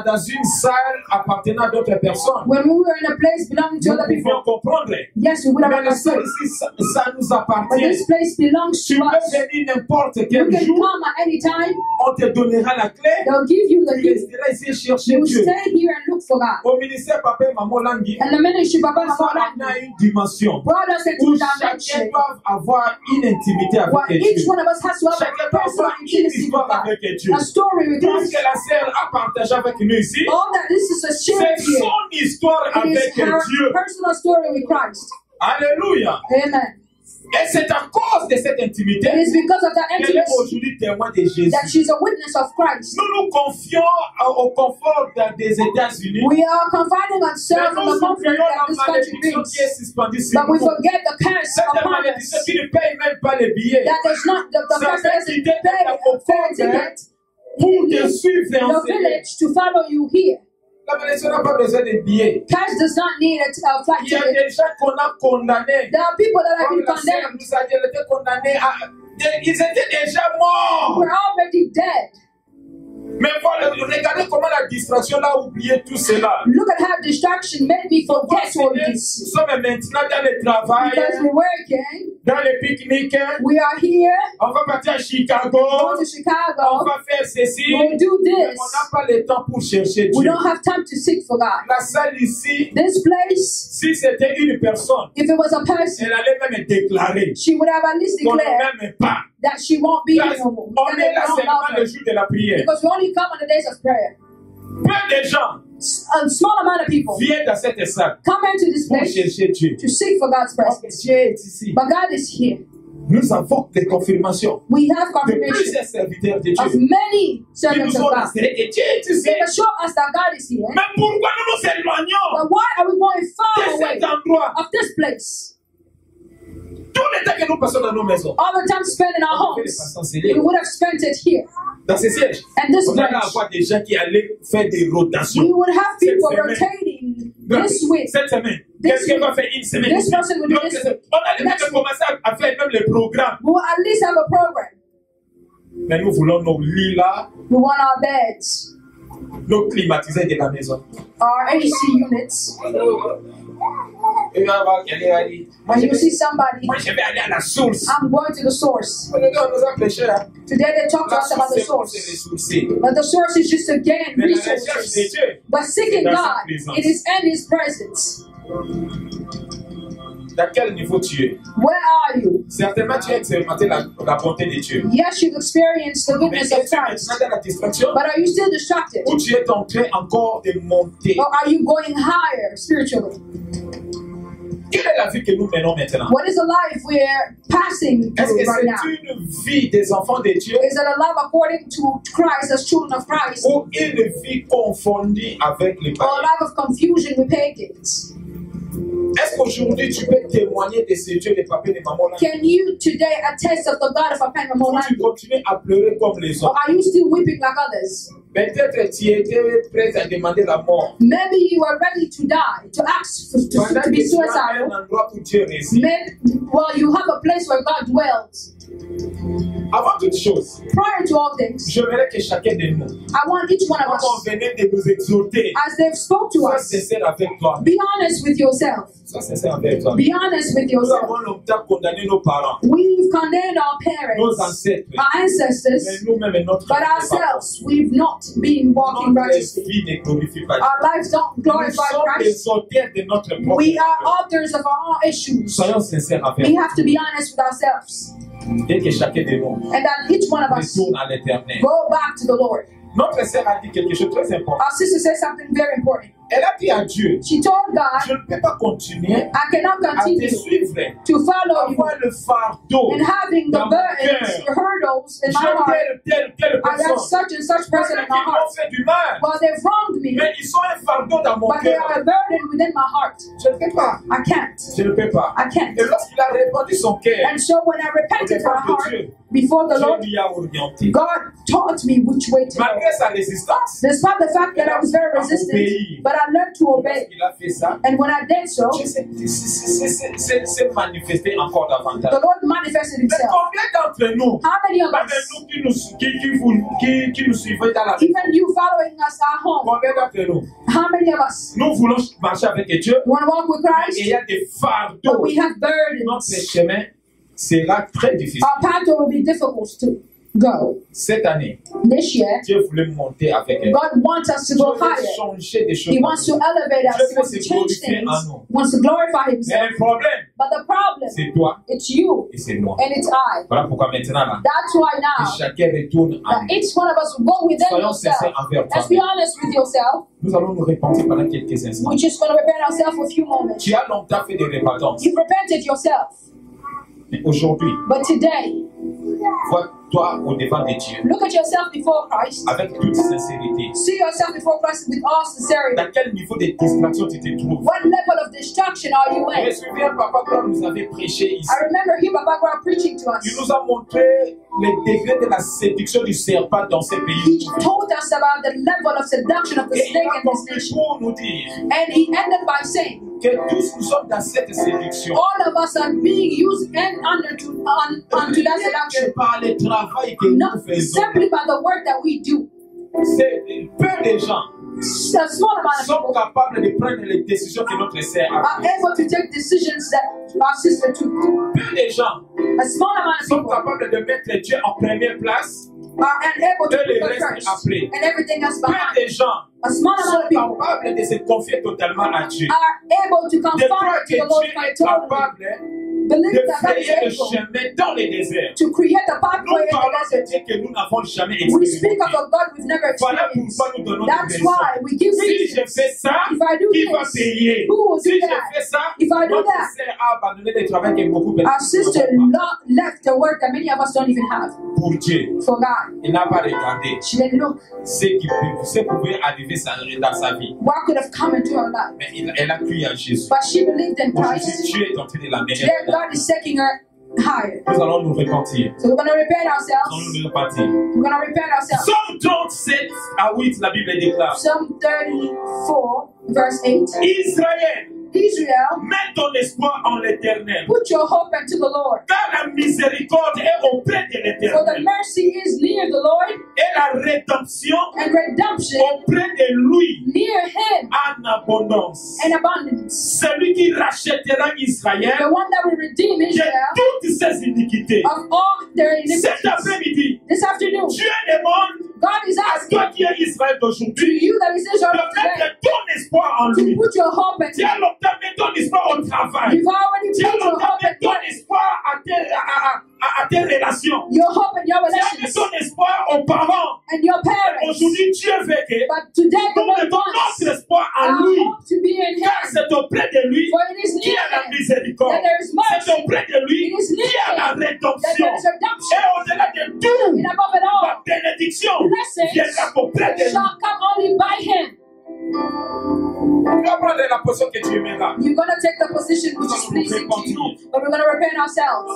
dans une salle appartenant à d'autres personnes, When we were in a place belonging to nous other people, pouvions comprendre. yes, we would have Mais la salle understood. ici, ça nous But appartient. this place belongs Tu to peux us. venir n'importe You quel can jour, come at any time. on te donnera la clé. They'll give you the Tu key. resteras ici et chercher You Dieu. stay here and look for God. Au ministère Papa et Maman Langui, And the ministry, Papa ça Mama, en a une dimension brought us into où a chacun dimension doit avoir une intimité where avec each Dieu. one of us has to have Chacun a doit personal avoir une intimacy with histoire God. avec Dieu. A story with Tout God. ce que la sœur a partagé avec nous ici, All that this is a share c'est here. son histoire It avec is her Dieu. personal story with Christ. Alléluia. Amen. Et c'est à cause de cette intimité It is because of that qu'elle est intimacy aujourd'hui témoin de Jésus. that she's a witness of Christ. Nous nous confions au confort des États-Unis. We are confiding Mais ourselves in nous the comfort oublions that la this country malédiction brings. qui est suspendue sur But we nous. forget the curse Cette upon malédiction us. qui ne paye même pas les billets. That does not, the Ça curse fait doesn't quitter pay ta a fair conforme ticket pour te suivre et the enseigner. village to follow you here. La malédiction n'a pas besoin de billets. Cash does not need a flight Il y a ticket. des gens qu'on a condamnés. There are people that have Comme been la sœur condemned. nous a dit, elle était condamnée à... Ils étaient déjà morts. We're already dead. Mais voilà, regardez comment la distraction a oublié tout cela. Look at how distraction made me forget all Nous this. sommes maintenant dans le travail, Because we're working, dans les pique-niques. we are here, On va partir à Chicago. going to On Chicago, va faire ceci. we'll do Mais this. on n'a pas le temps pour chercher We Dieu. don't have time to seek for God. La salle ici, This place, si c'était une personne, if it was a person, elle allait même déclarer she would have at least qu'on ne declared m'aime pas. that she won't be Là, here no more. on That est they là don't seulement love le her. jour de la prière. Because we only come on the days of prayer. Peu de gens A small amount of people viennent dans cette salle come into this pour place chercher Dieu. to seek for God's presence. Dieu est ici. But God is here. Nous avons des confirmations We have de confirmation plusieurs serviteurs de of Dieu many qui servants nous of ont God. assuré que Dieu est ici. They assure us that God is here. Mais pourquoi nous nous éloignons But why are we going de far away cet endroit? of this place? Tout le temps que nous passons dans nos maisons, All the time spent in our on fait des homes, passants we célèbres. would have spent it here. Dans ces sièges, And this on allait branch, avoir des gens qui allaient faire des rotations. we would have Cette people semaine. rotating this week. Cette semaine, This quelqu'un week. va faire une semaine. This ici. person will do L'autre this semaine. week. On allait Next même commencer à faire même les programmes. We will at least have a program. Mais nous voulons nos lits là, We want our beds, nos climatiseurs de la maison. our AC units. Et on va voir quelqu'un va dire, moi And je you vais, see somebody, moi, je vais aller à la source. I'm going to the source. On nous a prêché. Hein. Today they talk to La us about the source, c'est pour se source. ressourcer. But the source is just to gain Mais la recherche de resources. Dieu, But seeking Dans sa God, présence. it is in His presence. Dans quel niveau tu es? Where are you? Certainement, tu as expérimenté la bonté de Dieu. Yes, you've experienced the Mais goodness es-tu of Christ. maintenant dans la distraction? But are you still distracted? Ou tu es en train encore de monter? Or are you going higher spiritually? Quelle est la vie que nous menons maintenant? What is the life we're passing Est-ce through que right now? c'est une vie des enfants de Dieu Is it a love according to Christ as children of Christ? ou une vie confondue avec les Or a païens? life of confusion with pagans? Est-ce qu'aujourd'hui tu peux témoigner de ce Dieu de papa et de maman là? Can you today attest of the God of a pen Ou tu continues à pleurer comme les Or autres? are you still weeping like others? Peut-être tu étais prêt à demander la mort. Maybe you are ready to die, to ask Pendant to que be tu as suicidal. un endroit où Dieu réside. Well, you have a place where God dwells. Avant toute chose, Prior to all things, j'aimerais que chacun de nous, I want each one of quand on us, venait de nous exhorter, as they've spoke to sois us, sincère avec toi. be honest with yourself. Sois sincère avec toi. Be honest with Nous yourself. avons longtemps condamné nos parents, We've condemned our nos parents, ancêtres, our mais ancestors, nous-mêmes, notre but ourselves, we've not been walking notre righteously. vie ne glorifie pas Dieu. Our lives don't Nous glorify sommes les Christ. auteurs de notre propre We are malheur. authors of our own issues. Soyons sincères avec We nous. have to be honest with ourselves. Et que chacun de nous And that each one of us retourne à l'éternel. go back to the Lord. Notre sœur a dit quelque chose de très important. Our sister said something very important. Elle a dit à Dieu, She told God, je ne peux pas continuer I cannot à te continue suivre, to follow you avoir le fardeau. and having the dans mon burdens, cœur. the hurdles in J'ai my heart. telle I have personne. such and such person in my Ils m'ont heart. fait du mal. Well, they've wronged me, Mais ils sont un fardeau dans mon but they cœur. are a burden within my heart. Je ne peux pas. I can't. Je ne peux pas. I can't. Et lorsqu'il a répandu son cœur, And so when I repented Au my devant de heart Dieu, before the Dieu Lord, lui a orienté. God taught me which way to go. Malgré sa résistance, Despite the fact that I was very resistant, but I learned to obey. lorsqu'il a fait ça, And when I did so, Dieu s'est manifesté encore the davantage. Lord manifested Mais himself. combien d'entre nous, How many of même us, nous qui nous suivons dans la vie, even you following us at home, combien d'entre nous, how many of us nous voulons marcher avec Dieu, want to walk with mais il Christ, y a des but fardeaux. we have Notre burdens? chemin sera très difficile. Our path will be difficult to go. Cette année, This year, Dieu voulait monter avec elle. God wants us to Dieu go veut higher. changer des choses. He wants to elevate us. He wants to change things. He wants to glorify Mais himself. le problème, But the problem, c'est toi it's you et c'est moi. and it's I. Voilà pourquoi maintenant, là, That's why que now, chacun retourne à that lui. each one of us will go within Soyons yourself. sincères envers Let's be toi. honest with yourself. Nous allons nous repentir pendant quelques instants. We're just going to repent ourselves for a few moments. Tu as longtemps fait des repentance. You've repented yourself. Mais aujourd'hui, But today, vois-toi au devant de Dieu look at yourself before Christ. avec toute sincérité. See yourself before Christ with all sincerity. Dans quel niveau de distraction tu te trouves? What level of destruction are you Je me in? souviens, Papa Gloire nous avait prêché ici. I remember him, Papa God, preaching to Il us. nous a montré les degrés de la séduction du serpent dans ces pays. He told us about the level of seduction of the Et il snake a in this conclu nation. pour nous dire And he ended by saying, que tous nous sommes dans cette séduction. all of us are being used and onto that C'est seduction. par le travail que Not nous faisons. simply by the work that we do. C'est peu de gens A small amount of sont people capables de prendre les décisions que notre sœur a are prises. able to take decisions that our sister took. Peu de gens A small amount of sont people capables de mettre Dieu en première place. are unable to Et le put reste God first après. and everything else Peu behind. de gens A small amount sont of people capables de se confier totalement à Dieu. are able to De croire confide que to the Lord Dieu quite est totally. capable Believe de that God is frayer le able chemin dans les déserts. to create a Nous pathway in parlons the de desert. Dieu que nous n'avons jamais We speak of expérimenté. a God we've never Voilà experienced. pourquoi nous donnons That's des raisons. why we give Si je reasons. fais ça, If I do qui va this, payer? who will Si do je that? fais ça, If I do notre that, sœur a abandonné le travail que beaucoup de our sister left the work that many of us don't even have pour Dieu. for God. Il n'a pas regardé She didn't look ce pouvait arriver dans sa vie. what could have come into her life. Mais elle a cru en Jésus. But she believed in Aujourd'hui, Christ. Dieu est en train de la Today, mener. God is taking her higher. Nous allons nous repentir. So we're going to repent Nous allons ourselves. nous repentir. We're going to repent ourselves. Psaume 37 à 8, la Bible déclare. Psalm 34, verse 8. Israël, Israel, mets ton espoir en l'Éternel. put your hope into the Lord. Car la miséricorde est auprès de For the l'Éternel. mercy is near the Lord, Et la rédemption and redemption auprès de lui near him en abondance. in abundance. Celui qui rachètera Israël The one that will redeem de Israel toutes ses iniquités. of all their Cet iniquities. après-midi, This afternoon, Dieu demande God is À asking toi qui es Israël to d'aujourd'hui, you that is Israel de of today mettre ton espoir en to lui. put your hope in Tu as Him. longtemps mis ton espoir au travail. You've already Tu as put your longtemps hope in mis ton Him. espoir à tes relations. Your hope in your Tu as mis relations ton espoir aux parents. and your parents. Aujourd'hui, Dieu veut que But today the nous Lord mettons wants notre espoir en our lui. hope to be in Car Him. c'est auprès de lui For it is qu'il y a la near miséricorde. that there is mercy. C'est auprès de lui It is qu'il y a la near that rédemption. there is redemption. Et au-delà de tout, And above it la all, bénédiction blessings viendra auprès de lui. shall come only by Him. Tu vas prendre la position que tu aimeras. You're going to take the position which is pleasing to you, but we're going to repent ourselves.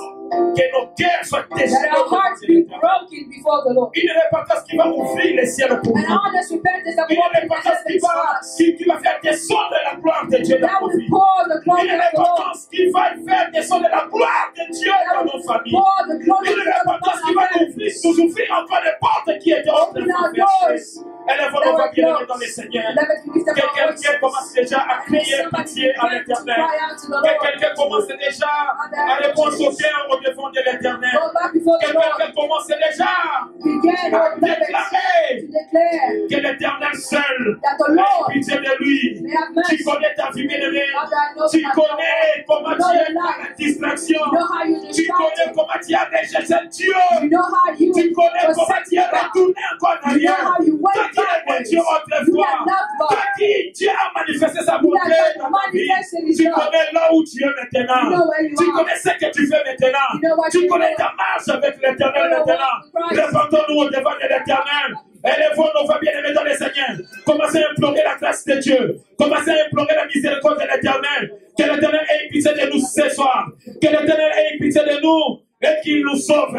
Que nos cœurs soient That déchirés. our hearts be broken before the Lord. Une repentance qui va ouvrir les cieux pour And nous. honest repentance that Une will open the repentance heavens for us. qui va faire descendre la gloire de Dieu dans That nos will vies. pour the glory Une of the Lord. repentance qui va faire descendre la gloire de Dieu That dans nos will familles. pour the glory Une of the repentance qui Lord va upon our families. nous ouvrir encore les portes qui étaient Open our doors. Élève nos voix bien-aimées dans le Seigneur. Let us lift up Que our quelqu'un voices. commence déjà à And crier somebody pitié à begin to l'Éternel. cry out to the Que Lord. quelqu'un commence déjà à répondre au cœur au devant de l'Éternel. Go back before Que the Lord. quelqu'un commence déjà Begin, à Lord, déclarer to declare que l'Éternel seul that the ait Lord pitié de lui. may have mercy. Tu connais ta vie bien-aimée. Father, I know Tu that connais comment know tu your es dans life. la distraction. You know how you Tu distracted. connais comment tu as rejeté Dieu. You know how you Tu connais comment forsake tu es God. retourné encore en You know arrière. how you went Toi qui aimais backwards. Dieu You autrefois. that loved God. Toi qui Dieu a manifesté sa bonté that dans ta vie. manifested His Tu love. connais là où tu es maintenant. You know where you Tu are. connais ce que tu fais maintenant. You know what Tu you connais do. ta marche avec l'Éternel You know maintenant. what Christ. Répandons-nous au devant de l'Éternel. Élevons nos voix bien-aimées dans le Seigneur. Commencez à implorer la grâce de Dieu. Commencez à implorer la miséricorde de l'Éternel. Que l'Éternel ait pitié de nous ce soir. Que l'Éternel ait pitié de nous et qu'il nous sauve.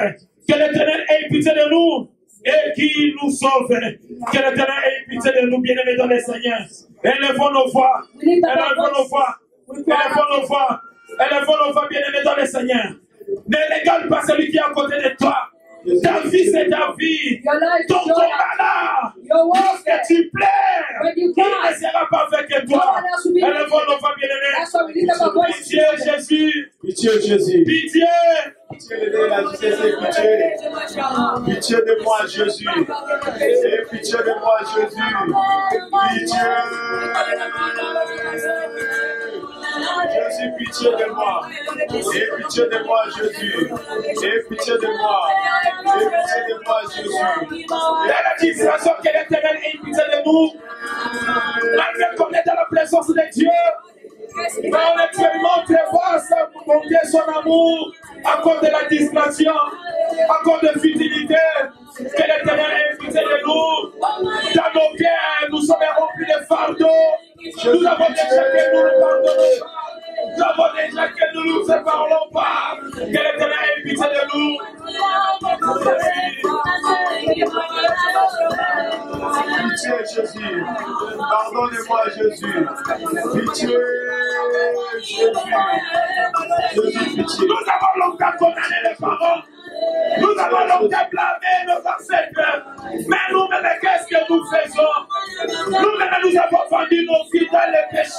Que l'Éternel ait pitié de nous et qu'il nous sauve. Que l'Éternel ait pitié de nous, bien-aimés dans le Seigneur. Élevons nos voix. Élevons nos voix. Élevons nos voix. Élevons nos voix, bien-aimés dans le Seigneur. Ne regarde pas celui qui est à côté de toi. Ta vie, c'est ta vie. Your life Ton is your combat life. là, Your lorsque warfare. tu pleures, When you il cry, ne sera pas fait que no toi. one else will be with Élevons you. nos voix, bien-aimés. That's why we lift up our voices. Pitié, Jésus. Pitié, Jésus. Pitié. Pitié de la justice, pitié. Pitié de moi, Jésus. Et pitié de moi, Jésus. Pitié. Jésus, pitié de moi. Et pitié de moi, Jésus. Et pitié de moi. Et pitié de moi, Jésus. Dans la distraction que l'Éternel ait pitié de nous, malgré qu'on est dans la présence de Dieu, on expérimente voir sa bonté, son amour, à cause de la distraction, à cause de futilité, que l'Éternel ait pitié de nous. Dans nos cœurs, nous sommes remplis de fardeaux. Nous avons déjà que nous nous pardonnons pas. Nous avons déjà que nous nous séparons pas. Que l'Éternel ait pitié de nous. Pitié, Jésus. Pardonnez-moi, Jésus. Pitié, Jésus. Jésus, pitié. Nous avons longtemps condamné les parents. Nous avons longtemps blâmé nos ancêtres. Mais nous-mêmes, qu'est-ce que nous faisons? Nous-mêmes, nous avons vendu nos vies dans le péché.